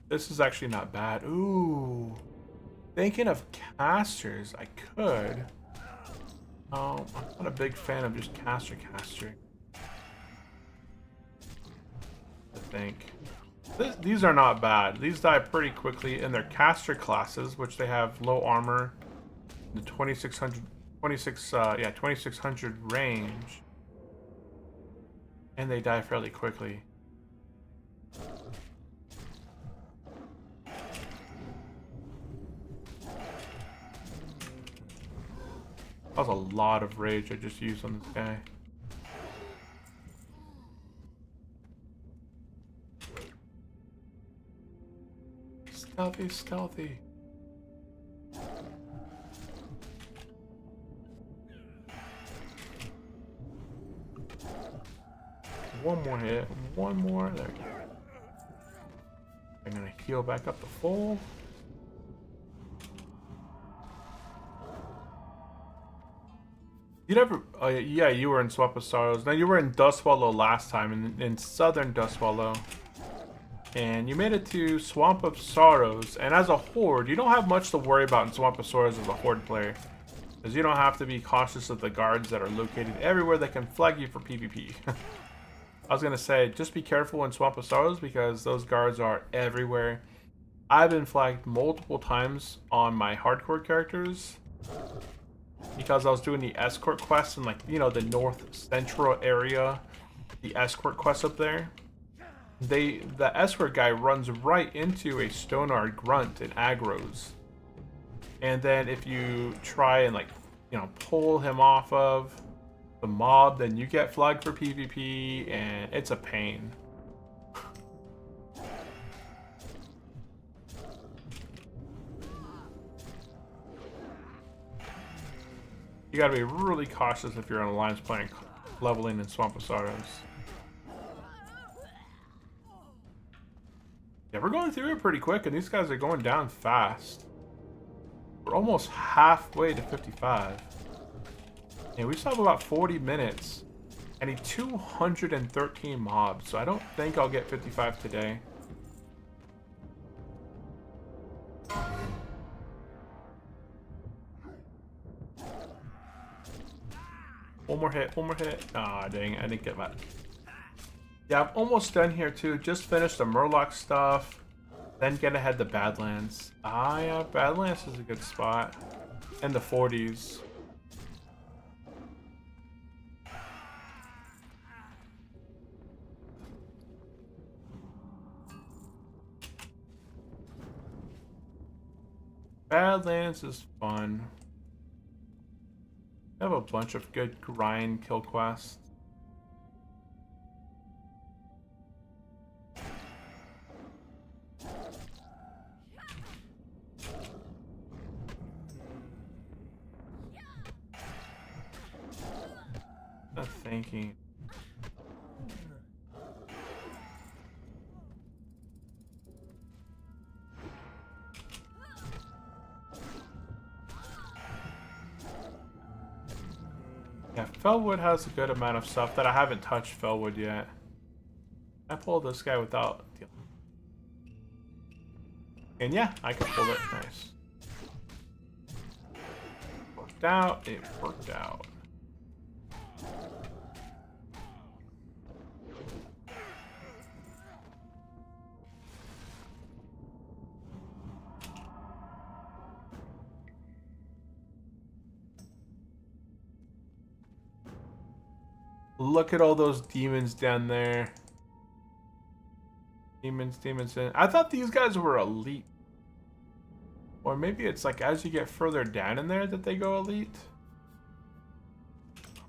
This is actually not bad. Ooh. Thinking of casters, I could. Oh, I'm not a big fan of just caster. I think. These are not bad. These die pretty quickly, and they're caster classes, which they have low armor, the 2600 range, and they die fairly quickly. That was a lot of rage I just used on this guy. Stealthy, stealthy. One more hit. One more. There we go. I'm gonna heal back up to full. You never. Oh yeah, you were in Swamp of Sorrows. Now you were in Dustwallow last time, in southern Dustwallow. And you made it to Swamp of Sorrows, and as a horde, you don't have much to worry about in Swamp of Sorrows as a horde player. Because you don't have to be cautious of the guards that are located everywhere that can flag you for PvP. I was going to say, just be careful in Swamp of Sorrows because those guards are everywhere. I've been flagged multiple times on my hardcore characters because I was doing the escort quests in, like, you know, the north central area, the escort quest up there. The escort guy runs right into a Stoneard grunt and aggroes, and then if you try and, like, you know, pull him off of the mob, then you get flagged for PvP, and it's a pain. You gotta be really cautious if you're on Alliance playing leveling in Swamp of Sorrows. Yeah, we're going through it pretty quick, and these guys are going down fast. We're almost halfway to 55. And we still have about 40 minutes. I need 213 mobs, so I don't think I'll get 55 today. One more hit, one more hit. Ah, dang, I didn't get that. Yeah, I'm almost done here too. Just finished the Murloc stuff. Then get ahead to Badlands. Ah, yeah, Badlands is a good spot. And the 40s. Badlands is fun. I have a bunch of good grind kill quests. Not thinking. Yeah, Fellwood has a good amount of stuff that I haven't touched Fellwood yet. I pulled this guy without dealing. And yeah, I can pull it. Nice. Worked out. It worked out. Look at all those demons down there. Demons. I thought these guys were elite. Or maybe it's like as you get further down in there that they go elite.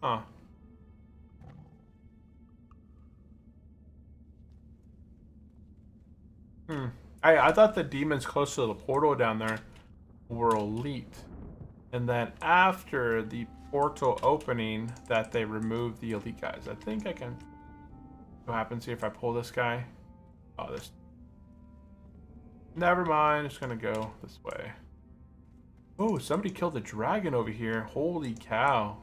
Huh. I thought the demons close to the portal down there were elite. And then after the portal opening that they remove the elite guys. I think I can. What happens here if I pull this guy? Oh, this. Never mind. It's gonna go this way. Oh, somebody killed a dragon over here. Holy cow.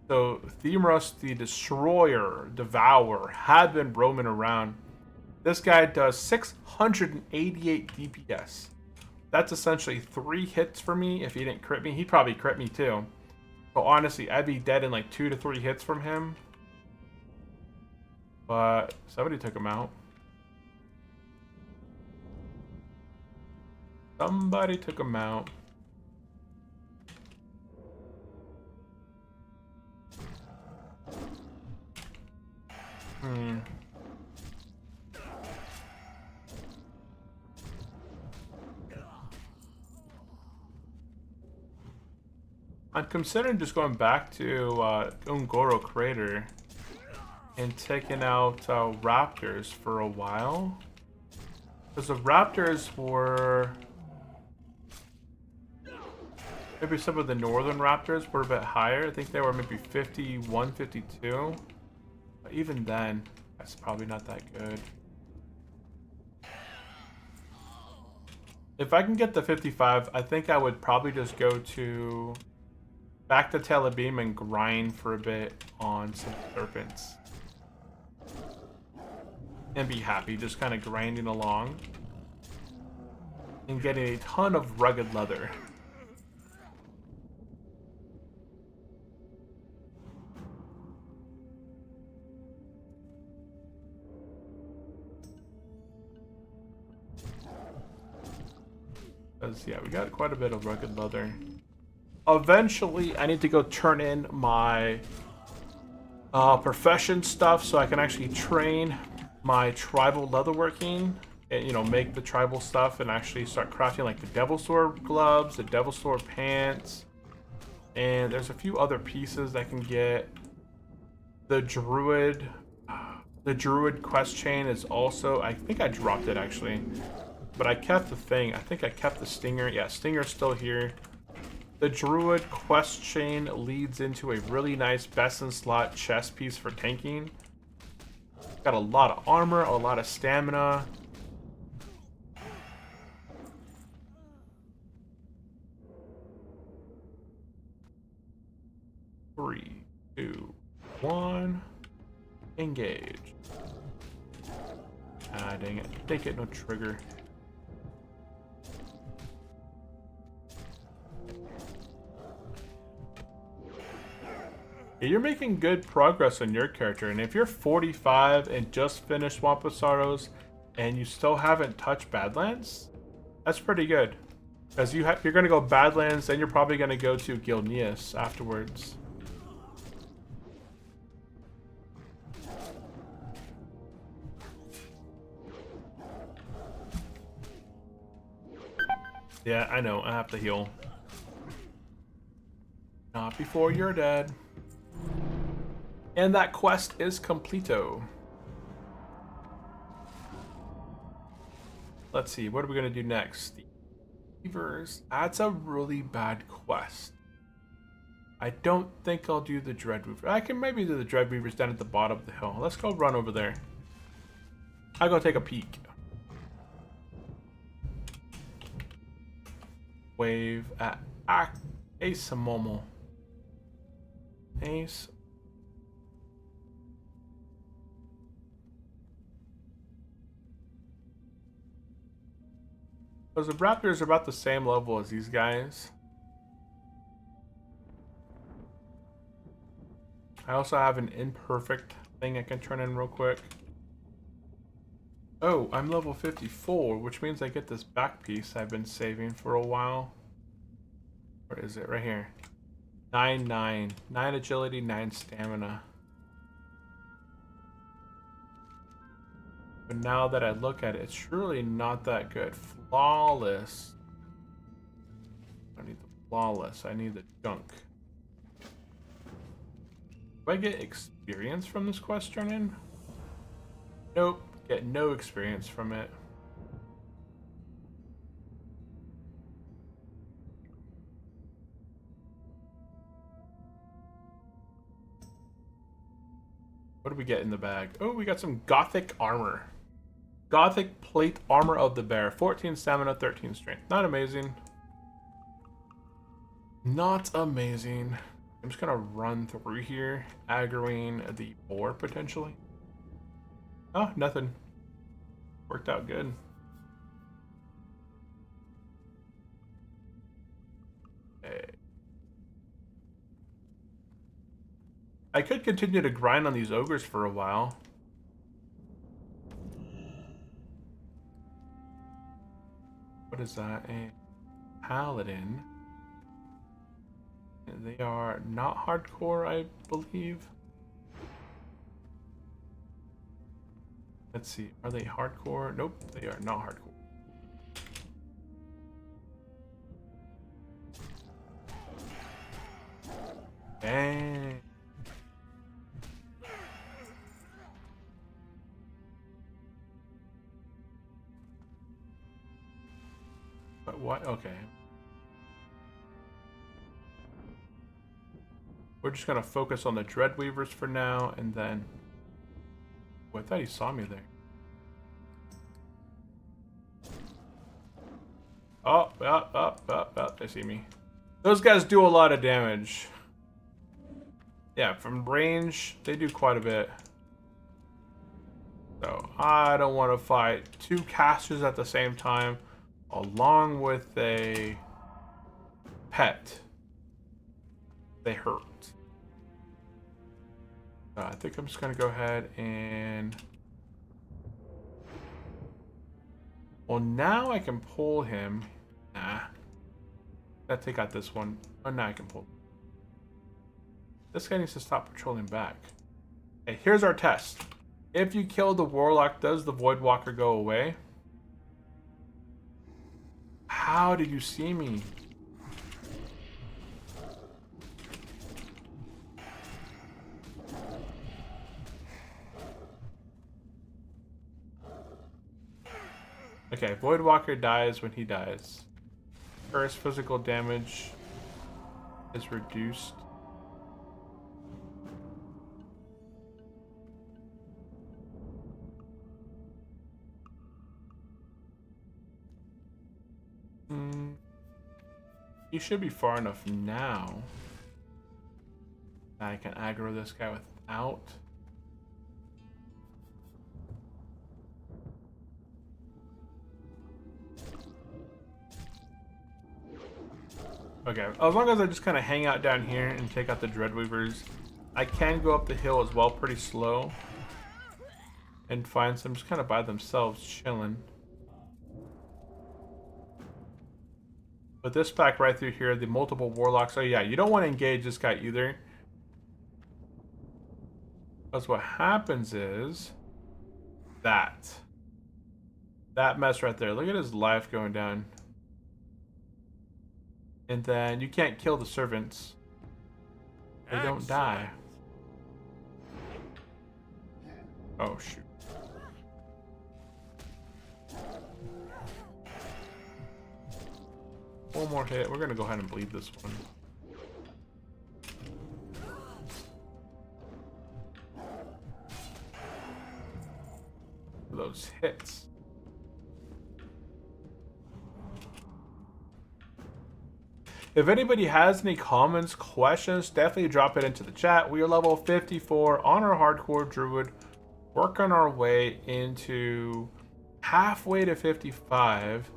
So Themerus the Destroyer, Devourer, had been roaming around. This guy does 688 DPS. That's essentially 3 hits for me. If he didn't crit me, he'd probably crit me too. So honestly, I'd be dead in like 2 to 3 hits from him. But somebody took him out. Somebody took him out. I'm considering just going back to Ungoro Crater and taking out raptors for a while. Because the raptors were... Maybe some of the northern raptors were a bit higher. I think they were maybe 51, 52. But even then, that's probably not that good. If I can get the 55, I think I would probably just go to... back to Telebeam and grind for a bit on some serpents. And be happy, just kind of grinding along. And getting a ton of rugged leather. Because, yeah, we got quite a bit of rugged leather. Eventually, I need to go turn in my profession stuff so I can actually train my tribal leatherworking and, you know, make the tribal stuff and actually start crafting like the Devil Sword gloves, the Devil Sword pants, and there's a few other pieces that can get. The Druid quest chain is also, I think I dropped it actually, but I kept the thing. I think I kept the Stinger. Yeah, Stinger's still here. The Druid quest chain leads into a really nice best in slot chest piece for tanking. Got a lot of armor, a lot of stamina. Three, 2, 1, engage. Ah, dang it. They get no trigger. Yeah, you're making good progress on your character, and if you're 45 and just finished Swamp of Sorrows and you still haven't touched Badlands, that's pretty good. Because you're going to go Badlands, then you're probably going to go to Gilneas afterwards. Yeah, I know. I have to heal. Not before you're dead. And that quest is completo. Let's see, what are we gonna do next? The Beavers. That's a really bad quest. I don't think I'll do the Dreadweaver. I can maybe do the Dreadweavers down at the bottom of the hill. Let's go run over there. I'll go take a peek. Wave at Ace Momo. Ace. Because the Raptors are about the same level as these guys. I also have an imperfect thing I can turn in real quick. Oh, I'm level 54, which means I get this back piece I've been saving for a while. Where is it? Right here. 9 agility, 9 stamina. But now that I look at it, it's really not that good. Flawless. I need the flawless. I need the junk. Do I get experience from this quest turn in? Nope. Get no experience from it. What do we get in the bag? Oh, we got some Gothic armor. Gothic plate armor of the bear. 14 stamina, 13 strength. Not amazing. Not amazing. I'm just gonna run through here, aggroing the boar potentially. Oh, nothing. Worked out good. Okay. I could continue to grind on these ogres for a while. What is that? A paladin. They are not hardcore, I believe. Let's see. Are they hardcore? Nope, they are not hardcore. Dang. But what? Okay. We're just gonna focus on the Dreadweavers for now, and then... Oh, I thought he saw me there. Oh, they see me. Those guys do a lot of damage. Yeah, from range, they do quite a bit. So, I don't want to fight 2 casters at the same time, along with a pet. They hurt. I think I'm just gonna go ahead and... Well, now I can pull him. Nah. Gotta take out this one. Oh, now I can pull. This guy needs to stop patrolling back. Okay, here's our test. If you kill the Warlock, does the Voidwalker go away? How did you see me? Okay, Voidwalker dies when he dies. First physical damage is reduced. He should be far enough now. I can aggro this guy without. Okay, as long as I just kind of hang out down here and take out the Dreadweavers, I can go up the hill as well pretty slow and find some just kind of by themselves chilling. But this pack right through here, the multiple Warlocks, oh yeah, you don't want to engage this guy either. Because what happens is that mess right there. Look at his life going down. And then you can't kill the servants. They don't die. Oh, shoot. One more hit. We're going to go ahead and bleed this one. Those hits. If anybody has any comments, questions, definitely drop it into the chat. We are level 54 on our hardcore druid, working our way into halfway to 55.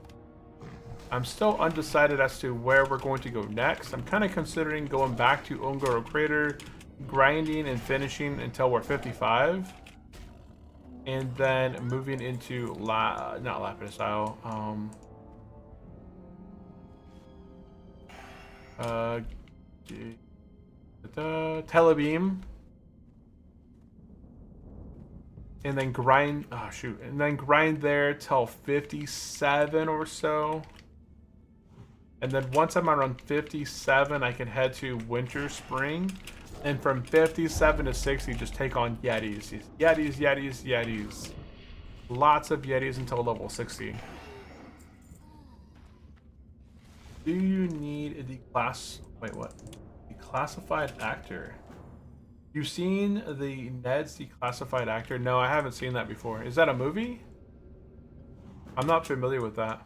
I'm still undecided as to where we're going to go next. I'm kind of considering going back to Ungoro Crater, grinding and finishing until we're 55. And then moving into not Lapis Isle, Telebeam, and then grind. Oh shoot! And then grind there till 57 or so. And then once I'm around 57, I can head to Winter Spring. And from 57 to 60, just take on Yetis. Yetis, Yetis, Yetis. Lots of Yetis until level 60. Do you need the class... Wait, what? Declassified actor. You've seen the Ned's Declassified actor? No, I haven't seen that before. Is that a movie? I'm not familiar with that.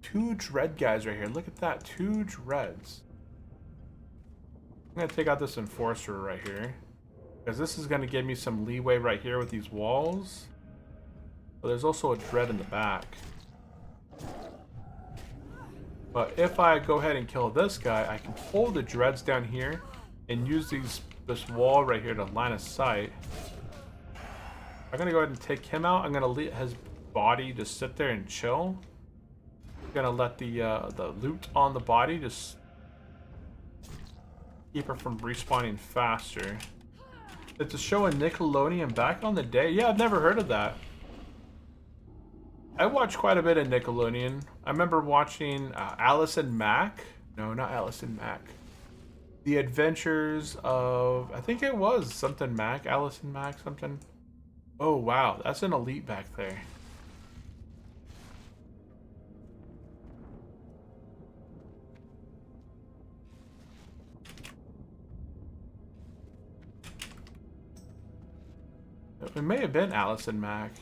2 Dread guys right here. Look at that. 2 Dreads. I'm going to take out this Enforcer right here. Because this is going to give me some leeway right here with these walls. But there's also a Dread in the back. But if I go ahead and kill this guy, I can pull the Dreads down here and use this wall right here to line of sight. I'm going to go ahead and take him out. I'm going to let his body just sit there and chill. I'm going to let the loot on the body just keep her from respawning faster. It's a show in Nickelodeon back on the day. Yeah, I've never heard of that. I watched quite a bit of Nickelodeon. I remember watching Alice and Mac. No, not Alice and Mac. The Adventures of... I think it was something Mac. Alice and Mac, something. Oh, wow. That's an elite back there. It may have been Alice and Mac.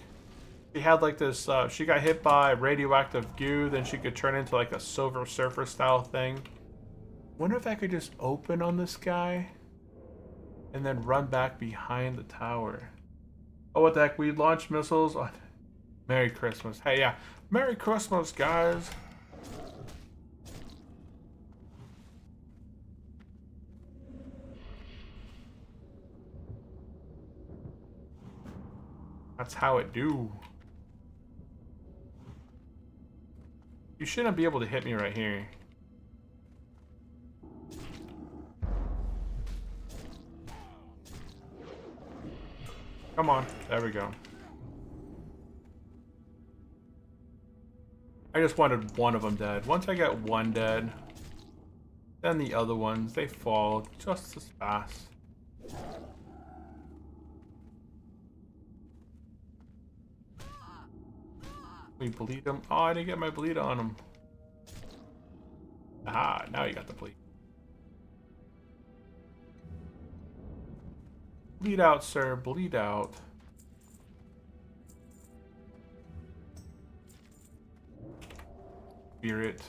She had like this, she got hit by radioactive goo, then she could turn into like a Silver Surfer style thing. Wonder if I could just open on this guy and then run back behind the tower. Oh, what the heck, we launched missiles on... Merry Christmas. Hey, yeah. Merry Christmas, guys. That's how it do. You shouldn't be able to hit me right here. Come on. There we go. I just wanted one of them dead. Once I get one dead, then the other ones, they fall just as fast. We bleed him. Oh, I didn't get my bleed on him. Aha, now you got the bleed. Bleed out, sir. Bleed out. Spirit.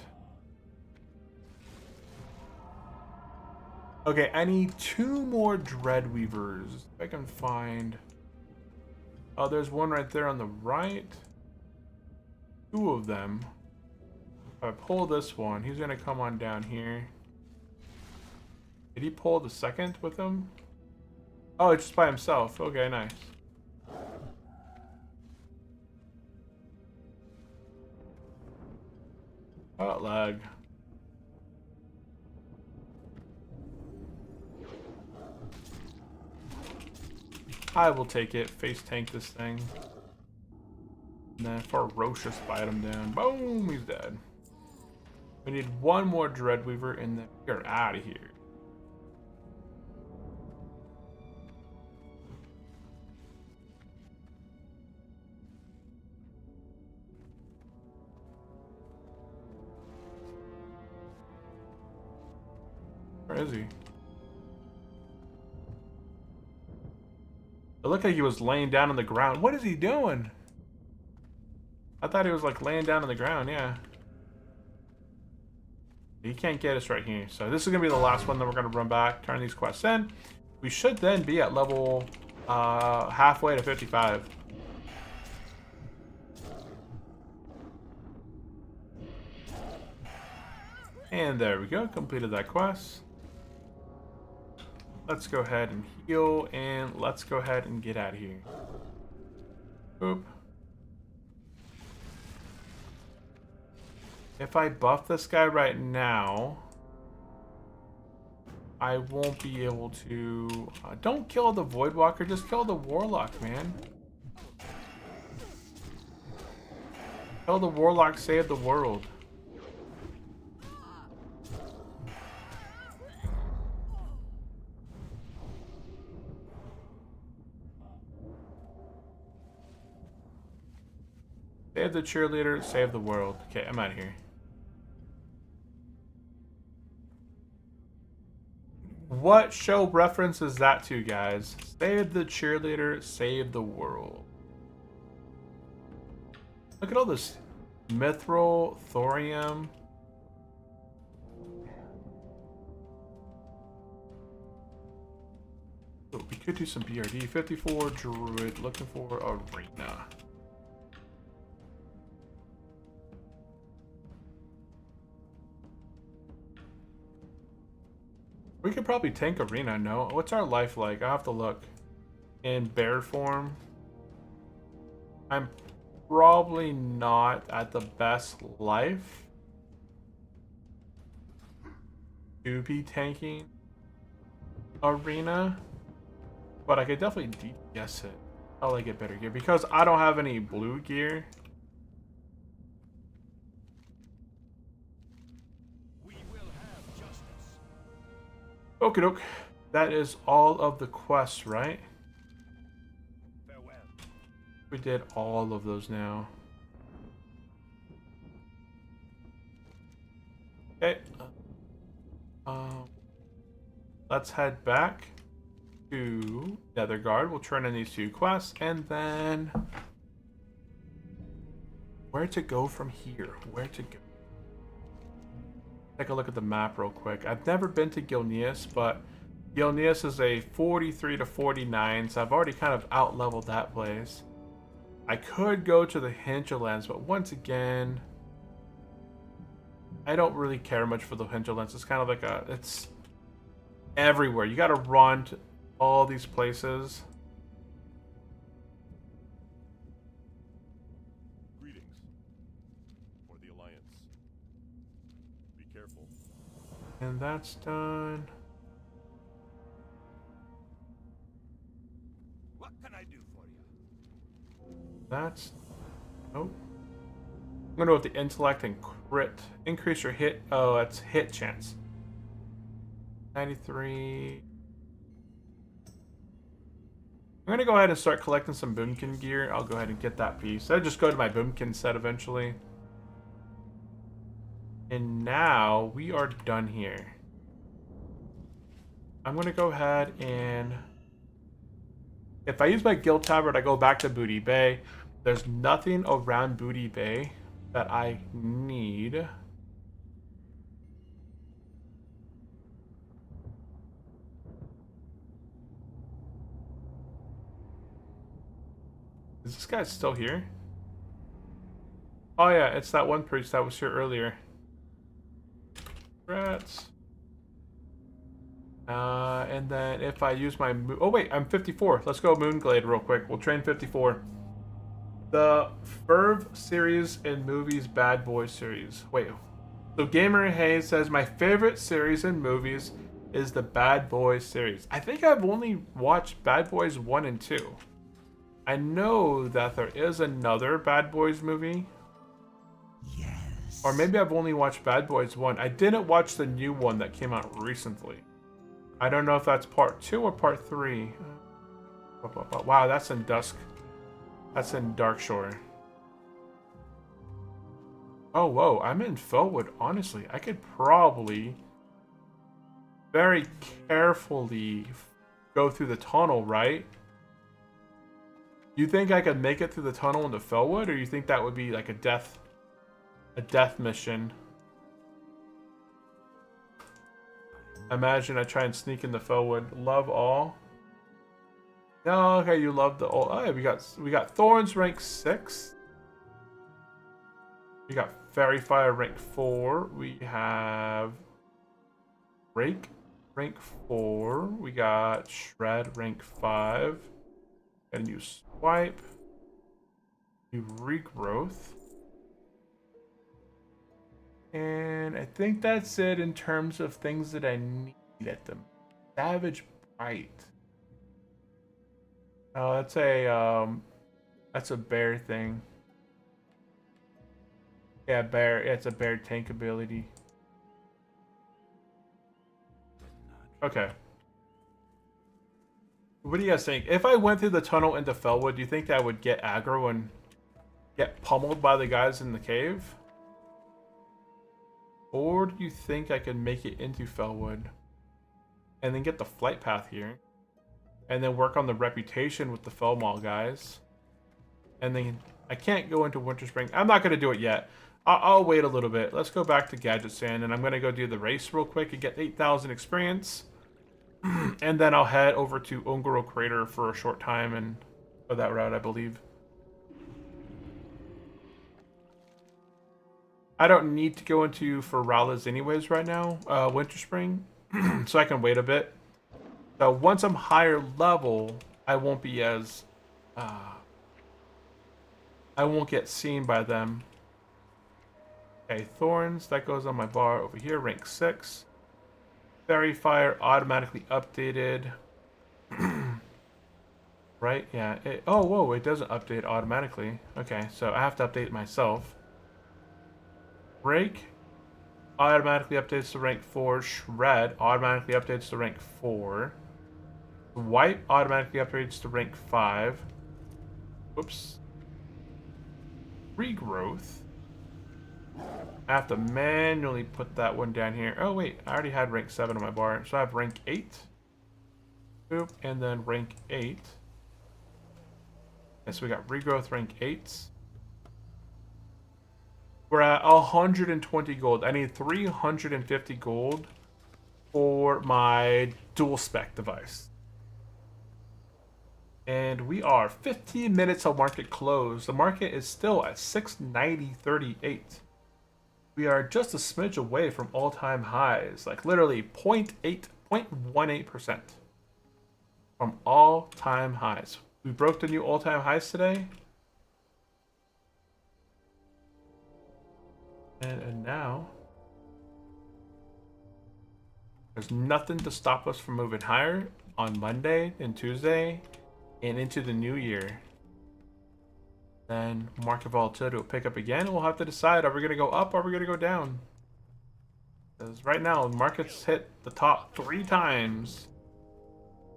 Okay, I need 2 more Dreadweavers. If I can find... Oh, there's one right there on the right. 2 of them. If I pull this one, he's gonna come on down here. Did he pull the second with him? Oh, it's just by himself. Okay, nice. Oh, lag. I will take it. Face tank this thing. And then ferocious bite him down. Boom! He's dead. We need one more Dreadweaver and then we are out of here. Where is he? It looked like he was laying down on the ground. What is he doing? I thought he was like laying down on the ground, yeah. He can't get us right here. So this is going to be the last one that we're going to run back, turn these quests in. We should then be at level halfway to 55. And there we go, completed that quest. Let's go ahead and heal, and let's go ahead and get out of here. Boop. If I buff this guy right now, I won't be able to... don't kill the Voidwalker, just kill the Warlock, man. Kill the Warlock, save the world. Save the cheerleader, save the world. Okay, I'm out of here. What show reference is that to, guys? Save the cheerleader, save the world. Look at all this mithril, thorium. Oh, we could do some BRD. 54 Druid, looking for Arena. We could probably tank Arena, no? What's our life like? I'll have to look. In bear form, I'm probably not at the best life to be tanking Arena, but I could definitely DPS it. I'll like get better gear because I don't have any blue gear. Okie doke. That is all of the quests, right? Farewell. We did all of those now. Okay. Let's head back to Netherguard. We'll turn in these two quests, and then where to go from here? Where to go? Take a look at the map real quick. I've never been to Gilneas, but Gilneas is a 43 to 49, so I've already kind of out-leveled that place. I could go to the Hinterlands, but once again, I don't really care much for the Hinterlands. It's kind of like it's everywhere. You gotta run to all these places. And that's done. What can I do for you? That's... oh. I'm gonna go with the intellect and crit. Increase your hit... oh, that's hit chance. 93... I'm gonna go ahead and start collecting some Boomkin gear. I'll go ahead and get that piece. I'll just go to my Boomkin set eventually. And now we are done here. I'm gonna go ahead and if I use my guild tablet, I go back to Booty Bay. There's nothing around Booty Bay that I need. Is this guy still here? Oh yeah, it's that one priest that was here earlier. Rats. And then if I use my... oh wait, I'm 54. Let's go Moonglade real quick. We'll train 54. The Ferv series in movies, Bad Boys series. Wait. So Gamer Hayes says, my favorite series in movies is the Bad Boys series. I think I've only watched Bad Boys 1 and 2. I know that there is another Bad Boys movie. Yes. Or maybe I've only watched Bad Boys 1. I didn't watch the new one that came out recently. I don't know if that's part 2 or part 3. Wow, that's in Dusk. That's in Darkshore. Oh, whoa, I'm in Fellwood. Honestly, I could probably very carefully go through the tunnel, right? You think I could make it through the tunnel into Fellwood, or you think that would be like a death mission? Imagine I try and sneak into Fellwood. Love all. No, okay, you love the all. Oh, yeah, we got Thorns rank 6. We got Fairy Fire rank 4. We have Rake rank 4. We got Shred rank 5. Got a new Swipe. New Regrowth. And I think that's it in terms of things that I need at them. Savage Bite. Oh, that's a bear thing. Yeah, bear. Yeah, it's a bear tank ability. Okay. What do you guys think? If I went through the tunnel into Fellwood, do you think that I would get aggro and get pummeled by the guys in the cave? Or do you think I could make it into Fellwood and then get the flight path here and then work on the reputation with the Fellmaw guys? And then I can't go into Winter Spring. I'm not going to do it yet. I'll wait a little bit. Let's go back to Gadget Sand, and I'm going to go do the race real quick and get 8,000 experience. And then I'll head over to Ungoro Crater for a short time and go that route, I believe. I don't need to go into Ferala's anyways right now, Winter Spring, so I can wait a bit. So once I'm higher level, I won't be as... I won't get seen by them. Okay, Thorns, that goes on my bar over here, rank 6. Fairy Fire, automatically updated. Right, yeah. Oh, whoa, it doesn't update automatically. Okay, so I have to update it myself. Break automatically updates to rank 4. Shred automatically updates to rank 4. Wipe automatically upgrades to rank 5. Whoops. Regrowth. I have to manually put that one down here. Oh wait, I already had rank 7 on my bar, so I have rank 8. Boop, and then rank 8. Okay, so we got regrowth rank 8. We're at 120 gold. I need 350 gold for my dual spec device. And we are 15 minutes till market close. The market is still at 690.38. We are just a smidge away from all-time highs, like literally 0.18% from all-time highs. We broke the new all-time highs today. And now, there's nothing to stop us from moving higher on Monday and Tuesday and into the new year. Then market volatility will pick up again, and we'll have to decide, are we going to go up or are we going to go down? Because right now, the market's hit the top 3 times.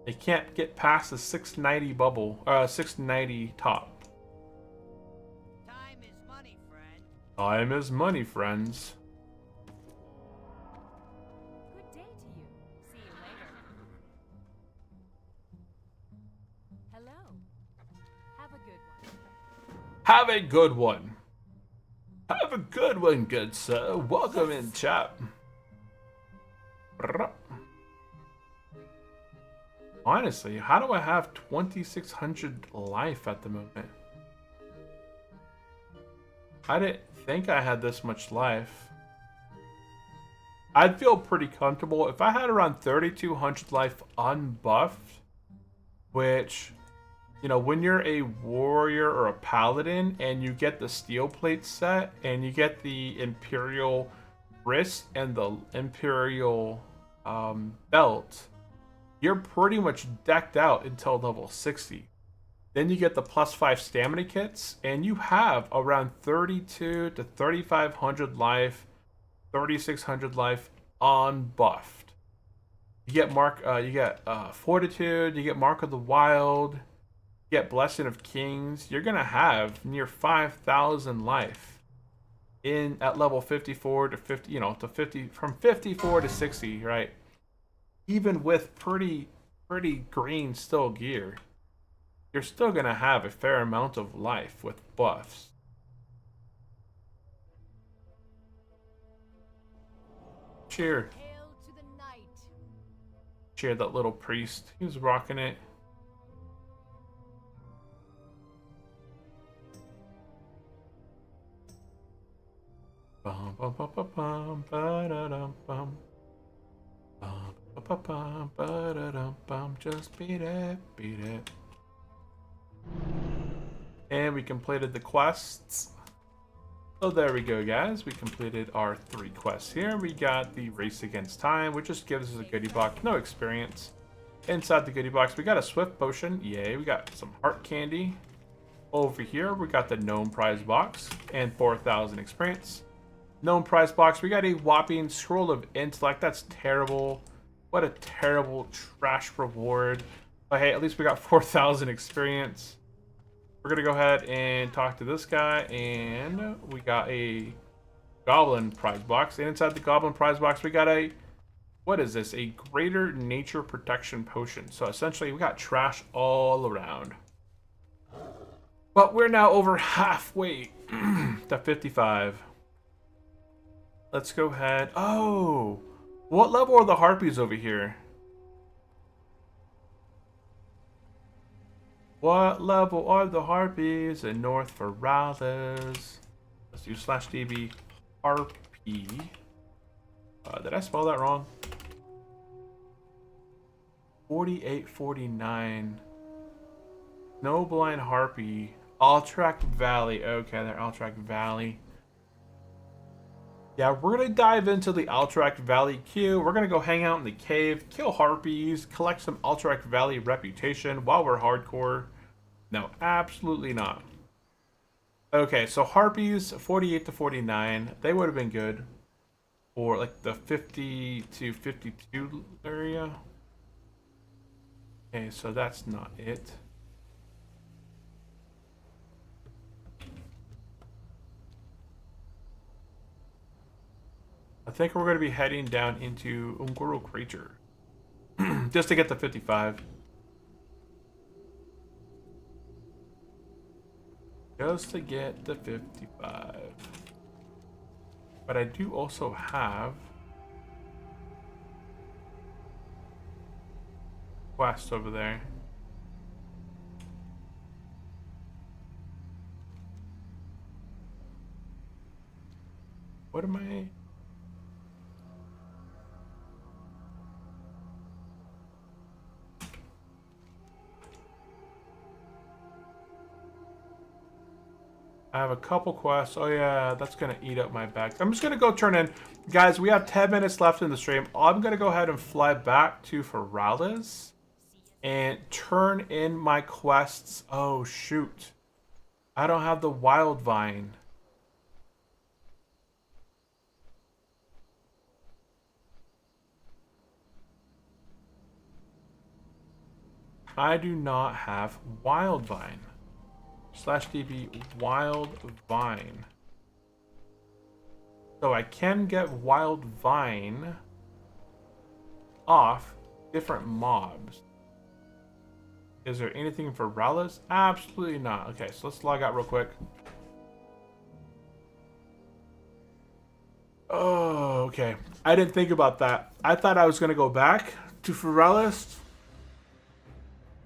They can't get past the 690 bubble, 690 top. Time is money, friend. Time is money, friends. Good day to you. See you later. Hello. Have a good one. Have a good one. Have a good one, good sir. Welcome in, chap. Honestly, how do I have 2,600 life at the moment? I didn't think I had this much life. I'd feel pretty comfortable if I had around 3,200 life unbuffed, which, you know, when you're a warrior or a paladin and you get the steel plate set and you get the Imperial wrist and the Imperial belt, you're pretty much decked out until level 60. Then you get the +5 stamina kits, and you have around 32 to 3,500 life, 3,600 life unbuffed. You get Fortitude, you get Mark of the Wild, you get Blessing of Kings. You're gonna have near 5,000 life at level 54 to 50, to 50, from 54 to 60, right? Even with pretty green still gear, you're still gonna have a fair amount of life with buffs. Cheer. Hail to the night. Cheer that little priest. He was rocking it. Bum bum bum bum bum ba da dum bum. Bum bum bum bum ba da dum bum. Just beat it, beat it. And we completed the quests. So there we go, guys. We completed our 3 quests here. We got the Race Against Time, which just gives us a goodie box, no experience. Inside the goodie box, we got a Swift Potion, yay. We got some Heart Candy. Over here, we got the Gnome Prize Box and 4,000 experience. Gnome Prize Box, we got a whopping Scroll of Intellect. That's terrible. What a terrible trash reward. But hey, at least we got 4,000 experience. We're gonna go ahead and talk to this guy, and we got a Goblin Prize Box. And inside the Goblin Prize Box, we got a, what is this? A Greater Nature Protection Potion. So essentially, we got trash all around. But we're now over halfway to 55. Let's go ahead. Oh, what level are the Harpies over here? What level are the Harpies in North Feralis? Let's do /DB Harpy. Did I spell that wrong? 4849. Snowblind Harpy. Alterac Valley. Okay, they're Alterac Valley. Yeah, we're going to dive into the Alterac Valley queue. We're going to go hang out in the cave, kill Harpies, collect some Alterac Valley reputation while we're hardcore. No, absolutely not. Okay, so Harpies, 48 to 49. They would have been good for like the 50 to 52 area. Okay, so that's not it. I think we're going to be heading down into Ungoro Crater. Just to get the 55. Just to get the 55. But I do also have quests over there. What am I... I have a couple quests. Oh yeah, that's gonna eat up my back. I'm just gonna go turn in. Guys, we have 10 minutes left in the stream. I'm gonna go ahead and fly back to Feralis and turn in my quests. Oh shoot. I don't have the Wild Vine. I do not have Wild Vine. /DB Wild Vine. So I can get Wild Vine off different mobs. Is there anything for Feralis? Absolutely not. Okay, so let's log out real quick. Oh, okay. I didn't think about that. I thought I was going to go back to Feralis,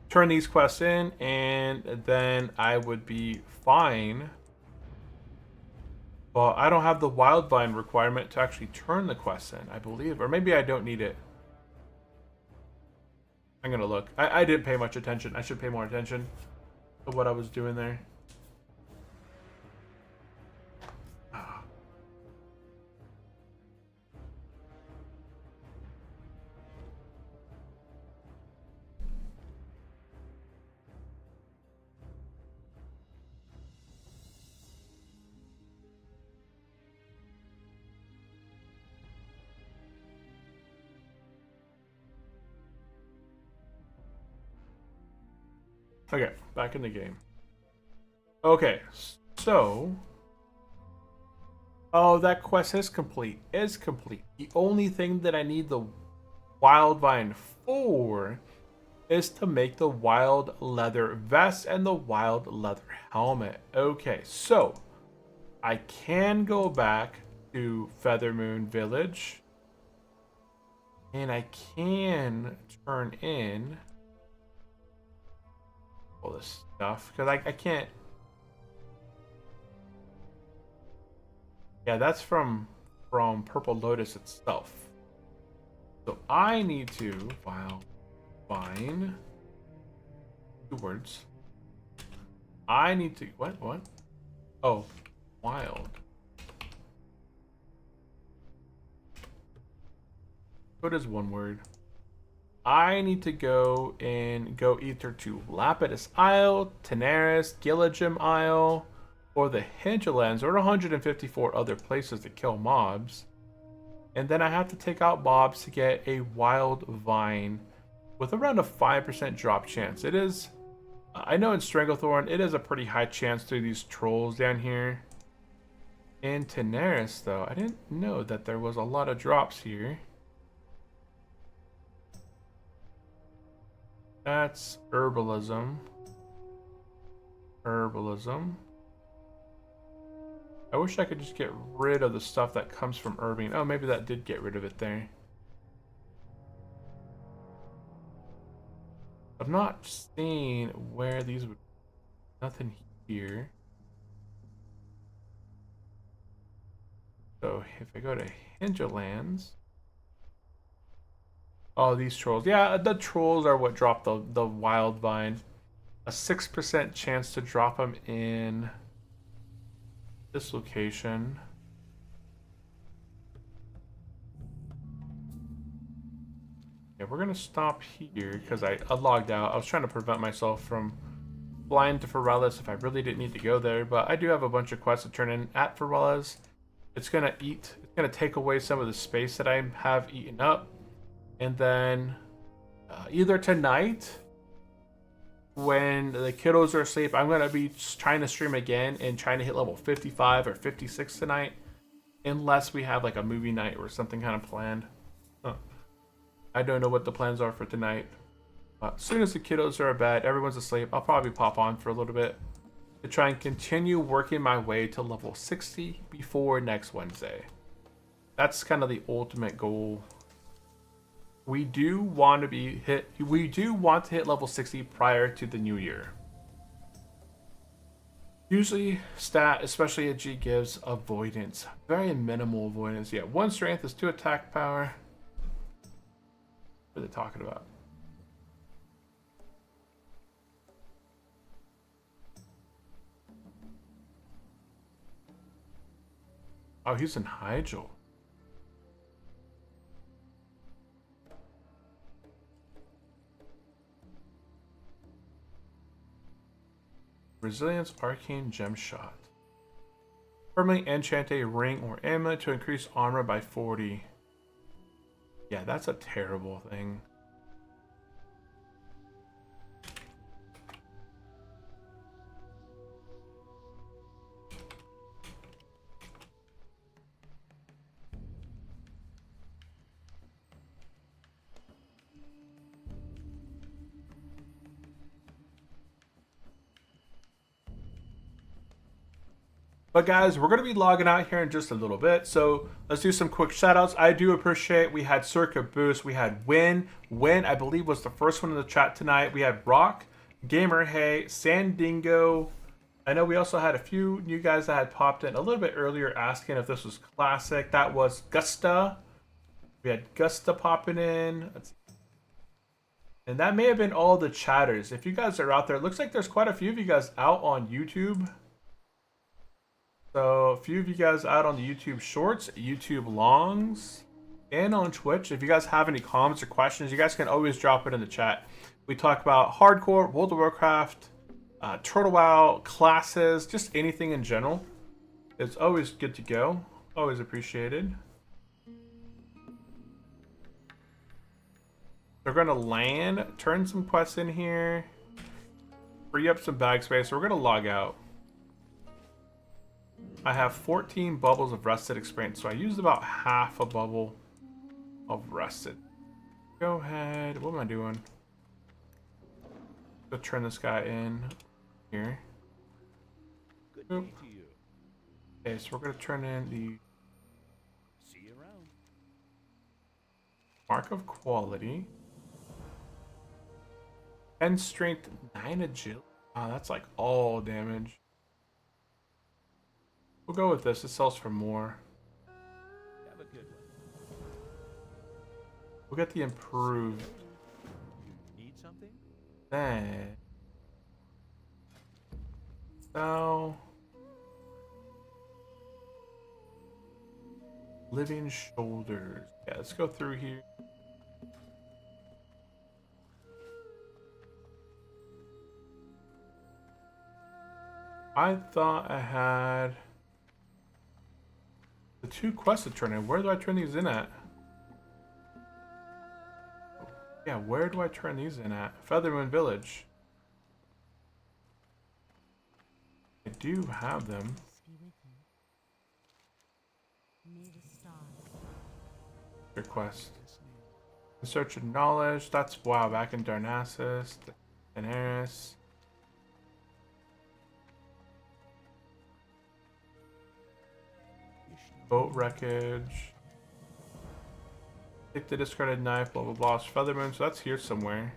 turn these quests in, and then I would be fine. But I don't have the Wild Vine requirement to actually turn the quests in, I believe. Or maybe I don't need it. I'm gonna look. I didn't pay much attention. I should pay more attention to what I was doing there. Okay, back in the game. Okay, so... Oh, that quest is complete. Is complete. The only thing that I need the wild vine for is to make the wild leather vest and the wild leather helmet. Okay, so I can go back to Feathermoon Village and I can turn in all this stuff because I can't. Yeah, that's from Purple Lotus itself. So I need to wild vine. 2 words. I need to what? Oh, wild. What is 1 word? I need to go either to Lapidus Isle, Tenaris, Gilligim Isle, or the Hinterlands, or 154 other places to kill mobs. And then I have to take out mobs to get a wild vine with around a 5% drop chance. It is, I know in Stranglethorn, it is a pretty high chance through these trolls down here. In Tenaris, though, I didn't know that there was a lot of drops here. That's herbalism. Herbalism. I wish I could just get rid of the stuff that comes from herbing. Oh, maybe that did get rid of it there. I'm not seeing where these would... Nothing here. So if I go to Hinterlands... Oh, these trolls. Yeah, the trolls are what drop the wild vine. A 6% chance to drop them in this location. Yeah, we're gonna stop here because I logged out. I was trying to prevent myself from flying to Pharrellis if I really didn't need to go there, but I do have a bunch of quests to turn in at Pharrellis. It's gonna take away some of the space that I have eaten up. And then either tonight, when the kiddos are asleep, I'm going to be trying to stream again and trying to hit level 55 or 56 tonight. Unless we have like a movie night or something kind of planned. I don't know what the plans are for tonight. As soon as the kiddos are in bed, everyone's asleep, I'll probably pop on for a little bit to try and continue working my way to level 60 before next Wednesday. That's kind of the ultimate goal. We do want to hit level 60 prior to the new year. Usually stat, especially a G, gives avoidance. Very minimal avoidance. Yeah, 1 strength is 2 attack power. What are they talking about? Oh, he's in Hyjal. Resilience Arcane Gem Shot. Permanently enchant a ring or amulet to increase armor by 40. Yeah, that's a terrible thing. But guys, we're going to be logging out here in just a little bit. So let's do some quick shout outs. I do appreciate we had Circa Boost. We had Win. Win, I believe, was the first one in the chat tonight. We had Rock, Gamer Hey, Sandingo. I know we also had a few new guys that had popped in a little bit earlier asking if this was classic. That was Gusta. We had Gusta popping in. And that may have been all the chatters. If you guys are out there, it looks like there's quite a few of you guys out on YouTube. So a few of you guys out on the YouTube Shorts, YouTube Longs, and on Twitch. If you guys have any comments or questions, you guys can always drop it in the chat. We talk about hardcore, World of Warcraft, Turtle WoW, classes, just anything in general. It's always good to go. Always appreciated. They're going to land, turn some quests in here. free up some bag space. So we're gonna log out. I have 14 bubbles of rested experience, so I used about half a bubble of rested. Go ahead. What am I doing? Go turn this guy in here. Good day to you. Okay, so we're gonna turn in the See you around. mark of quality. 10 strength, 9 agility. Oh, that's like all damage. We'll go with this. It sells for more. Have a good one. We'll get the improved. You need something? Then. So. Living shoulders. Yeah, let's go through here. I thought I had the 2 quests to turn in. Where do I turn these in at? Yeah, where do I turn these in at? Feathermoon Village. I do have them. Request. In search of knowledge. That's wow. Back in Darnassus, Daenerys. Boat wreckage. Take the discarded knife. Blah blah blah. Feathermoon. So that's here somewhere.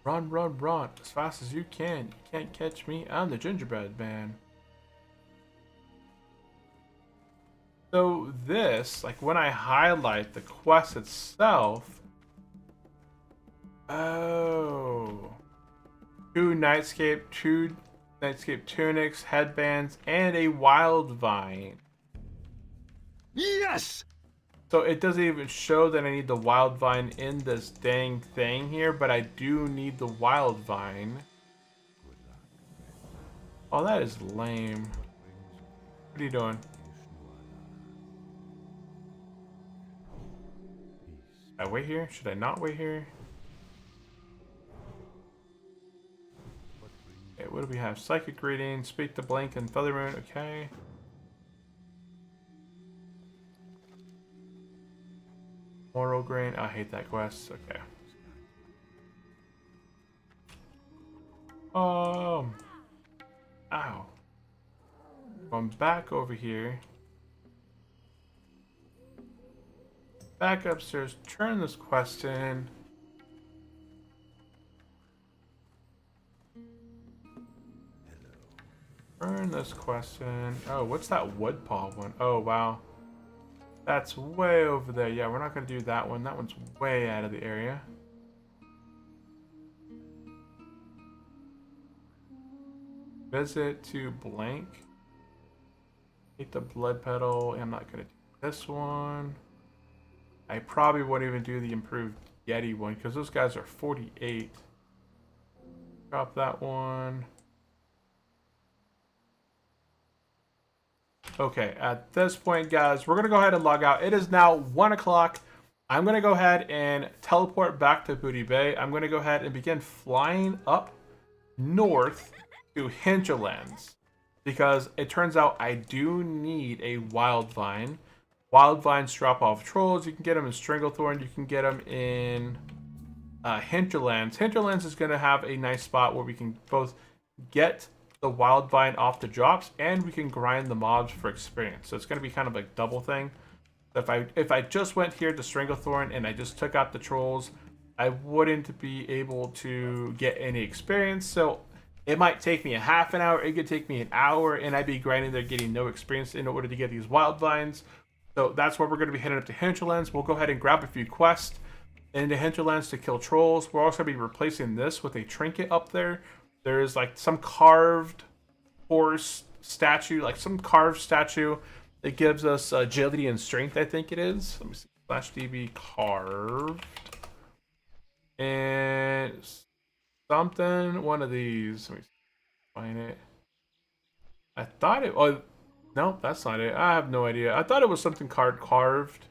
Run, run, run as fast as you can. You can't catch me. I'm the gingerbread man. So this, like when I highlight the quest itself, oh, 2 nightscape tunics, headbands, and a wild vine. Yes! So it doesn't even show that I need the wild vine in this dang thing here, but I do need the wild vine. Oh, that is lame. What are you doing? Should I wait here? Should I not wait here? Okay, what do we have? Psychic reading, speak to Blink and Feathermoon. Okay. Moral grain. I hate that quest. Okay. Ow. Going back over here. Back upstairs. Turn this quest in. Turn this quest in. Oh, what's that woodpaw one? Oh, wow. That's way over there. Yeah, we're not going to do that one. That one's way out of the area. Visit to blank. Take the blood petal. I'm not going to do this one. I probably won't even do the improved Yeti one because those guys are 48. Drop that one. Okay, at this point, guys, we're going to go ahead and log out. It is now 1 o'clock. I'm going to go ahead and teleport back to Booty Bay. I'm going to go ahead and begin flying up north to Hinterlands because it turns out I do need a wild vine. Wild vines drop off trolls. You can get them in Stranglethorn. You can get them in Hinterlands. Hinterlands is going to have a nice spot where we can both get the wild vine off the drops and we can grind the mobs for experience. So it's going to be kind of like double thing. If I just went here to Stranglethorn and I just took out the trolls, I wouldn't be able to get any experience. So it might take me a half an hour. It could take me an hour and I'd be grinding there getting no experience in order to get these wild vines. So that's where we're going to be heading up to Hinterlands. We'll go ahead and grab a few quests into Hinterlands to kill trolls. We're also going to be replacing this with a trinket up there. There's like some carved horse statue, like some carved statue that gives us agility and strength, I think it is. Let me see. /db carved. And something, one of these. Let me find it. I thought it was... No, that's not it. I have no idea. I thought it was something carved.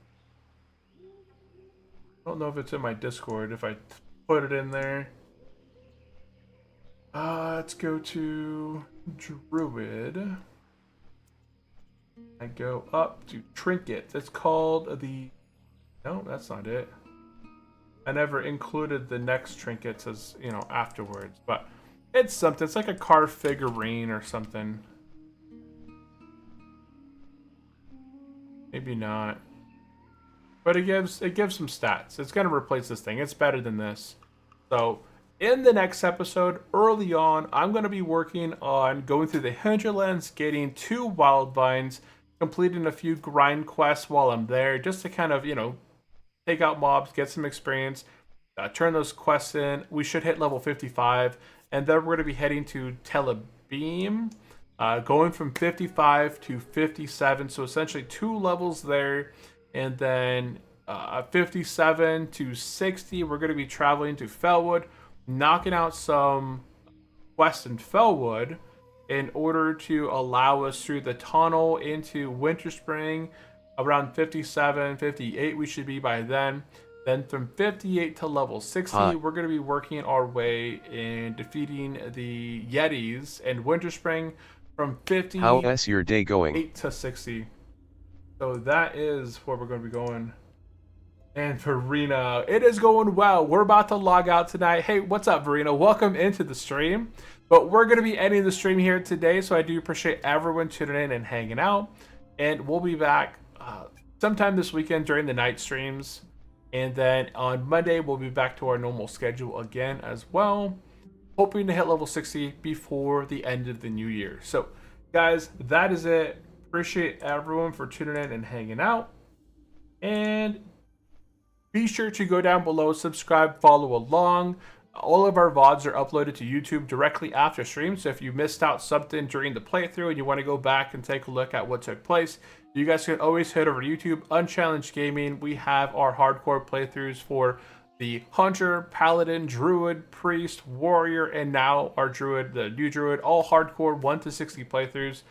I don't know if it's in my Discord, if I put it in there. Let's go to Druid. I go up to Trinkets. It's called the... No, that's not it. I never included the next trinkets as, you know, afterwards. But it's something. It's like a carved figurine or something. Maybe not. But it gives some stats. It's going to replace this thing. It's better than this. So... in the next episode, early on, I'm going to be working on going through the hinterlands, getting 2 wild vines, completing a few grind quests while I'm there, just to kind of, you know, take out mobs, get some experience, turn those quests in. We should hit level 55, and then we're going to be heading to Telebeam, going from 55 to 57, so essentially 2 levels there, and then 57 to 60, we're going to be traveling to Felwood, knocking out some quests in Felwood in order to allow us through the tunnel into Winterspring. Around 57, 58 we should be by then. Then from 58 to level 60, we're going to be working our way in defeating the Yetis in Winterspring from 58 How's your day going? to 60. So that is where we're going to be going. And Verena, it is going well. We're about to log out tonight. Hey, what's up, Verena? Welcome into the stream. But we're going to be ending the stream here today, so I do appreciate everyone tuning in and hanging out. And we'll be back sometime this weekend during the night streams. And then on Monday, we'll be back to our normal schedule again as well. Hoping to hit level 60 before the end of the new year. So, guys, that is it. Appreciate everyone for tuning in and hanging out. And... be sure to go down below, subscribe, follow along. All of our VODs are uploaded to YouTube directly after stream, so if you missed out something during the playthrough and you want to go back and take a look at what took place, you guys can always head over to YouTube, Unchallenged Gaming. We have our hardcore playthroughs for the Hunter, Paladin, Druid, Priest, Warrior, and now our Druid, the new Druid, all hardcore 1 to 60 playthroughs.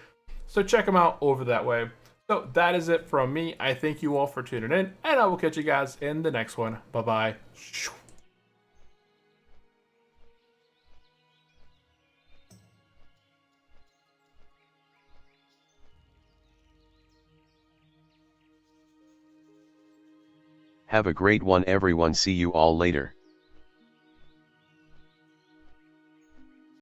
So check them out over that way. So that is it from me. I thank you all for tuning in, and I will catch you guys in the next one. Bye-bye. Have a great one everyone, see you all later.